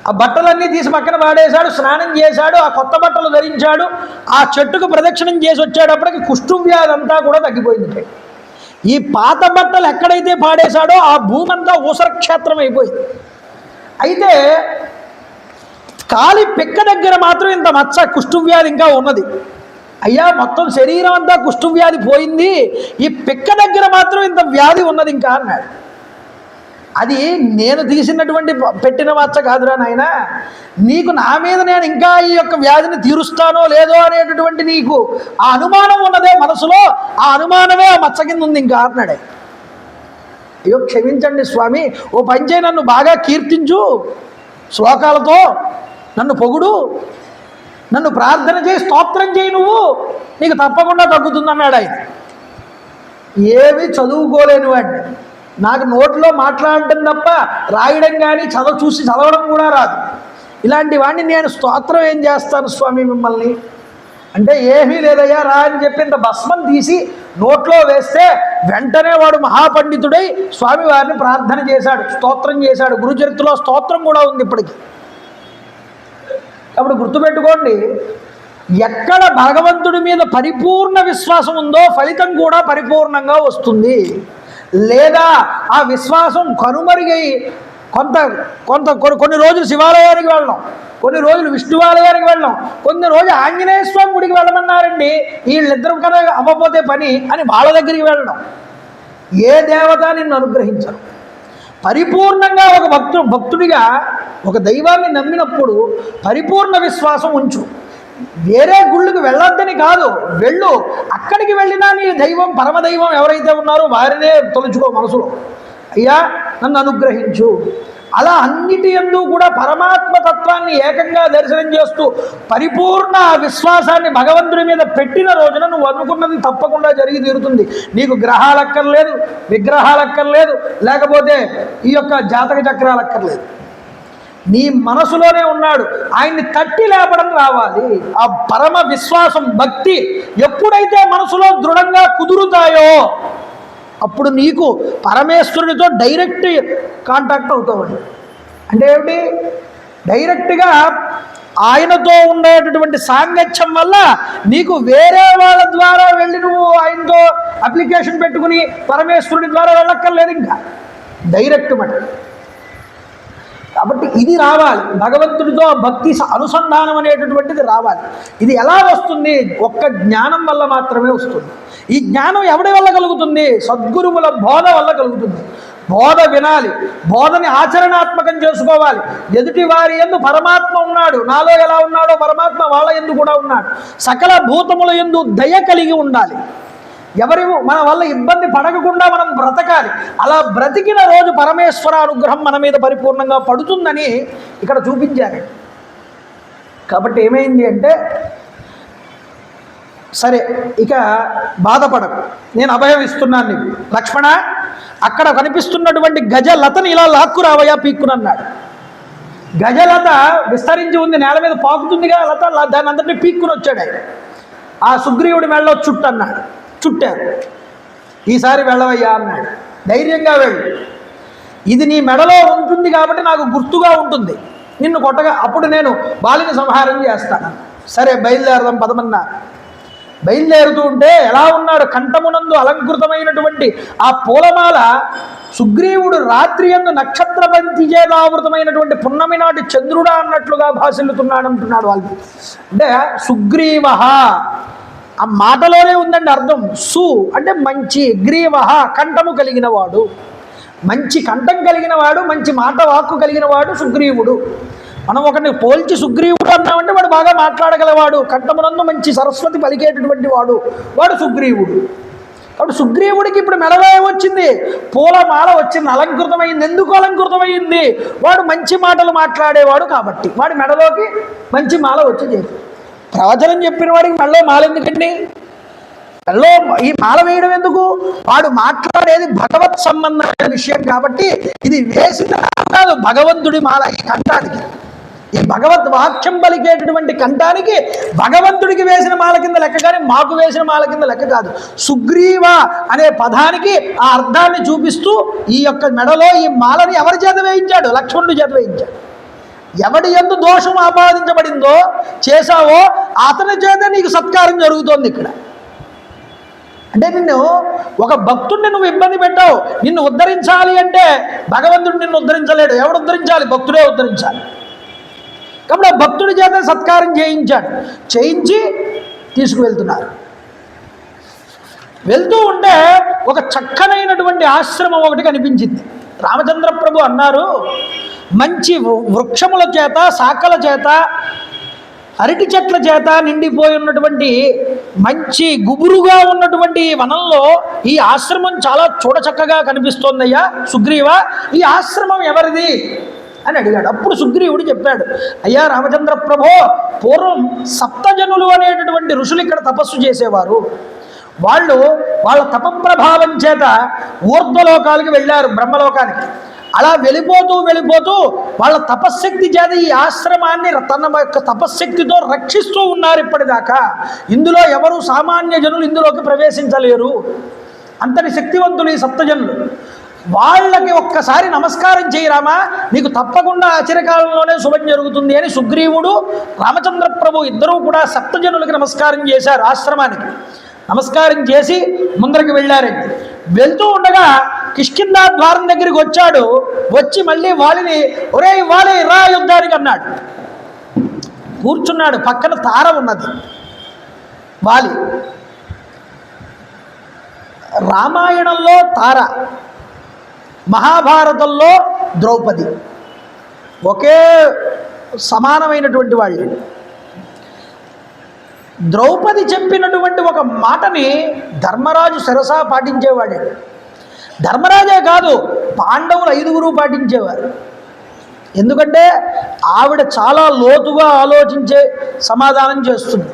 ఆ బట్టలన్నీ తీసి పక్కన పాడేశాడు, స్నానం చేశాడు, ఆ కొత్త బట్టలు ధరించాడు. ఆ చెట్టుకు ప్రదక్షిణం చేసి వచ్చేటప్పటికి కుష్ఠవ్యాధి అంతా కూడా తగ్గిపోయింది. ఈ పాత బట్టలు ఎక్కడైతే పాడేశాడో ఆ భూమి అంతా ఊసరక్షేత్రం అయిపోయింది. అయితే కాలి పిక్క దగ్గర మాత్రం ఇంత మచ్చ కుష్ఠవ్యాధి ఇంకా ఉన్నది. అయ్యా మొత్తం శరీరం అంతా కుష్ఠవ్యాధి పోయింది, ఈ పిక్క దగ్గర మాత్రం ఇంత వ్యాధి ఉన్నది ఇంకా అన్నాడు. అది నేను తీసినటువంటి పెట్టిన మచ్చ కాదురా నాయన, నీకు నా మీద నేను ఇంకా ఈ యొక్క వ్యాధిని తీరుస్తానో లేదో అనేటటువంటి నీకు ఆ అనుమానం ఉన్నదే మనసులో, ఆ అనుమానమే ఆ మచ్చ కింద ఉంది ఇంకా అన్నాడే. అయ్యో క్షమించండి స్వామి, ఓ పంచే నన్ను బాగా కీర్తించు, శ్లోకాలతో నన్ను పొగుడు, నన్ను ప్రార్థన చేయి, స్తోత్రం చేయి, నువ్వు నీకు తప్పకుండా తగ్గుతుందన్నాడు ఆయన. ఏమీ చదువుకోలేను వాడిని, నాకు నోట్లో మాట్లాడటం తప్ప రాయడం కానీ చూసి చదవడం కూడా రాదు, ఇలాంటి వాడిని నేను స్తోత్రం ఏం చేస్తాను స్వామి మిమ్మల్ని అంటే, ఏమీ లేదయ్యా రా అని చెప్పి ఇంత భస్మం తీసి నోట్లో వేస్తే వెంటనే వాడు మహాపండితుడై స్వామివారిని ప్రార్థన చేశాడు, స్తోత్రం చేశాడు. గురుచరిత్రలో స్తోత్రం కూడా ఉంది ఇప్పటికి. అప్పుడు గుర్తుపెట్టుకోండి, ఎక్కడ భగవంతుడి మీద పరిపూర్ణ విశ్వాసం ఉందో ఫలితం కూడా పరిపూర్ణంగా వస్తుంది. లేదా ఆ విశ్వాసం కనుమరుగై కొన్ని రోజులు శివాలయానికి వెళ్ళడం, కొన్ని రోజులు విష్ణువాలయానికి వెళ్ళడం, కొన్ని రోజులు ఆంజనేయ స్వామి గుడికి వెళ్ళమన్నారండి, వీళ్ళిద్దరు కదా అవ్వకపోతే పని అని వాళ్ళ దగ్గరికి వెళ్ళడం. ఏ దేవత నిన్ను అనుగ్రహించరు. పరిపూర్ణంగా ఒక భక్తుడిగా ఒక దైవాన్ని నమ్మినప్పుడు పరిపూర్ణ విశ్వాసం ఉంచు. వేరే గుళ్ళకి వెళ్ళొద్దని కాదు, వెళ్ళు, అక్కడికి వెళ్ళినా నీ దైవం పరమదైవం ఎవరైతే ఉన్నారో వారినే తలుచుకో మనసులో, అయ్యా నన్ను అనుగ్రహించు. అలా అన్నిటి యందు కూడా పరమాత్మ తత్వాన్ని ఏకంగా దర్శనం చేస్తూ పరిపూర్ణ విశ్వాసాన్ని భగవంతుడి మీద పెట్టిన రోజున నువ్వు అనుకున్నది తప్పకుండా జరిగి తీరుతుంది. నీకు గ్రహాలక్కర్లేదు, విగ్రహాలక్కర్లేదు, లేకపోతే ఈ యొక్క జాతక చక్రాలక్కర్లేదు. నీ మనసులోనే ఉన్నాడు. ఆయన్ని తట్టి లేపడం రావాలి. ఆ పరమ విశ్వాసం, భక్తి ఎప్పుడైతే మనసులో దృఢంగా కుదురుతాయో అప్పుడు నీకు పరమేశ్వరుడితో డైరెక్ట్ కాంటాక్ట్ అవుతావు. అంటే ఏమిటి? డైరెక్ట్గా ఆయనతో ఉండేటటువంటి సాంగత్యం వల్ల నీకు వేరే వాళ్ళ ద్వారా వెళ్ళి నువ్వు ఆయనతో అప్లికేషన్ పెట్టుకుని పరమేశ్వరుడి ద్వారా వెళ్ళక్కర్లేదు, ఇంకా డైరెక్ట్ మాట. కాబట్టి ఇది రావాలి, భగవంతుడితో భక్తి అనుసంధానం అనేటటువంటిది రావాలి. ఇది ఎలా వస్తుంది? ఒక్క జ్ఞానం వల్ల మాత్రమే వస్తుంది. ఈ జ్ఞానం ఎవడి వల్ల కలుగుతుంది? సద్గురువుల బోధ వల్ల కలుగుతుంది. బోధ వినాలి, బోధని ఆచరణాత్మకం చేసుకోవాలి. ఎదుటి వారి యందు పరమాత్మ ఉన్నాడు, నాలో ఎలా ఉన్నాడో పరమాత్మ వాళ్ళ యందు కూడా ఉన్నాడు. సకల భూతముల యందు దయ కలిగి ఉండాలి. ఎవరి మన వల్ల ఇబ్బంది పడకుండా మనం బ్రతకాలి. అలా బ్రతికిన రోజు పరమేశ్వర అనుగ్రహం మన మీద పరిపూర్ణంగా పడుతుందని ఇక్కడ చూపించారు. కాబట్టి ఏమైంది అంటే, సరే ఇక బాధపడకు, నేను అభయం ఇస్తున్నాను నీకు. లక్ష్మణ, అక్కడ కనిపిస్తున్నటువంటి గజలతని ఇలా లాక్కురావయ్యా, పీక్కునన్నాడు. గజలత విస్తరించి ఉంది, నేల మీద పాకుతుందిగా లత, దాని అందరినీ పీక్కుని వచ్చాడు ఆయన. ఆ సుగ్రీవుడి మెళ్ళలో చుట్టు అన్నాడు. చుట్టారు. ఈసారి వెళ్ళవయ్యా అన్నాడు. ధైర్యంగా వెళ్ళు, ఇది నీ మెడలో ఉంటుంది కాబట్టి నాకు గుర్తుగా ఉంటుంది, నిన్ను కొట్టగా అప్పుడు నేను బాలిని సంహారం చేస్తాను. సరే బయలుదేరదాం పదమన్నా. బయలుదేరుతూ ఉంటే ఎలా ఉన్నాడు? కంఠమునందు అలంకృతమైనటువంటి ఆ పూలమాల సుగ్రీవుడు రాత్రి యందు నక్షత్రపంతి చేదావృతమైనటువంటి పున్నమి నాటి చంద్రుడా అన్నట్లుగా భాసిల్లుతున్నాడు అంటున్నాడు వాళ్ళు. అంటే సుగ్రీవ, ఆ మాటలోనే ఉందండి అర్థం. సు అంటే మంచి, గ్రీవ కంఠము కలిగిన వాడు, మంచి కంఠం కలిగిన వాడు, మంచి మాట వాక్కు కలిగిన వాడు సుగ్రీవుడు. మనం ఒకరిని పోల్చి సుగ్రీవుడు అన్నామంటే వాడు బాగా మాట్లాడగలవాడు, కంఠమునందు మంచి సరస్వతి పలికేటటువంటి వాడు, వాడు సుగ్రీవుడు. కాబట్టి సుగ్రీవుడికి ఇప్పుడు మెడలో ఏమొచ్చింది? పూలమాల వచ్చింది, అలంకృతమైంది. ఎందుకు అలంకృతమైంది? వాడు మంచి మాటలు మాట్లాడేవాడు కాబట్టి వాడి మెడలోకి మంచి మాల వచ్చి చేసి. ప్రవచనం చెప్పిన వాడికి మెడలో మాల ఎందుకండి? మెడలో ఈ మాల వేయడం ఎందుకు? వాడు మాట్లాడేది భగవత్ సంబంధమైన విషయం కాబట్టి ఇది వేసిన కాదు, భగవంతుడి మాల ఈ కంఠానికి. ఈ భగవద్ వాక్యం పలికేటటువంటి కంఠానికి భగవంతుడికి వేసిన మాల కింద లెక్క, కానీ మాకు వేసిన మాల కింద లెక్క కాదు. సుగ్రీవ అనే పదానికి ఆ అర్థాన్ని చూపిస్తూ ఈ యొక్క మెడలో ఈ మాలని ఎవరి చేత వేయించాడు? లక్ష్మణుడి చేత వేయించాడు. ఎవడి యందు దోషం ఆపాదించబడిందో చేశావో అతని చేత నీకు సత్కారం జరుగుతోంది ఇక్కడ. అంటే నిన్ను ఒక భక్తుడిని నువ్వు ఇబ్బంది పెట్టావు, నిన్ను ఉద్ధరించాలి అంటే భగవంతుడు నిన్ను ఉద్ధరించలేడు. ఎవడు ఉద్ధరించాలి? భక్తుడే ఉద్ధరించాలి. కాబట్టి ఆ భక్తుడి చేత సత్కారం చేయించాడు. చేయించి తీసుకువెళ్తున్నారు. వెళ్తూ ఉంటే ఒక చక్కనైనటువంటి ఆశ్రమం ఒకటి కనిపించింది. రామచంద్ర ప్రభు అన్నారు, మంచి వృక్షముల చేత, శాఖల చేత, అరటి చెట్ల చేత నిండిపోయి ఉన్నటువంటి మంచి గుబురుగా ఉన్నటువంటి వనంలో ఈ ఆశ్రమం చాలా చూడచక్కగా కనిపిస్తోందయ్యా సుగ్రీవ, ఈ ఆశ్రమం ఎవరిది అని అడిగాడు. అప్పుడు సుగ్రీవుడు చెప్పాడు, అయ్యా రామచంద్ర ప్రభో, పూర్వం సప్తజనులు అనేటటువంటి ఋషులు ఇక్కడ తపస్సు చేసేవారు. వాళ్ళు వాళ్ళ తపప్రభావం చేత ఊర్ధ్వలోకాలకి వెళ్ళారు, బ్రహ్మలోకానికి. అలా వెళ్ళిపోతూ వాళ్ళ తపశ్శక్తి చేత ఈ ఆశ్రమాన్ని తన యొక్క తపశ్శక్తితో రక్షిస్తూ ఉన్నారు ఇప్పటిదాకా. ఇందులో ఎవరు సామాన్య జనులు ఇందులోకి ప్రవేశించలేరు, అంతటి శక్తివంతులు ఈ సప్తజనులు. వాళ్ళకి ఒక్కసారి నమస్కారం చేయరామా, నీకు తప్పకుండా చిరకాలంలోనే శుభం జరుగుతుంది అని సుగ్రీవుడు రామచంద్ర ప్రభు ఇద్దరూ కూడా సప్తజనులకి నమస్కారం చేశారు. ఆశ్రమానికి నమస్కారం చేసి ముందరికి వెళ్ళారండి. వెళ్తూ ఉండగా కిష్కిందా ద్వారం దగ్గరికి వచ్చాడు. వచ్చి మళ్ళీ వాలిని, ఒరే వాలి రా యుద్ధానికి అన్నాడు. కూర్చున్నాడు. పక్కన తార ఉన్నది. వాలి రామాయణంలో తార, మహాభారతంలో ద్రౌపది ఒకే సమానమైనటువంటి వాళ్ళు. ద్రౌపది చెప్పినటువంటి ఒక మాటని ధర్మరాజు శిరసా పాటించేవాడే. ధర్మరాజే కాదు, పాండవులు 5గురు పాటించేవారు. ఎందుకంటే ఆవిడ చాలా లోతుగా ఆలోచించే సమాధానం చేస్తుంది,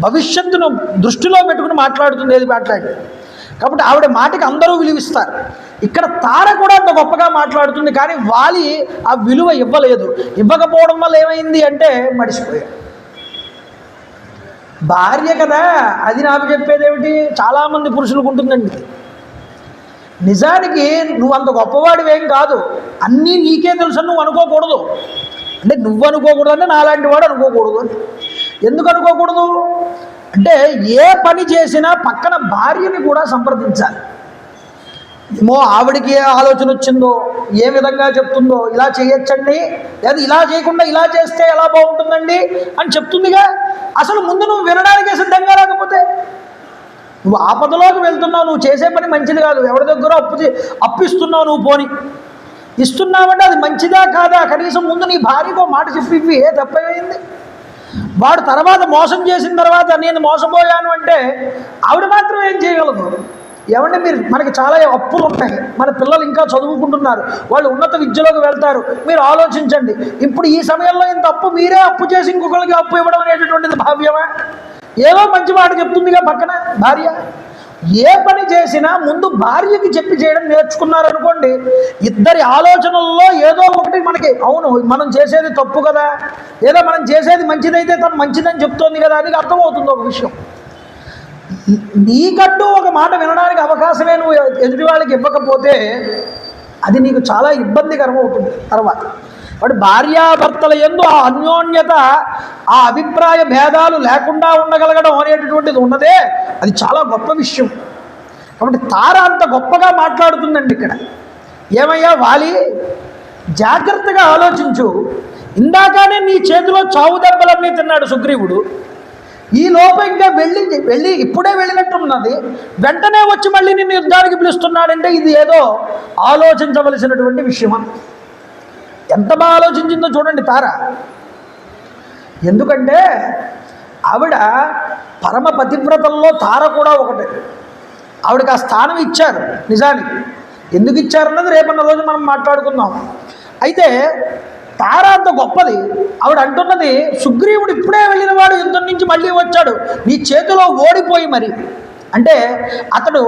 భవిష్యత్తును దృష్టిలో పెట్టుకుని మాట్లాడుతుంది ఏది మాట్లాడి. కాబట్టి ఆవిడ మాటకి అందరూ విలువిస్తారు. ఇక్కడ తార కూడా అంత గొప్పగా మాట్లాడుతుంది, కానీ వాలి ఆ విలువ ఇవ్వలేదు. ఇవ్వకపోవడం వల్ల ఏమైంది అంటే మడిసిపోయాడు. భార్య కదా, అది నాకు చెప్పేదేమిటి, చాలామంది పురుషులకు ఉంటుందండి. నిజానికి నువ్వు అంత గొప్పవాడివేం కాదు, అన్నీ నీకే తెలుసు నువ్వు అనుకోకూడదు. అంటే నువ్వు అనుకోకూడదు అంటే నాలాంటి వాడు అనుకోకూడదు అని. ఎందుకు అనుకోకూడదు అంటే ఏ పని చేసినా పక్కన భార్యని కూడా సంప్రదించాలి. ఏమో ఆవిడికి ఏ ఆలోచన వచ్చిందో, ఏ విధంగా చెప్తుందో, ఇలా చేయొచ్చండి లేదా ఇలా చేయకుండా ఇలా చేస్తే ఎలా బాగుంటుందండి అని చెప్తుందిగా. అసలు ముందు నువ్వు వినడానికే సిద్ధంగా రాకపోతే, నువ్వు ఆపదలోకి వెళ్తున్నావు, నువ్వు చేసే పని మంచిది కాదు, ఎవరి దగ్గర అప్పిస్తున్నావు, నువ్వు పోని ఇస్తున్నావంటే అది మంచిదా కాదా, కనీసం ముందు నీ భార్యకో మాట చెప్పి ఏ తప్పైంది. వాడు తర్వాత మోసం చేసిన తర్వాత నేను మోసపోయాను అంటే ఆవిడ మాత్రం ఏం చేయగలదు. ఏమంటే మనకి చాలా అప్పులు ఉంటాయి, మన పిల్లలు ఇంకా చదువుకుంటున్నారు, వాళ్ళు ఉన్నత విద్యలోకి వెళ్తారు. మీరు ఆలోచించండి, ఇప్పుడు ఈ సమయంలో ఇంత అప్పు, మీరే అప్పు చేసి ఇంకొకరికి అప్పు ఇవ్వడం అనేటటువంటిది భావ్యమా? ఏదో మంచి మాట చెప్తుందిగా పక్కన భార్య. ఏ పని చేసినా ముందు భార్యకి చెప్పి చేయడం నేర్చుకున్నారనుకోండి, ఇద్దరి ఆలోచనల్లో ఏదో ఒకటి మనకి అవును మనం చేసేది తప్పు కదా, లేదా మనం చేసేది మంచిదైతే తను మంచిదని చెప్తోంది కదా అని అర్థమవుతుంది ఒక విషయం. నీకంటూ ఒక మాట వినడానికి అవకాశమే నువ్వు ఎదుటి వాళ్ళకి ఇవ్వకపోతే అది నీకు చాలా ఇబ్బందికరం అవుతుంది తర్వాత. వాడు భార్యాభర్తల యందు ఆ అన్యోన్యత, ఆ అభిప్రాయ భేదాలు లేకుండా ఉండగలగడం అనేటటువంటిది ఉన్నదే, అది చాలా గొప్ప విషయం. కాబట్టి తార అంత గొప్పగా మాట్లాడుతుందండి ఇక్కడ. ఏమయ్యా వాలి, జాగ్రత్తగా ఆలోచించు, ఇందాకనే నీ చేతిలో చావు దెబ్బలన్నీ తిన్నాడు సుగ్రీవుడు, ఈ లోపం ఇంకా వెళ్ళి ఇప్పుడే వెళ్ళినట్టున్నది, వెంటనే వచ్చి మళ్ళీ నిన్ను యుద్ధానికి పిలుస్తున్నాడంటే ఇది ఏదో ఆలోచించవలసినటువంటి విషయం. ఎంత బాగా ఆలోచించిందో చూడండి తార. ఎందుకంటే ఆవిడ పరమ పతివ్రతల్లో తార కూడా ఒకటే. ఆవిడకి ఆ స్థానం ఇచ్చారు. నిజానికి ఎందుకు ఇచ్చారన్నది రేపన్న రోజు మనం మాట్లాడుకుందాం. అయితే తార అంత గొప్పది. ఆవిడ అంటున్నది, సుగ్రీవుడు ఇప్పుడే వెళ్ళిన వాడు యుద్ధం నుంచి మళ్ళీ వచ్చాడు నీ చేతిలో ఓడిపోయి. మరి అంటే అతడు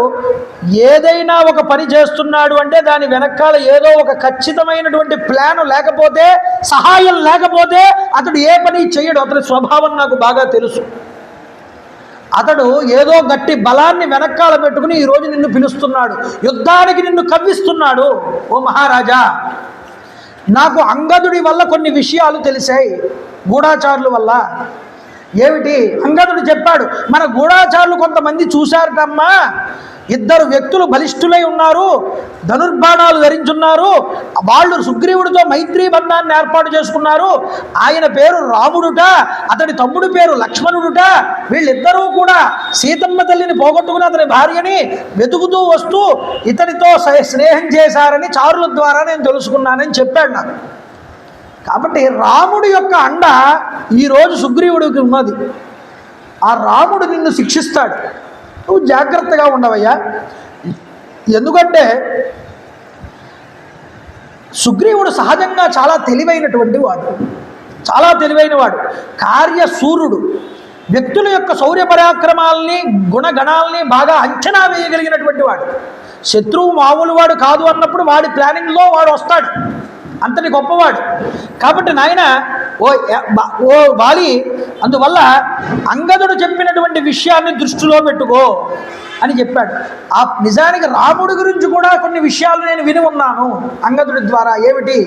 ఏదైనా ఒక పని చేస్తున్నాడు అంటే దాని వెనకాల ఏదో ఒక ఖచ్చితమైనటువంటి ప్లాన్ లేకపోతే, సహాయం లేకపోతే అతడు ఏ పని చేయడు. అతని స్వభావం నాకు బాగా తెలుసు. అతడు ఏదో గట్టి బలాన్ని వెనకాల పెట్టుకుని ఈరోజు నిన్ను పిలుస్తున్నాడు, యుద్ధానికి నిన్ను కవ్విస్తున్నాడు. ఓ మహారాజా, నాకు అంగదుడి వల్ల కొన్ని విషయాలు తెలిసాయి, గూఢాచారుల వల్ల. ఏమిటి? అంగదుడు చెప్పాడు, మన గూఢాచారులు కొంతమంది చూశారటమ్మా, ఇద్దరు వ్యక్తులు బలిష్ఠులై ఉన్నారు, ధనుర్బాణాలు ధరించున్నారు, వాళ్ళు సుగ్రీవుడితో మైత్రీ బంధాన్ని ఏర్పాటు చేసుకున్నారు. ఆయన పేరు రాముడుట, అతడి తమ్ముడి పేరు లక్ష్మణుడుట. వీళ్ళిద్దరూ కూడా సీతమ్మ తల్లిని పోగొట్టుకుని అతని భార్యని వెతుకుతూ వస్తూ ఇతనితో స్నేహం చేశారని చారుల ద్వారా నేను తెలుసుకున్నానని చెప్పాడు నాకు. కాబట్టి రాముడి యొక్క అండ ఈరోజు సుగ్రీవుడికి ఉన్నది. ఆ రాముడు నిన్ను శిక్షిస్తాడు, నువ్వు జాగ్రత్తగా ఉండవయ్యా. ఎందుకంటే సుగ్రీవుడు సహజంగా చాలా తెలివైనటువంటి వాడు, చాలా తెలివైన వాడు, కార్యశూరుడు, వ్యక్తుల యొక్క శౌర్య పరాక్రమాలని గుణగణాలని బాగా అంచనా వేయగలిగినటువంటి వాడు. శత్రువు మామూలు వాడు కాదు అన్నప్పుడు వాడి ప్లానింగ్లో వాడు వస్తాడు, అంతటి గొప్పవాడు. కాబట్టి నాయన ఓ వాలి, అందువల్ల అంగదుడు చెప్పినటువంటి విషయాన్ని దృష్టిలో పెట్టుకో అని చెప్పాడు. ఆ నిజానికి రాముడి గురించి కూడా కొన్ని విషయాలు నేను విని ఉన్నాను అంగదుడి ద్వారా. ఏమిటి?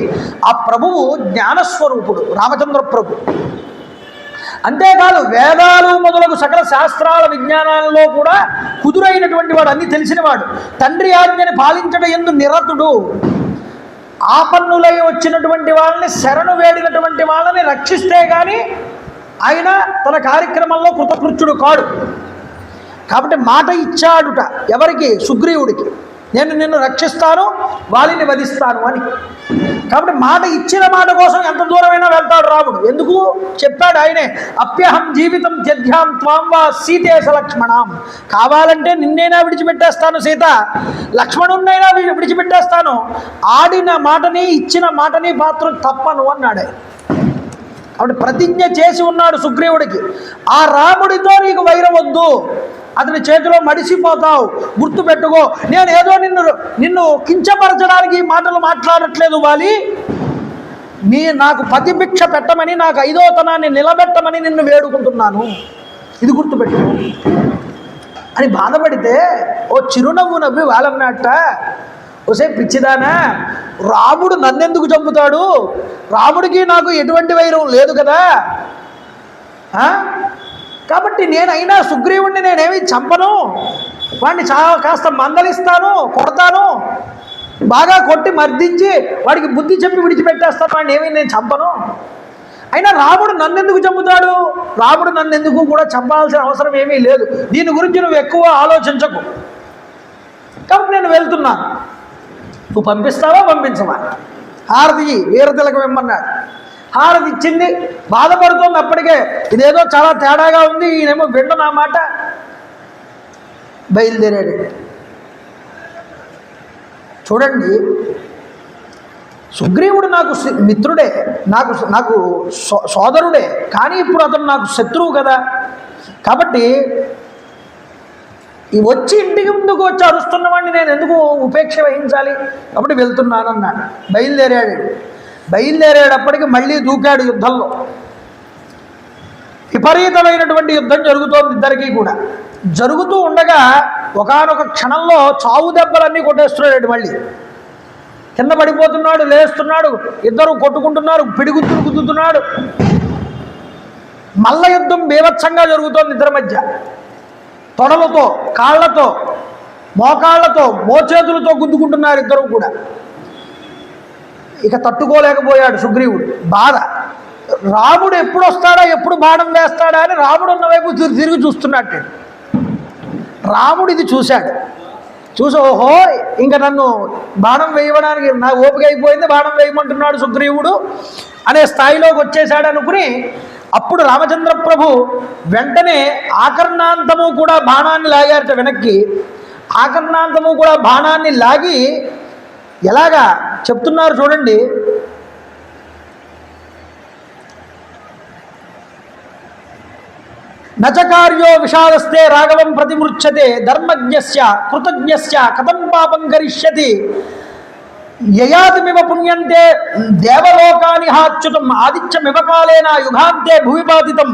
ఆ ప్రభువు జ్ఞానస్వరూపుడు, రామచంద్ర ప్రభు. అంతేకాదు వేదాలు మొదలగు సకల శాస్త్రాల విజ్ఞానాలలో కూడా కుదురైనటువంటి వాడు, అన్ని తెలిసినవాడు. తండ్రి ఆజ్ఞని పాలించడం యందు నిరతుడు. ఆపన్నులై వచ్చినటువంటి వాళ్ళని, శరణు వేడినటువంటి వాళ్ళని రక్షిస్తే కానీ ఆయన తన కార్యక్రమంలో కృతకృత్యుడు కాడు. కాబట్టి మాట ఇచ్చాడుట ఎవరికి? సుగ్రీవుడికి. నేను నిన్ను రక్షిస్తాను, వాలిని వధిస్తాను అని. కాబట్టి మాట ఇచ్చిన మాట కోసం ఎంత దూరమైనా వెళ్తాడు రాముడు. ఎందుకు చెప్పాడు ఆయనే, అప్యహం జీవితం త్యజ్యాం త్వాం వా సీతేశ లక్ష్మణాం. కావాలంటే నిన్నైనా విడిచిపెట్టేస్తాను సీత, లక్ష్మణున్నైనా విడిచిపెట్టేస్తాను, ఆడిన మాటని ఇచ్చిన మాటని మాత్రం తప్పను అన్నాడు. కాబట్టి ప్రతిజ్ఞ చేసి ఉన్నాడు సుగ్రీవుడికి, ఆ రాముడితో నీకు వైరం వద్దు అతని చేతిలో మడిసిపోతావు, గుర్తుపెట్టుకో. నేను ఏదో నిన్ను కించపరచడానికి ఈ మాటలు మాట్లాడట్లేదు వాలి. నాకు ప్రతిభిక్ష పెట్టమని, నాకు 5వ తనాన్ని నిలబెట్టమని నిన్ను వేడుకుంటున్నాను, ఇది గుర్తుపెట్టు అని బాధపడితే ఓ చిరునవ్వు నవ్వి వాళ్ళన్నట్ట, ఒసే పిచ్చిదానా, రాముడు నన్నెందుకు చంపుతాడు? రాముడికి నాకు ఎటువంటి వైరం లేదు కదా. కాబట్టి నేనైనా సుగ్రీవుణ్ణి నేనేమి చంపను, వాడిని కాస్త మందలిస్తాను, కొడతాను, బాగా కొట్టి మర్దించి వాడికి బుద్ధి చెప్పి విడిచిపెట్టేస్తాను, వాడిని ఏమీ నేను చంపను. అయినా రాముడు నన్నెందుకు చంపుతాడు? రాముడు నన్నెందుకు కూడా చంపాల్సిన అవసరం ఏమీ లేదు. దీని గురించి నువ్వు ఎక్కువ ఆలోచించకు. కాబట్టి నేను వెళ్తున్నాను, నువ్వు పంపిస్తావా పంపించవా? హారతి వీరతిలకం ఇమ్మన్నాడు. హారతి ఇచ్చింది, బాధపడుతోంది అప్పటికే. ఇదేదో చాలా తేడాగా ఉంది, ఈయనేమో విండు నా మాట. బయలుదేరాడు. చూడండి, సుగ్రీవుడు నాకు మిత్రుడే, నాకు సోదరుడే, కానీ ఇప్పుడు అతను నాకు శత్రువు కదా. కాబట్టి ఈ వచ్చి ఇంటికి ముందుకు వచ్చి అరుస్తున్నవాడిని నేను ఎందుకు ఉపేక్ష వహించాలి? కాబట్టి వెళ్తున్నానన్నాడు. బయలుదేరేటప్పటికి మళ్ళీ దూకాడు యుద్ధంలో. విపరీతమైనటువంటి యుద్ధం జరుగుతోంది ఇద్దరికీ కూడా. జరుగుతూ ఉండగా ఒకానొక క్షణంలో చావు దెబ్బలన్నీ కొట్టేస్తున్నాడు. మళ్ళీ కింద పడిపోతున్నాడు, లేస్తున్నాడు, ఇద్దరు కొట్టుకుంటున్నారు, పిడిగుద్దులు గుద్దుతున్నాడు. మల్ల యుద్ధం బీభత్సంగా జరుగుతోంది ఇద్దరి మధ్య. తొడలతో, కాళ్లతో, మోకాళ్లతో, మోచేతులతో గుద్దుకుంటున్నారు ఇద్దరు కూడా. ఇక తట్టుకోలేకపోయాడు సుగ్రీవుడు. బాధ. రాముడు ఎప్పుడు వస్తాడా, ఎప్పుడు బాణం వేస్తాడా అని రాముడు ఉన్న వైపు తిరిగి చూస్తున్నట్టు. రాముడు ఇది చూశాడు. చూసి ఓహో ఇంకా నన్ను బాణం వేయడానికి నా ఓపిక అయిపోయింది, బాణం వేయమంటున్నాడు సుగ్రీవుడు అనే స్థాయిలోకి వచ్చేసాడు అనుకుని, అప్పుడు రామచంద్ర ప్రభు వెంటనే ఆకర్ణాంతము కూడా బాణాన్ని లాగారట వెనక్కి. ఆకర్ణాంతము కూడా బాణాన్ని లాగి ఎలాగా చెప్తున్నారు చూడండి. నచకార్యో విషాదస్తే రాఘవం ప్రతిమృచ్యతే ధర్మజ్ఞస్య కృతజ్ఞస్య కథం పాపం కరిష్యతి యయాతిమివ పుణ్యంతే దేవలోకాని హాచ్యుతం ఆదిత్యమివ కాలేన యుగాంతే భూమిపాతితం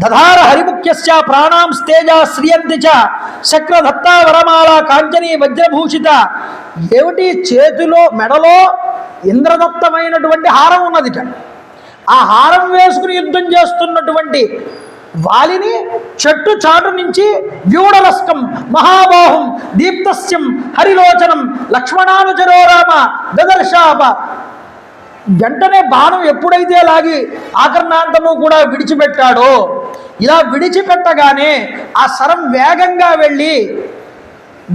దధార హరిముఖ్యస్య ప్రాణాం స్తేజ శ్రియంతి చ శక్రదత్తా వరమాల కాంచనీ వజ్రభూషిత. ఏమిటి? చేతిలో మెడలో ఇంద్రదత్తమైనటువంటి హారం ఉన్నదిట. ఆ హారం వేసుకుని యుద్ధం చేస్తున్నటువంటి వాలిని చెట్టు చాటు నుంచి వ్యూఢలస్కం మహాబాహుం దీప్తస్యం హరిలోచనం లక్ష్మణానుచరో రామ దదర్శాప. వెంటనే బాణం ఎప్పుడైతే లాగి ఆకర్ణాంతము కూడా విడిచిపెట్టాడో, ఇలా విడిచిపెట్టగానే ఆ శరం వేగంగా వెళ్ళి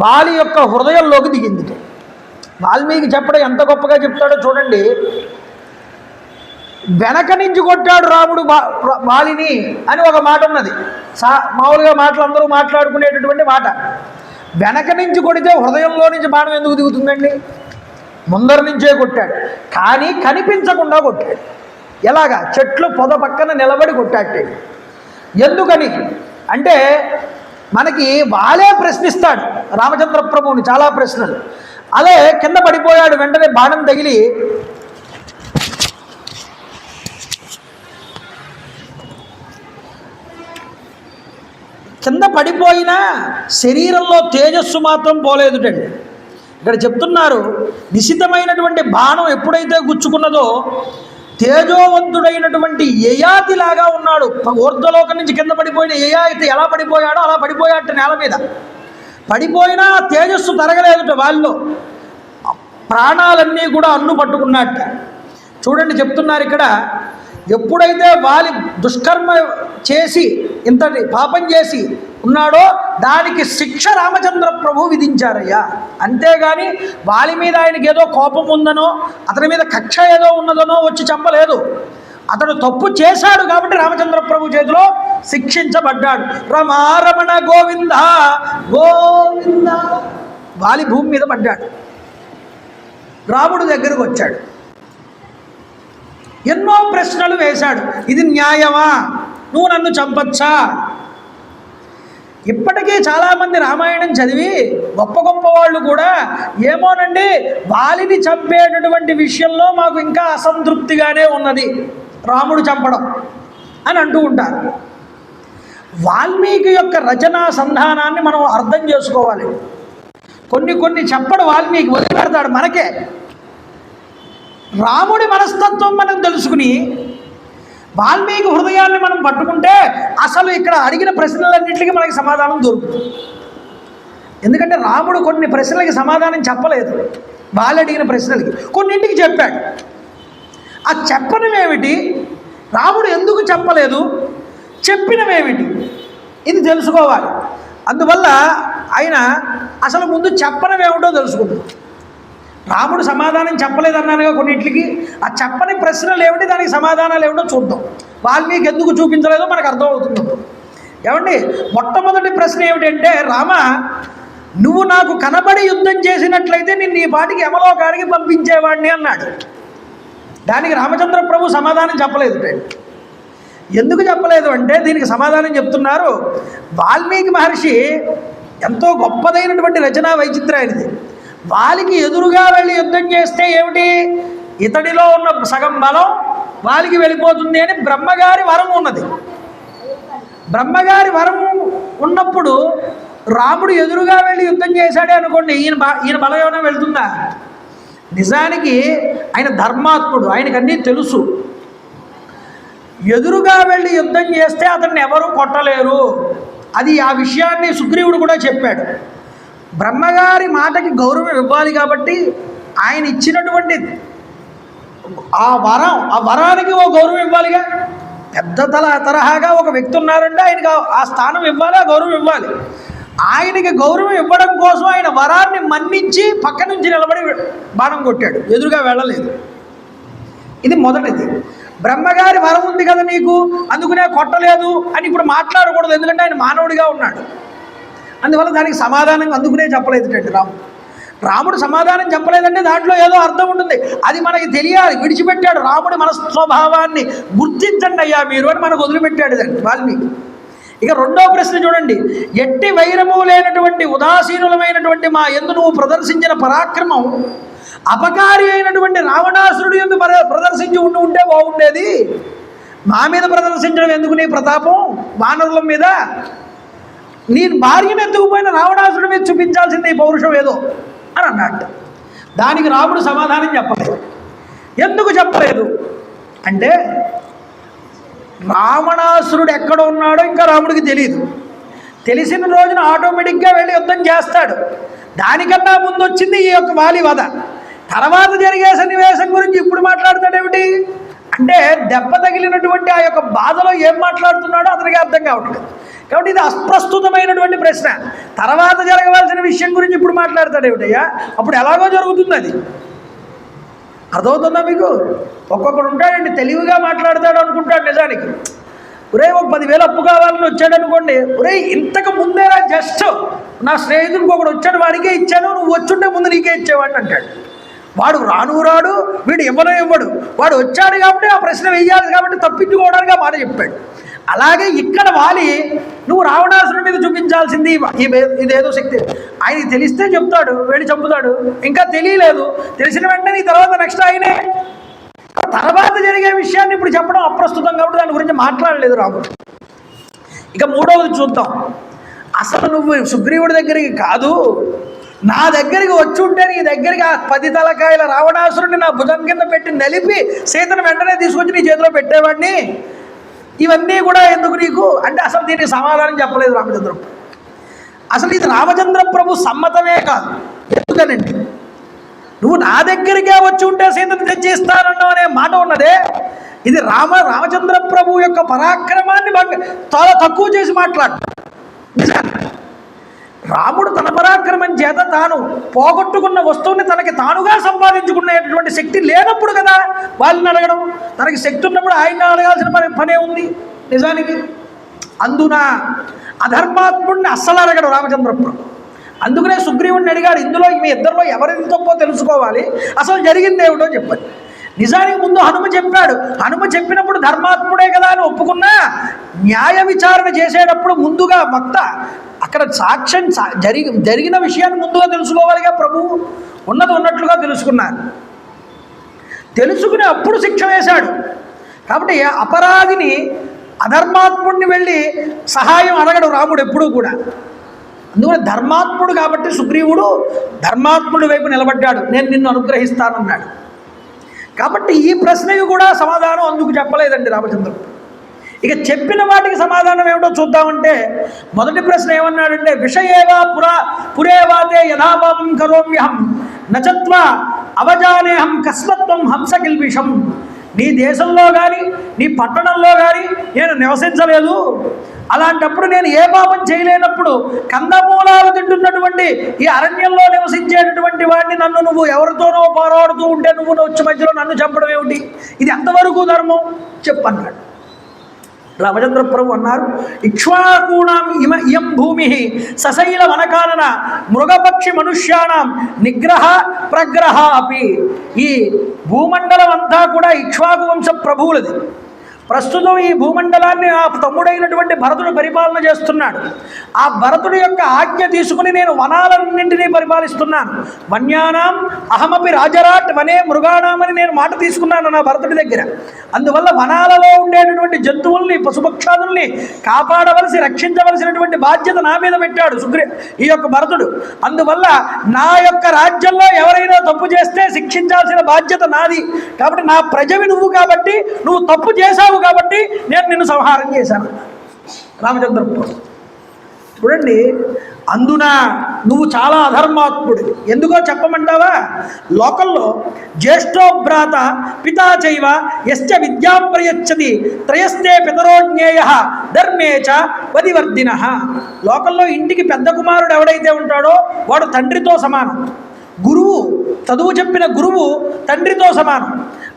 వాలి యొక్క హృదయంలోకి దిగింది. వాల్మీకి చెప్పడం ఎంత గొప్పగా చెప్తాడో చూడండి. వెనక నుంచి కొట్టాడు రాముడు వాలిని అని ఒక మాట ఉన్నది. మామూలుగా మాటలు అందరూ మాట్లాడుకునేటటువంటి మాట. వెనక నుంచి కొడితే హృదయంలో నుంచి బాణం ఎందుకు దిగుతుందండి? ముందర నుంచే కొట్టాడు, కానీ కనిపించకుండా కొట్టాడు. ఎలాగా? చెట్లు పొద పక్కన నిలబడి కొట్టాడు. ఎందుకని అంటే మనకి వాలే ప్రశ్నిస్తాడు రామచంద్ర ప్రభువుని చాలా ప్రశ్నలు. అదే కింద పడిపోయాడు, వెంటనే బాణం తగిలి కింద పడిపోయినా శరీరంలో తేజస్సు మాత్రం పోలేదుటండి. ఇక్కడ చెప్తున్నారు, నిశితమైనటువంటి బాణం ఎప్పుడైతే గుచ్చుకున్నదో తేజోవంతుడైనటువంటి యయాతిలాగా ఉన్నాడు. ఊర్ధ్వలోకం నుంచి కింద పడిపోయిన యయాతి ఎలా పడిపోయాడో అలా పడిపోయాట. నేల మీద పడిపోయినా తేజస్సు తరగలేదుట. వాళ్ళు ప్రాణాలన్నీ కూడా అన్ను పట్టుకున్నట్ట. చూడండి చెప్తున్నారు ఇక్కడ, ఎప్పుడైతే వాలి దుష్కర్మ చేసి ఇంతటి పాపం చేసి ఉన్నాడో దానికి శిక్ష రామచంద్ర ప్రభు విధించారయ్యా. అంతేగాని వాలి మీద ఆయనకి ఏదో కోపం ఉందనో అతని మీద కక్ష ఏదో ఉన్నదనో వచ్చి చంపలేదు. అతడు తప్పు చేశాడు కాబట్టి రామచంద్ర ప్రభు చేతిలో శిక్షించబడ్డాడు. రమారమణ గోవింద గోవింద. వాలి భూమి మీద పడ్డాడు. రాముడు దగ్గరకు వచ్చాడు, ఎన్నో ప్రశ్నలు వేశాడు. ఇది న్యాయమా? నువ్వు నన్ను చంపచ్చా? ఇప్పటికీ చాలామంది రామాయణం చదివి గొప్ప గొప్ప వాళ్ళు కూడా ఏమోనండి వాలిని చంపేటటువంటి విషయంలో మాకు ఇంకా అసంతృప్తిగానే ఉన్నది రాముడు చంపడం అని అంటూ ఉంటారు. వాల్మీకి యొక్క రచనా సంధానాన్ని మనం అర్థం చేసుకోవాలి. కొన్ని చెప్పడు వాల్మీకి, వదిలిపెడతాడు మనకే. రాముడి మనస్తత్వం మనం తెలుసుకుని వాల్మీకి హృదయాన్ని మనం పట్టుకుంటే అసలు ఇక్కడ అడిగిన ప్రశ్నలన్నింటికి మనకి సమాధానం దొరుకుతుంది. ఎందుకంటే రాముడు కొన్ని ప్రశ్నలకి సమాధానం చెప్పలేదు, వాళ్ళు అడిగిన ప్రశ్నలకి కొన్నింటికి చెప్పాడు. ఆ చెప్పనమేమిటి, రాముడు ఎందుకు చెప్పలేదు, చెప్పినమేమిటి, ఇది తెలుసుకోవాలి. అందువల్ల ఆయన అసలు ముందు చెప్పనమేమిటో తెలుసుకుందాం. రాముడు సమాధానం చెప్పలేదన్నానుగా కొన్నింటికి, ఆ చెప్పని ప్రశ్నలు ఏమిటి, దానికి సమాధానాలు ఏమిటో చూద్దాం. వాల్మీకి ఎందుకు చూపించలేదో మనకు అర్థమవుతుంది. ఏమండి, మొట్టమొదటి ప్రశ్న ఏమిటంటే, రామ నువ్వు నాకు కనబడి యుద్ధం చేసినట్లయితే నిన్ను ఈ పాటికి యమలోకానికి పంపించేవాడిని అన్నాడు. దానికి రామచంద్ర ప్రభు సమాధానం చెప్పలేదు. ఎందుకు చెప్పలేదు అంటే దీనికి సమాధానం చెప్తున్నారు. వాల్మీకి మహర్షి ఎంతో గొప్పదైనటువంటి రచనా వైచిత్రాయనిది. వాలికి ఎదురుగా వెళ్ళి యుద్ధం చేస్తే ఏమిటి, ఇతడిలో ఉన్న సగం బలం వాలికి వెళ్ళిపోతుంది అని బ్రహ్మగారి వరం ఉన్నది. బ్రహ్మగారి వరం ఉన్నప్పుడు రాముడు ఎదురుగా వెళ్ళి యుద్ధం చేశాడే అనుకోండి, ఈయన బలం ఏమైనా వెళ్తుందా? నిజానికి ఆయన ధర్మాత్ముడు, ఆయనకు అన్నీ తెలుసు. ఎదురుగా వెళ్ళి యుద్ధం చేస్తే అతన్ని ఎవరూ కొట్టలేరు. అది ఆ విషయాన్ని సుగ్రీవుడు కూడా చెప్పాడు. బ్రహ్మగారి మాటకి గౌరవం ఇవ్వాలి కాబట్టి ఆయన ఇచ్చినటువంటి ఆ వరానికి ఓ గౌరవం ఇవ్వాలిగా. పెద్ద తరహాగా ఒక వ్యక్తి ఉన్నారంటే ఆయనకి ఆ స్థానం ఇవ్వాలి, ఆ గౌరవం ఇవ్వాలి. ఆయనకి గౌరవం ఇవ్వడం కోసం ఆయన వరాన్ని మన్నించి పక్క నుంచి నిలబడి బాణం కొట్టాడు, ఎదురుగా వెళ్ళలేదు. ఇది మొదటిది. బ్రహ్మగారి వరం ఉంది కదా నీకు, అందుకునే కొట్టలేదు అని ఇప్పుడు మాట్లాడకూడదు, ఎందుకంటే ఆయన మానవుడిగా ఉన్నాడు. అందువల్ల దానికి సమాధానం అందుకునే చెప్పలేదుటండి రాముడు సమాధానం చెప్పలేదంటే దాంట్లో ఏదో అర్థం ఉంటుంది, అది మనకి తెలియాలి. విడిచిపెట్టాడు రాముడి మన స్వభావాన్ని గుర్తించండి అయ్యా మీరు అని మనకు వదిలిపెట్టాడు దాన్ని వాల్మీకి. ఇక రెండో ప్రశ్న చూడండి, ఎట్టి వైరము లేనటువంటి ఉదాసీనులమైనటువంటి మా యందు నువ్వు ప్రదర్శించిన పరాక్రమం అపకారి అయినటువంటి రావణాసురుడు యందు ప్రదర్శించి ఉంటే బాగుండేది. మా మీద ప్రదర్శించడం ఎందుకు నీ ప్రతాపం, వానరుల మీద? నీ భార్యను ఎత్తుకుపోయిన రావణాసురుడి మీద చూపించాల్సింది ఈ పౌరుషం ఏదో అని అన్నట్టు. దానికి రాముడు సమాధానం చెప్పలేదు. ఎందుకు చెప్పలేదు అంటే రావణాసురుడు ఎక్కడ ఉన్నాడో ఇంకా రాముడికి తెలియదు. తెలిసిన రోజున ఆటోమేటిక్గా వెళ్ళి యుద్ధం చేస్తాడు. దానికన్నా ముందు వచ్చింది ఈ యొక్క వాలి వధ. తర్వాత జరిగే సన్నివేశం గురించి ఇప్పుడు మాట్లాడతాడేమిటి అంటే దెబ్బ తగిలినటువంటి ఆ యొక్క బాధలో ఏం మాట్లాడుతున్నాడో అతనికి అర్థం కావట్లేదు. కాబట్టి ఇది అప్రస్తుతమైనటువంటి ప్రశ్న. తర్వాత జరగవలసిన విషయం గురించి ఇప్పుడు మాట్లాడతాడేమిటయ్యా, అప్పుడు ఎలాగో జరుగుతుంది. అది అర్థమవుతుందా మీకు? ఒక్కొక్కడు ఉంటాడండి, తెలివిగా మాట్లాడతాడు అనుకుంటాడు. నిజానికి ఒరే ఒక 10,000 అప్పు కావాలని వచ్చాడు అనుకోండి, ఒరే ఇంతకు ముందేరా జస్ట్ నా స్నేహితుడికి ఒకడు వచ్చాడు వాడికే ఇచ్చాను, నువ్వు వచ్చుంటే ముందు నీకే ఇచ్చేవాడిని అంటాడు. వాడు రాడు, వీడు ఇవ్వడు. వాడు వచ్చాడు కాబట్టి ఆ ప్రశ్న వేయాలి కాబట్టి తప్పించుకోవడానికి ఆ మాట చెప్పాడు. అలాగే ఇక్కడ వాలి నువ్వు రావణాసురుడి మీద చూపించాల్సింది ఇదేదో శక్తి. ఆయనకి తెలిస్తే చెప్తాడు, వెళ్ళి చంపుతాడు. ఇంకా తెలియలేదు, తెలిసిన వెంటనే తర్వాత నెక్స్ట్ ఆయనే. తర్వాత జరిగే విషయాన్ని ఇప్పుడు చెప్పడం అప్రస్తుతం కాబట్టి దాని గురించి మాట్లాడలేదు రాముడు. ఇక మూడవది చూద్దాం. అసలు నువ్వు సుగ్రీవుడి దగ్గరికి కాదు, నా దగ్గరికి వచ్చి ఉంటే నీ దగ్గరికి ఆ 10 తలకాయల రావణాసురుడిని నా భుజం కింద పెట్టి నలిపి సీతను వెంటనే తీసుకొచ్చి నీ చేతిలో పెట్టేవాడిని. ఇవన్నీ కూడా ఎందుకు నీకు అంటే అసలు దీనికి సమాధానం చెప్పలేదు రామచంద్ర. అసలు ఇది రామచంద్ర ప్రభు సమ్మతమే కాదు. ఎందుకనండి, నువ్వు నా దగ్గరికే వచ్చి ఉంటే సీతను తెచ్చిస్తానన్నావు అనే మాట ఉన్నదే, ఇది రామచంద్ర ప్రభు యొక్క పరాక్రమాన్ని చాలా తక్కువ చేసి మాట్లాడు. నిజాన్ని రాముడు తన పరాక్రమం చేత తాను పోగొట్టుకున్న వస్తువుని తనకి తానుగా సంపాదించుకునేటటువంటి శక్తి లేనప్పుడు కదా వాళ్ళని అడగడం. తనకి శక్తి ఉన్నప్పుడు ఆయన అడగాల్సిన పనే ఉంది నిజానికి. అందున అధర్మాత్ముడిని అస్సలు అడగడు రామచంద్ర ప్రభు. అందుకనే సుగ్రీవుడిని అడిగాడు, ఇందులో మీ ఇద్దరిలో ఎవరిది తప్పో తెలుసుకోవాలి, అసలు జరిగింది ఏమిటో చెప్పండి. నిజానికి ముందు హనుమ చెప్పాడు. హనుమ చెప్పినప్పుడు ధర్మాత్ముడే కదా అని ఒప్పుకున్నా, న్యాయ విచారణ చేసేటప్పుడు ముందుగా వక్త అక్కడ సాక్ష్యం జరిగిన విషయాన్ని ముందుగా తెలుసుకోవాలిగా. ప్రభువు ఉన్నది ఉన్నట్లుగా తెలుసుకున్నారు. తెలుసుకుని అప్పుడు శిక్ష వేశాడు. కాబట్టి అపరాధిని, అధర్మాత్ముడిని వెళ్ళి సహాయం అడగడు రాముడు ఎప్పుడూ కూడా. అందువల్ల ధర్మాత్ముడు కాబట్టి సుగ్రీవుడు ధర్మాత్ముడి వైపు నిలబడ్డాడు. నేను నిన్ను అనుగ్రహిస్తానన్నాడు. కాబట్టి ఈ ప్రశ్నకు కూడా సమాధానం అందుకు చెప్పలేదండి రామచంద్రుడు. ఇక చెప్పిన వాటికి సమాధానం ఏమిటో చూద్దామంటే, మొదటి ప్రశ్న ఏమన్నాడంటే, విషయేవా పురేవాతే యథాపాపం కరోమ్యహం నచత్వా అవజానేహం కస్మత్వం హంసకిల్బిషం. నీ దేశంలో కానీ నీ పట్టణంలో కానీ నేను నివసించలేదు. అలాంటప్పుడు నేను ఏ పాపం చేయలేనప్పుడు కందమూలాలు తింటున్నటువంటి ఈ అరణ్యంలో నివసించేటటువంటి వాడిని నన్ను నువ్వు ఎవరితోనో పోరాడుతూ ఉంటే నువ్వు వచ్చి మధ్యలో నన్ను చంపడం ఏమిటి? ఇది ఎంతవరకు ధర్మం చెప్పన్నాడు. రామచంద్ర ప్రభు అన్నారు, ఇక్ష్వాకూణాం ఇయం భూమి సశైల వనకానన మృగపక్షి మనుష్యాణం నిగ్రహ ప్రగ్రహ అపి. ఈ భూమండలం అంతా కూడా ఇక్ష్వాకు వంశ ప్రభువులది. ప్రస్తుతం ఈ భూమండలాన్ని ఆ తమ్ముడైనటువంటి భరతుడు పరిపాలన చేస్తున్నాడు. ఆ భరతుడి యొక్క ఆజ్ఞ తీసుకుని నేను వనాలన్నింటినీ పరిపాలిస్తున్నాను. వన్యానాం అహమపి రాజరాట్ వనే మృగాణామని నేను మాట తీసుకున్నాను నా భరతుడి దగ్గర. అందువల్ల వనాలలో ఉండేటటువంటి జంతువుల్ని, పశుపక్షాదుల్ని కాపాడవలసి, రక్షించవలసినటువంటి బాధ్యత నా మీద పెట్టాడు ఈ యొక్క భరతుడు. అందువల్ల నా యొక్క రాజ్యంలో ఎవరైనా తప్పు చేస్తే శిక్షించాల్సిన బాధ్యత నాది. కాబట్టి నా ప్రజవి నువ్వు, కాబట్టి నువ్వు తప్పు చేశావు కాబట్టి నేను నిన్ను సంహారం చేశాను. రామచంద్ర చూడండి, అందున నువ్వు చాలా అధర్మాత్ముడు. ఎందుకో చెప్పమంటావా? లోకంలో జ్యేష్ఠోభ్రాత పితా చైవ యశ్చ విద్యాం ప్రయచ్చతి త్రయస్తే పితరోజ్ఞేయ ధర్మే చ వదివర్ధిన. లోకంలో ఇంటికి పెద్ద కుమారుడు ఎవడైతే ఉంటాడో వాడు తండ్రితో సమానం. గురువు, చదువు చెప్పిన గురువు తండ్రితో సమానం.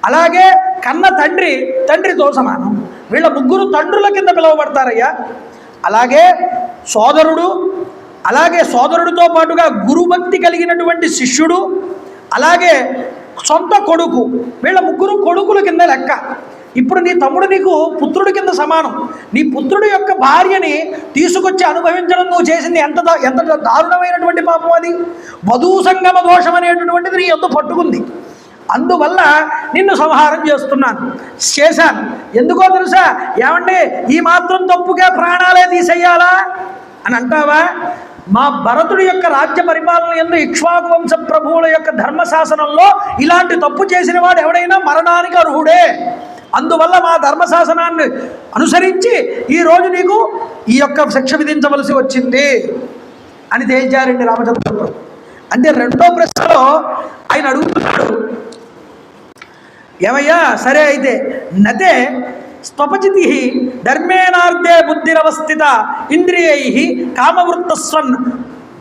అలాగే కన్న తండ్రి తండ్రితో సమానం. వీళ్ళ ముగ్గురు తండ్రుల కింద పిలువబడతారయ్యా. అలాగే సోదరుడు, అలాగే సోదరుడితో పాటుగా గురుభక్తి కలిగినటువంటి శిష్యుడు, అలాగే సొంత కొడుకు, వీళ్ళ ముగ్గురు కొడుకుల కింద లెక్క. ఇప్పుడు నీ తమ్ముడు నీకు పుత్రుడి కింద సమానం. నీ పుత్రుడి యొక్క భార్యని తీసుకొచ్చి అనుభవించడం నువ్వు చేసింది ఎంత దారుణమైనటువంటి పాపం అది. వధూ సంగమ దోషం అనేటటువంటిది నీ ఎందు పట్టుకుంది. అందువల్ల నిన్ను సంహారం చేశాను. ఎందుకో తెలుసా? ఏమంటే ఈ మాత్రం తప్పుగా ప్రాణాలే తీసేయాలా అని అంటావా? మా భరతుడి యొక్క రాజ్య పరిపాలన యందు ఇక్ష్వాకు వంశ ప్రభువుల యొక్క ధర్మశాసనంలో ఇలాంటి తప్పు చేసిన వాడు ఎవడైనా మరణానికి అర్హుడే. అందువల్ల మా ధర్మశాసనాన్ని అనుసరించి ఈరోజు నీకు ఈ యొక్క శిక్ష విధించవలసి వచ్చింది అని తేల్చారండి రామచంద్ర ప్రభు. అంటే రెండో ప్రశ్నలో ఆయన అడుగుతున్నాడు, ఏమయ్యా సరే అయితే నతే స్వపచితి ధర్మేనార్దే బుద్ధిరవస్థిత ఇంద్రియై కామవృత్తస్వన్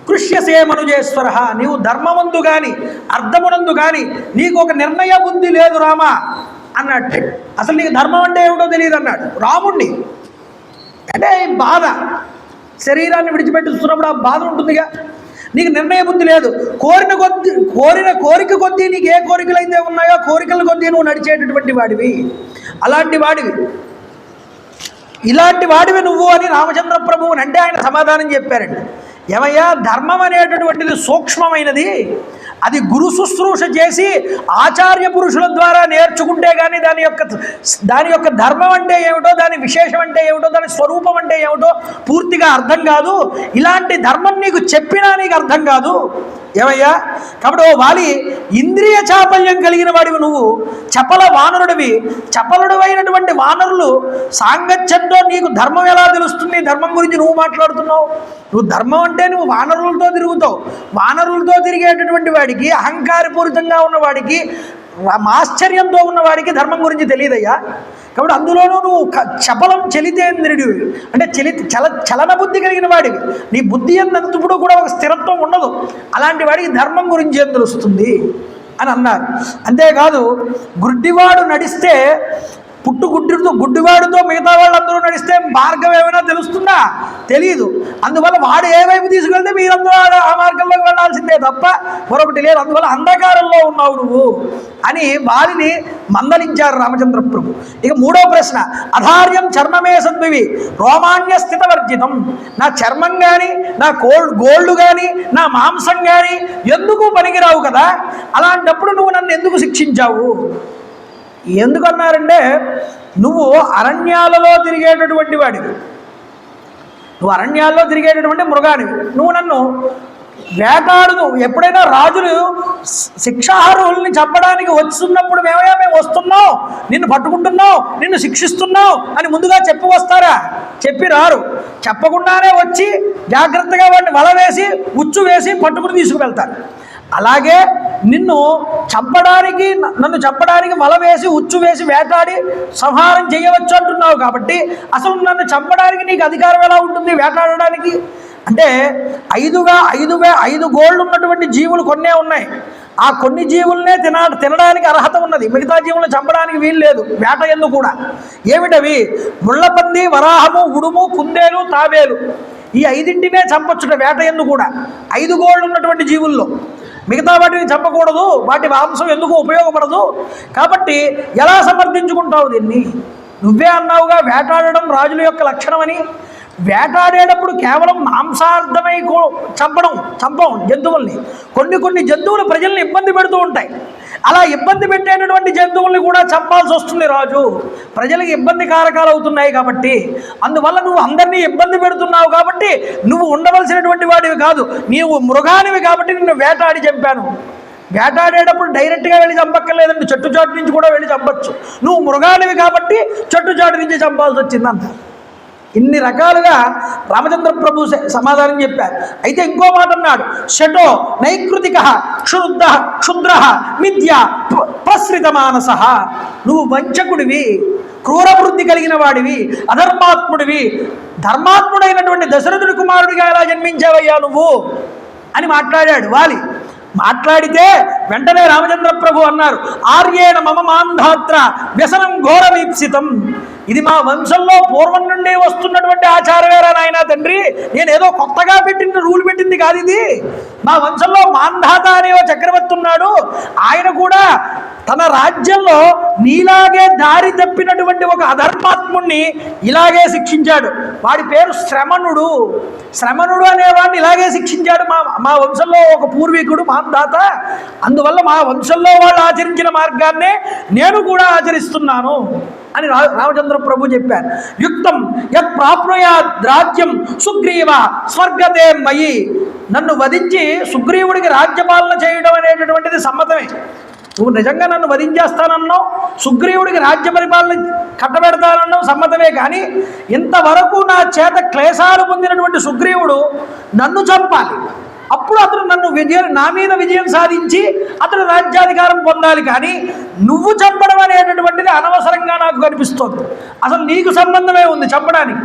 కృష్యసే మనుజేశ్వర. నీవు ధర్మమందు కానీ అర్థమునందు కానీ నీకు ఒక నిర్ణయ బుద్ధి లేదు రామా అన్నట్టు. అసలు నీకు ధర్మం అంటే ఏమిటో తెలియదు అన్నాడు రాముణ్ణి. అంటే బాధ, శరీరాన్ని విడిచిపెట్టుతున్నప్పుడు ఆ బాధ ఉంటుందిగా. నీకు నిర్ణయ బుద్ధి లేదు. కోరిన కోరిక కొద్దీ నీకు ఏ కోరికలు అయితే ఉన్నాయో కోరికల కొద్దీ నువ్వు నడిచేటటువంటి వాడివి. ఇలాంటి వాడివి నువ్వు అని రామచంద్ర ప్రభువుని అంటే ఆయన సమాధానం చెప్పారండి. ఏమయ్యా, ధర్మం అనేటటువంటిది సూక్ష్మమైనది. అది గురు శుశ్రూష చేసి ఆచార్య పురుషుల ద్వారా నేర్చుకుంటే కానీ దాని యొక్క ధర్మం అంటే ఏమిటో, దాని విశేషం అంటే ఏమిటో, దాని స్వరూపం అంటే ఏమిటో పూర్తిగా అర్థం కాదు. ఇలాంటి ధర్మం నీకు చెప్పినా నీకు అర్థం కాదు. ఏమయ్యా, కాబట్టి ఓ వాలి, ఇంద్రియ చాపల్యం కలిగిన వాడివి నువ్వు, చపల వానరుడివి. చపలుడు అయినటువంటి వానరులు సాంగత్యంతో నీకు ధర్మం ఎలా తెలుస్తుంది? ధర్మం గురించి నువ్వు మాట్లాడుతున్నావు. నువ్వు ధర్మం అంటే నువ్వు వానరులతో తిరుగుతావు. వానరులతో తిరిగేటటువంటి వాడికి, అహంకారపూరితంగా ఉన్నవాడికి, ఆశ్చర్యంతో ఉన్నవాడికి ధర్మం గురించి తెలియదయ్యా. కాబట్టి అందులోనూ నువ్వు చపలం చలితేంద్రుడివి, అంటే చలన బుద్ధి కలిగిన వాడివి. నీ బుద్ధి అన్నప్పుడు కూడా ఒక స్థిరత్వం ఉండదు. అలాంటి వాడికి ధర్మం గురించి ఏం తెలుస్తుంది అని అన్నారు. అంతేకాదు, గుడ్డివాడు నడిస్తే గుడ్డివాడితో మిగతా వాళ్ళందరూ నడిస్తే మార్గం ఏమైనా తెలుస్తుందా? తెలియదు. అందువల్ల వాడు ఏ వైపు తీసుకెళ్తే మీరందరూ ఆ మార్గంలోకి వెళ్ళాల్సిందే తప్ప మరొకటి లేదు. అందువల్ల అంధకారంలో ఉన్నావు నువ్వు అని వారిని మందలించారు రామచంద్ర ప్రభు. ఇక మూడో ప్రశ్న, అధార్యం చర్మమే సద్వివి రోమాన్య స్థితవర్జితం. నా చర్మం కానీ, నా గోళ్ళు కానీ, నా మాంసం కానీ ఎందుకు పనికిరావు కదా, అలాంటప్పుడు నువ్వు నన్ను ఎందుకు శిక్షించావు? ఎందుకన్నారంటే, నువ్వు అరణ్యాలలో తిరిగేటటువంటి వాడివి, నువ్వు అరణ్యాల్లో తిరిగేటటువంటి మృగానివి, నువ్వు నన్ను వేటాడుతూ ఎప్పుడైనా రాజులు శిక్షార్హుల్ని చంపడానికి వస్తున్నప్పుడు మేము వస్తున్నాం, నిన్ను పట్టుకుంటున్నాం, నిన్ను శిక్షిస్తున్నాం అని ముందుగా చెప్పి వస్తారా? చెప్పి రారు. చెప్పకుండానే వచ్చి జాగ్రత్తగా వాడిని వల వేసి ఉచ్చు వేసి పట్టుకుని తీసుకువెళ్తారు. అలాగే నన్ను చంపడానికి వల వేసి ఉచ్చు వేసి వేటాడి సంహారం చేయవచ్చు అంటున్నావు కాబట్టి అసలు నన్ను చంపడానికి నీకు అధికారం ఎలా ఉంటుంది వేటాడడానికి? అంటే 5 గోళ్ళు ఉన్నటువంటి జీవులు కొన్నే ఉన్నాయి. ఆ కొన్ని జీవులనే తినడానికి అర్హత ఉన్నది, మిగతా జీవులను చంపడానికి వీలు లేదు వేట ఎందు కూడా. ఏమిటవి? ముళ్ళపంది, వరాహము, ఉడుము, కుందేలు, తాబేలు. ఈ 5ంటినే చంపొచ్చుట వేట ఎందు కూడా. 5 గోళ్ళు ఉన్నటువంటి జీవుల్లో మిగతా వాటిని చంపకూడదు, వాటి మాంసం ఎందుకు ఉపయోగపడదు. కాబట్టి ఎలా సమర్థించుకుంటావు దీన్ని? నువ్వే అన్నావుగా వేటాడడం రాజుల యొక్క లక్షణమని. వేటాడేటప్పుడు కేవలం మాంసార్థమై చంపం జంతువుల్ని. కొన్ని జంతువులు ప్రజల్ని ఇబ్బంది పెడుతూ ఉంటాయి. అలా ఇబ్బంది పెట్టేటటువంటి జంతువుల్ని కూడా చంపాల్సి వస్తుంది రాజు. ప్రజలకు ఇబ్బంది కారకాలు అవుతున్నాయి కాబట్టి. అందువల్ల నువ్వు అందరినీ ఇబ్బంది పెడుతున్నావు కాబట్టి నువ్వు ఉండవలసినటువంటి వాడివి కాదు, నీవు మృగానివి కాబట్టి నిన్ను వేటాడి చంపాను. వేటాడేటప్పుడు డైరెక్ట్గా వెళ్ళి చంపక్కర్లేదండి, చెట్టుచాటు నుంచి కూడా వెళ్ళి చంపచ్చు. నువ్వు మృగానివి కాబట్టి చెట్టుచాటు నుంచి చంపాల్సి వచ్చిందంట. ఇన్ని రకాలుగా రామచంద్ర ప్రభు సమాధానం చెప్పారు. అయితే ఇంకో మాట అన్నాడు, షటో నైకృతిక క్షుద్ర మిథ్య ప్రసృత మానస. నువ్వు వంచకుడివి, క్రూరవృద్ధి కలిగిన వాడివి, అధర్మాత్ముడివి, ధర్మాత్ముడైనటువంటి దశరథుడి కుమారుడిగా ఎలా జన్మించావయ్యా నువ్వు అని మాట్లాడాడు వాలి. మాట్లాడితే వెంటనే రామచంద్ర ప్రభు అన్నారు, ఆర్యేణ మమ మాంధాత్ర వ్యసనం ఘోరవీప్సితం. ఇది మా వంశంలో పూర్వం నుండి వస్తున్నటువంటి ఆచారమేరా నాయనా తండ్రి, నేనేదో కొత్తగా రూల్ పెట్టింది కాదు ఇది. మా వంశంలో మాంధాత అనే చక్రవర్తి ఉన్నాడు, ఆయన కూడా తన రాజ్యంలో నీలాగే దారి తప్పినటువంటి ఒక అధర్మాత్ముణ్ణి ఇలాగే శిక్షించాడు. వాడి పేరు శ్రమణుడు. శ్రమణుడు అనేవాడిని ఇలాగే శిక్షించాడు మా వంశంలో ఒక పూర్వీకుడు మాంధాత. అందువల్ల మా వంశంలో వాళ్ళు ఆచరించిన మార్గాన్నే నేను కూడా ఆచరిస్తున్నాను అని రామచంద్ర ప్రభు చెప్పారు. యుక్తం యత్ ప్రాప్నుయాద్ రాజ్యం సుగ్రీవ స్వర్గతే మయి. నన్ను వధించి సుగ్రీవుడికి రాజ్యపాలన చేయడం అనేటటువంటిది సమ్మతమే. నువ్వు నిజంగా నన్ను వధించేస్తానన్నావు, సుగ్రీవుడికి రాజ్య పరిపాలన కట్టబెడతానన్నావు, సమ్మతమే. కానీ ఇంతవరకు నా చేత క్లేశాలు పొందినటువంటి సుగ్రీవుడు నన్ను చంపాలి, అప్పుడు అతను నా మీద విజయం సాధించి అతను రాజ్యాధికారం పొందాలి. కానీ నువ్వు చంపడం అనేటటువంటిది అనవసరంగా నాకు కనిపిస్తోంది. అసలు నీకు సంబంధమే ఉంది చంపడానికి,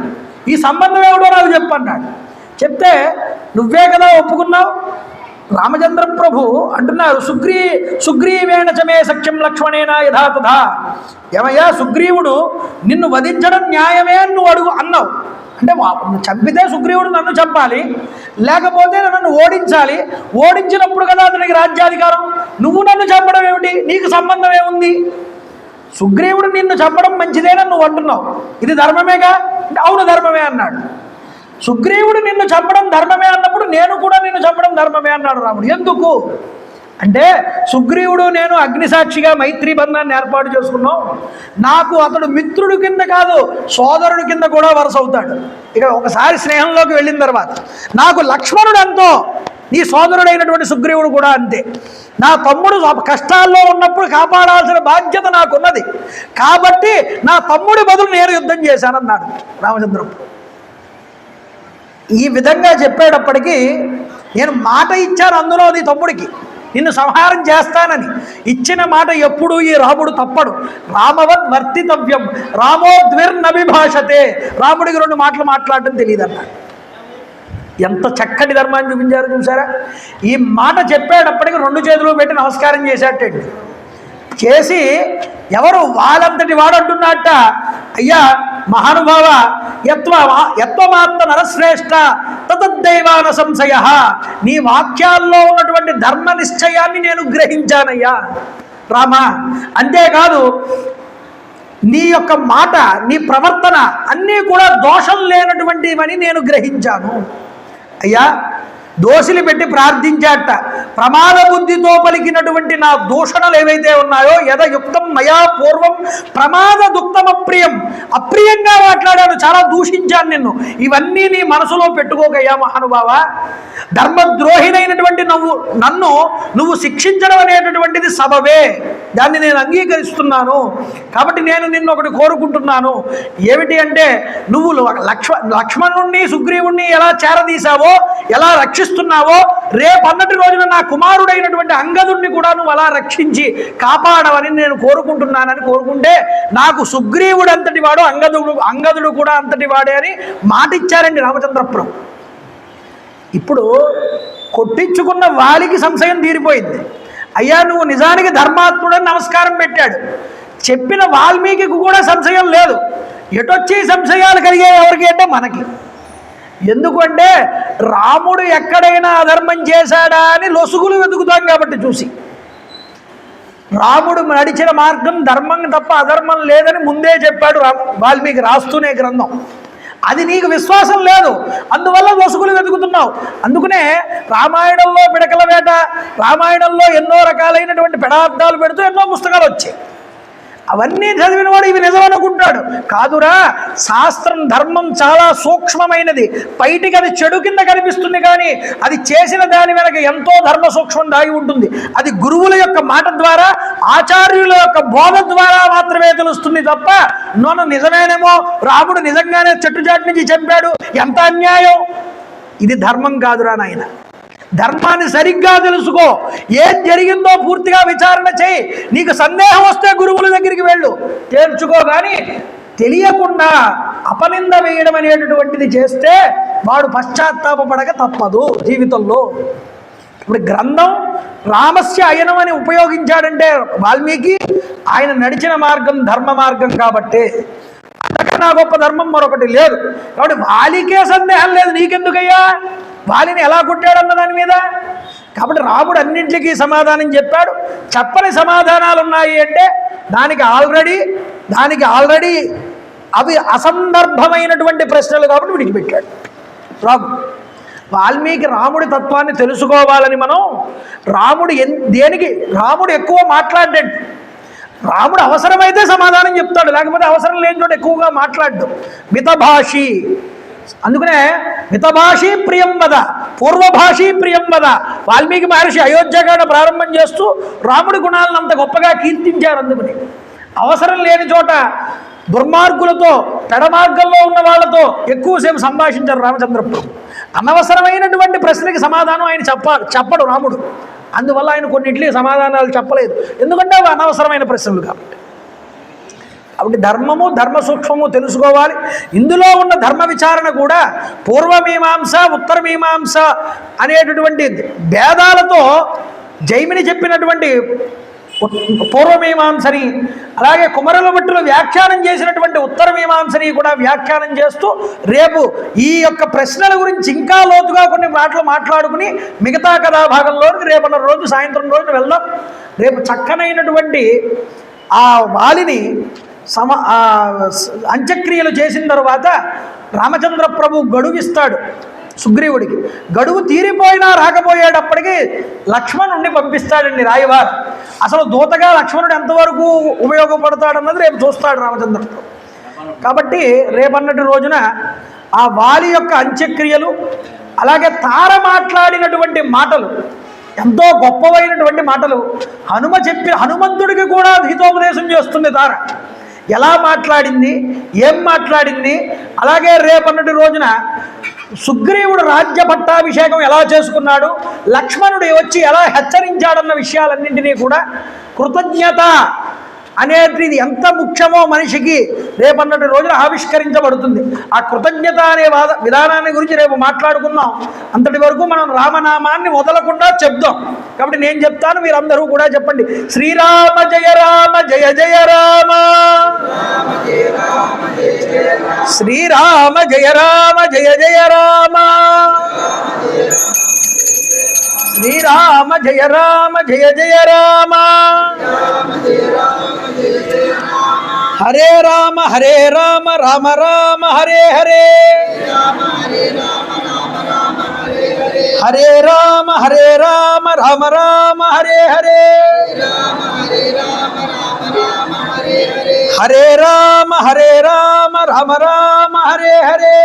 ఈ సంబంధం ఏమిటో నాకు చెప్పన్నాడు. చెప్తే నువ్వే కదా ఒప్పుకున్నావు. రామచంద్ర ప్రభు అంటున్నారు, సుగ్రీవేణ చమే సఖ్యం లక్ష్మణేన యథా తథా. ఏమయ్యా, సుగ్రీవుడు నిన్ను వధించడం న్యాయమే అని నువ్వు అన్నావు. అంటే చంపితే సుగ్రీవుడు నన్ను చంపాలి, లేకపోతే నన్ను ఓడించాలి. ఓడించినప్పుడు కదా అతనికి రాజ్యాధికారం. నువ్వు నన్ను చంపడం ఏమిటి? నీకు సంబంధం ఏముంది? సుగ్రీవుడు నిన్ను చంపడం మంచిదేనని నువ్వు అంటున్నావు, ఇది ధర్మమేగా? అంటే అవును ధర్మమే అన్నాడు. సుగ్రీవుడు నిన్ను చంపడం ధర్మమే అన్నప్పుడు నేను కూడా నిన్ను చంపడం ధర్మమే అన్నాడు రాముడు. ఎందుకు అంటే, సుగ్రీవుడు నేను అగ్నిసాక్షిగా మైత్రీ బంధాన్ని ఏర్పాటు చేసుకున్నాం. నాకు అతడు మిత్రుడు కింద కాదు, సోదరుడి కింద కూడా వరుస అవుతాడు. ఇక ఒకసారి స్నేహంలోకి వెళ్ళిన తర్వాత నాకు లక్ష్మణుడు ఎంతో, నీ సోదరుడైనటువంటి సుగ్రీవుడు కూడా అంతే. నా తమ్ముడు కష్టాల్లో ఉన్నప్పుడు కాపాడాల్సిన బాధ్యత నాకున్నది కాబట్టి నా తమ్ముడి బదులు నేను యుద్ధం చేశానన్నాడు రామచంద్రుడు. ఈ విధంగా చెప్పేటప్పటికీ నేను మాట ఇచ్చాను అందులో నీ తమ్ముడికి, నిన్ను సంహారం చేస్తానని. ఇచ్చిన మాట ఎప్పుడు ఈ రాముడు తప్పడు. రామవద్ వర్తితవ్యం రామోద్విర్నభిభాషతే. రాముడికి 2 మాటలు మాట్లాడటం తెలియదన్నాడు. ఎంత చక్కటి ధర్మాన్ని చూపించారు చూసారా. ఈ మాట చెప్పేటప్పటికి 2 చేతులు పెట్టి నమస్కారం చేసేటండి. చేసి ఎవరు వాళ్ళంతటి వాడంటున్నట్ట, అయ్యా మహానుభావ, యత్వమాత్మ నరశ్రేష్ఠ తతద్దైవాన సంశయ, నీ వాక్యాల్లో ఉన్నటువంటి ధర్మ నిశ్చయాన్ని నేను గ్రహించానయ్యా రామ. అంతేకాదు నీ యొక్క మాట, నీ ప్రవర్తన అన్నీ కూడా దోషం లేనటువంటివని నేను గ్రహించాను. అయ్యా దోషులు పెట్టి ప్రార్థించాట, ప్రమాద బుద్ధితో పలికినటువంటి నా దూషణలు ఏవైతే ఉన్నాయో, యథయుక్తం మయా పూర్వం ప్రమాద దుఃఖం అప్రియం, అప్రియంగా మాట్లాడాను, చాలా దూషించాను నిన్ను. ఇవన్నీ నీ మనసులో పెట్టుకోకయ్యా మహానుభావ. ధర్మద్రోహినైనటువంటి నన్ను నువ్వు శిక్షించడం అనేటటువంటిది సబబే, దాన్ని నేను అంగీకరిస్తున్నాను. కాబట్టి నేను నిన్ను ఒకటి కోరుకుంటున్నాను. ఏమిటి అంటే, నువ్వు లక్ష్మణుణ్ణి సుగ్రీవుణ్ణి ఎలా చేరదీశావో, ఎలా రక్షిస్తున్నావో, రేపన్నటి రోజున నా కుమారుడైనటువంటి అంగదుడిని కూడా నువ్వు అలా రక్షించి కాపాడవని నేను కోరుకుంటున్నానని కోరుకుంటే, నాకు సుగ్రీవుడు అంతటి వాడు, అంగదుడు కూడా అంతటి వాడే అని మాటిచ్చారండి రామచంద్రపురం. ఇప్పుడు కొట్టించుకున్న వాలికి సంశయం తీరిపోయింది. అయ్యా నువ్వు నిజానికి ధర్మాత్ముడని నమస్కారం పెట్టాడు. చెప్పిన వాల్మీకి కూడా సంశయం లేదు. ఎటొచ్చి సంశయాలు కలిగాయి ఎవరికి అంటే మనకి. ఎందుకంటే రాముడు ఎక్కడైనా అధర్మం చేశాడా అని లొసుగులు వెతుకుతాం కాబట్టి చూసి. రాముడు నడిచిన మార్గం ధర్మం తప్ప అధర్మం లేదని ముందే చెప్పాడు వాల్మీకి రాస్తూనే గ్రంథం. అది నీకు విశ్వాసం లేదు, అందువల్ల లొసుగులు వెతుకుతున్నావు. అందుకనే రామాయణంలో పిడకల వేట, రామాయణంలో ఎన్నో రకాలైనటువంటి పెడార్థాలు పెడుతూ ఎన్నో పుస్తకాలు వచ్చాయి. అవన్నీ చదివినవాడు ఇవి నిజమనుకుంటాడు. కాదురా, శాస్త్రం ధర్మం చాలా సూక్ష్మమైనది. బయటికి అది చెడు కింద కనిపిస్తుంది, కానీ అది చేసిన దాని వెనక ఎంతో ధర్మ సూక్ష్మం దాగి ఉంటుంది. అది గురువుల యొక్క మాట ద్వారా, ఆచార్యుల యొక్క బోధ ద్వారా మాత్రమే తెలుస్తుంది తప్ప, నన్ను నిజమేనేమో రాముడు నిజంగానే చెట్టుచాటు నుంచి చంపాడు, ఎంత అన్యాయం, ఇది ధర్మం కాదురా నాయన. ధర్మాన్ని సరిగ్గా తెలుసుకో, ఏం జరిగిందో పూర్తిగా విచారణ చేయి. నీకు సందేహం వస్తే గురువుల దగ్గరికి వెళ్ళు, తేల్చుకో. కానీ తెలియకుండా అపనింద వేయడం అనేటటువంటిది చేస్తే వాడు పశ్చాత్తాపపడక తప్పదు జీవితంలో. ఇప్పుడు గ్రంథం రామస్య అయనం అని ఉపయోగించాడంటే వాల్మీకి, ఆయన నడిచిన మార్గం ధర్మ మార్గం కాబట్టి, అంతకన్నా గొప్ప ధర్మం మరొకటి లేదు. కాబట్టి వాలికే సందేహం లేదు, నీకెందుకయ్యా? వాలిని ఎలా కొట్టాడన్న దాని మీద. కాబట్టి రాముడు అన్నింటికీ సమాధానం చెప్పాడు. చెప్పని సమాధానాలు ఉన్నాయి అంటే దానికి ఆల్రెడీ అవి అసందర్భమైనటువంటి ప్రశ్నలు కాబట్టి విడిచిపెట్టాడు రాముడు. వాల్మీకి రాముడి తత్వాన్ని తెలుసుకోవాలని మనం, రాముడు ఎక్కువ మాట్లాడాడు. రాముడు అవసరమైతే సమాధానం చెప్తాడు, లేకపోతే అవసరం లేని చోట ఎక్కువగా మాట్లాడు. మితభాషి, అందుకనే మితభాషి ప్రియం వద, పూర్వభాషి ప్రియం వద. వాల్మీకి మహర్షి అయోధ్యకాండ ప్రారంభం చేస్తూ రాముడి గుణాలను అంత గొప్పగా కీర్తించారు. అందుకని అవసరం లేని చోట దుర్మార్గులతో, పెడమార్గంలో ఉన్న వాళ్ళతో ఎక్కువసేపు సంభాషించారు రామచంద్రపురం. అనవసరమైనటువంటి ప్రశ్నకి సమాధానం ఆయన చెప్పడు రాముడు. అందువల్ల ఆయన కొన్నింటికి సమాధానాలు చెప్పలేదు, ఎందుకంటే అవి అనవసరమైన ప్రశ్నలు కాబట్టి. కాబట్టి ధర్మము, ధర్మ సూక్ష్మము తెలుసుకోవాలి. ఇందులో ఉన్న ధర్మ విచారణ కూడా పూర్వమీమాంస, ఉత్తరమీమాంస అనేటటువంటి భేదాలతో జైమిని చెప్పినటువంటి పూర్వమీమాంసని, అలాగే కుమరుల భట్టులు వ్యాఖ్యానం చేసినటువంటి ఉత్తరమీమాంసని కూడా వ్యాఖ్యానం చేస్తూ, రేపు ఈ యొక్క ప్రశ్నల గురించి ఇంకా లోతుగా కొన్ని మాటలు మాట్లాడుకుని మిగతా కథాభాగంలోకి రేపన్న రోజు సాయంత్రం రోజు వెళ్దాం. రేపు చక్కనైనటువంటి ఆ వాలిని అంత్యక్రియలు చేసిన తర్వాత రామచంద్ర ప్రభు గడువిస్తాడు సుగ్రీవుడికి. గడువు తీరిపోయినా రాకపోయేటప్పటికీ లక్ష్మణుడిని పంపిస్తాడండి రాయవారు. అసలు దూతగా లక్ష్మణుడు ఎంతవరకు ఉపయోగపడతాడన్నది రేపు చూస్తాడు రామచంద్ర ప్రభు. కాబట్టి రేపన్నటి రోజున ఆ వాలి యొక్క అంత్యక్రియలు, అలాగే తార మాట్లాడినటువంటి మాటలు ఎంతో గొప్పవైనటువంటి మాటలు. హనుమంతుడికి కూడా హితోపదేశం చేస్తుంది తార. ఎలా మాట్లాడింది, ఏం మాట్లాడింది, అలాగే రేపన్నటి రోజున సుగ్రీవుడు రాజ్య పట్టాభిషేకం ఎలా చేసుకున్నాడు, లక్ష్మణుడు వచ్చి ఎలా హెచ్చరించాడన్న విషయాలన్నింటినీ కూడా కృతజ్ఞత అనేటిది ఎంత ముఖ్యమో మనిషికి రేపన్నటి రోజున ఆవిష్కరించబడుతుంది. ఆ కృతజ్ఞత అనే విధానాన్ని గురించి రేపు మాట్లాడుకుందాం. అంతటి వరకు మనం రామనామాన్ని వదలకుండా చెప్దాం. కాబట్టి నేను చెప్తాను, మీరందరూ కూడా చెప్పండి. శ్రీరామ జయ రామ జయ జయ రామ, శ్రీరామ జయ రామ జయ జయ రామ, శ్రీరామ జయ రామ జయ జయ రామ, హరే రామ హరే రామ రామ రామ హరే హరే, హరే రామ హరే రామ రామ రామ హరే హరే, హరే రామ హరే రామ రామ రామ హరే హరే,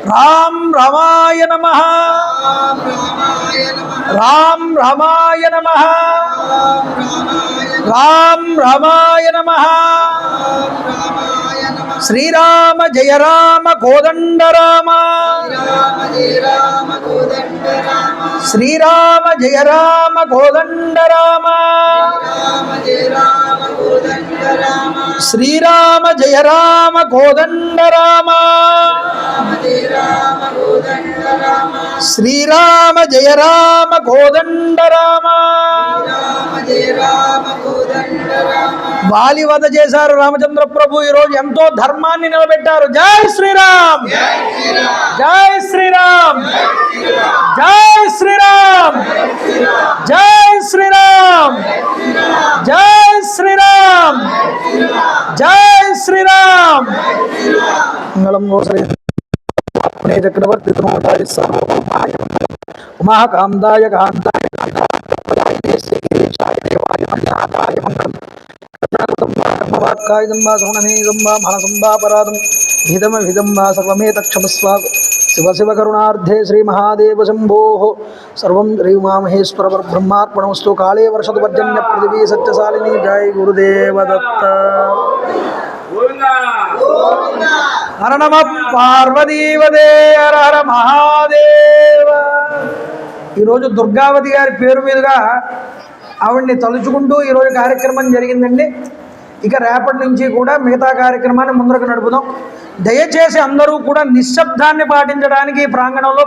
రామ్ రామాయ నమః, రామ్ రామాయ నమః, రామ్ రామాయ నమః. శ్రీరామ జయ రామ కోదండ రామ, శ్రీరామ జయ రామ కోదండ రామ, శ్రీరామ జయ రామ కోదండ రామ, శ్రీరామ జయ రామ కోదండ రామ. వాలి వధ చేశారు రామచంద్ర ప్రభు. ఈరోజు ఎంతో ధర్మాన్ని నిలబెట్టారు. జై శ్రీరామ్, జై శ్రీరామ్, జై శ్రీరామ్, జై శ్రీరామ్, జై శ్రీరామ్, జై శ్రీరామ్. మంగళం చక్రవర్తి ఉమాకాందాయ కాంతాయ శివ శివ కరుణార్థే శ్రీ మహాదేవ శంభో సర్వం శ్రీమామహేశ్వర బ్రహ్మార్పణమస్తు. కాళే వర్షతు పర్జన్య పృథివీ సత్యశాలిని. జై గురుదేవ దత్త. హర నమ పార్వతీవదే, హర హర మహాదేవ. ఈరోజు దుర్గావతి గారి పేరు మీదుగా ఆవిడ్ని తలుచుకుంటూ ఈరోజు కార్యక్రమం జరిగిందండి. ఇక రేపటి నుంచి కూడా మిగతా కార్యక్రమాన్ని ముందరకు నడుపుదాం. దయచేసి అందరూ కూడా నిశ్శబ్దాన్ని పాటించడానికి ప్రాంగణంలో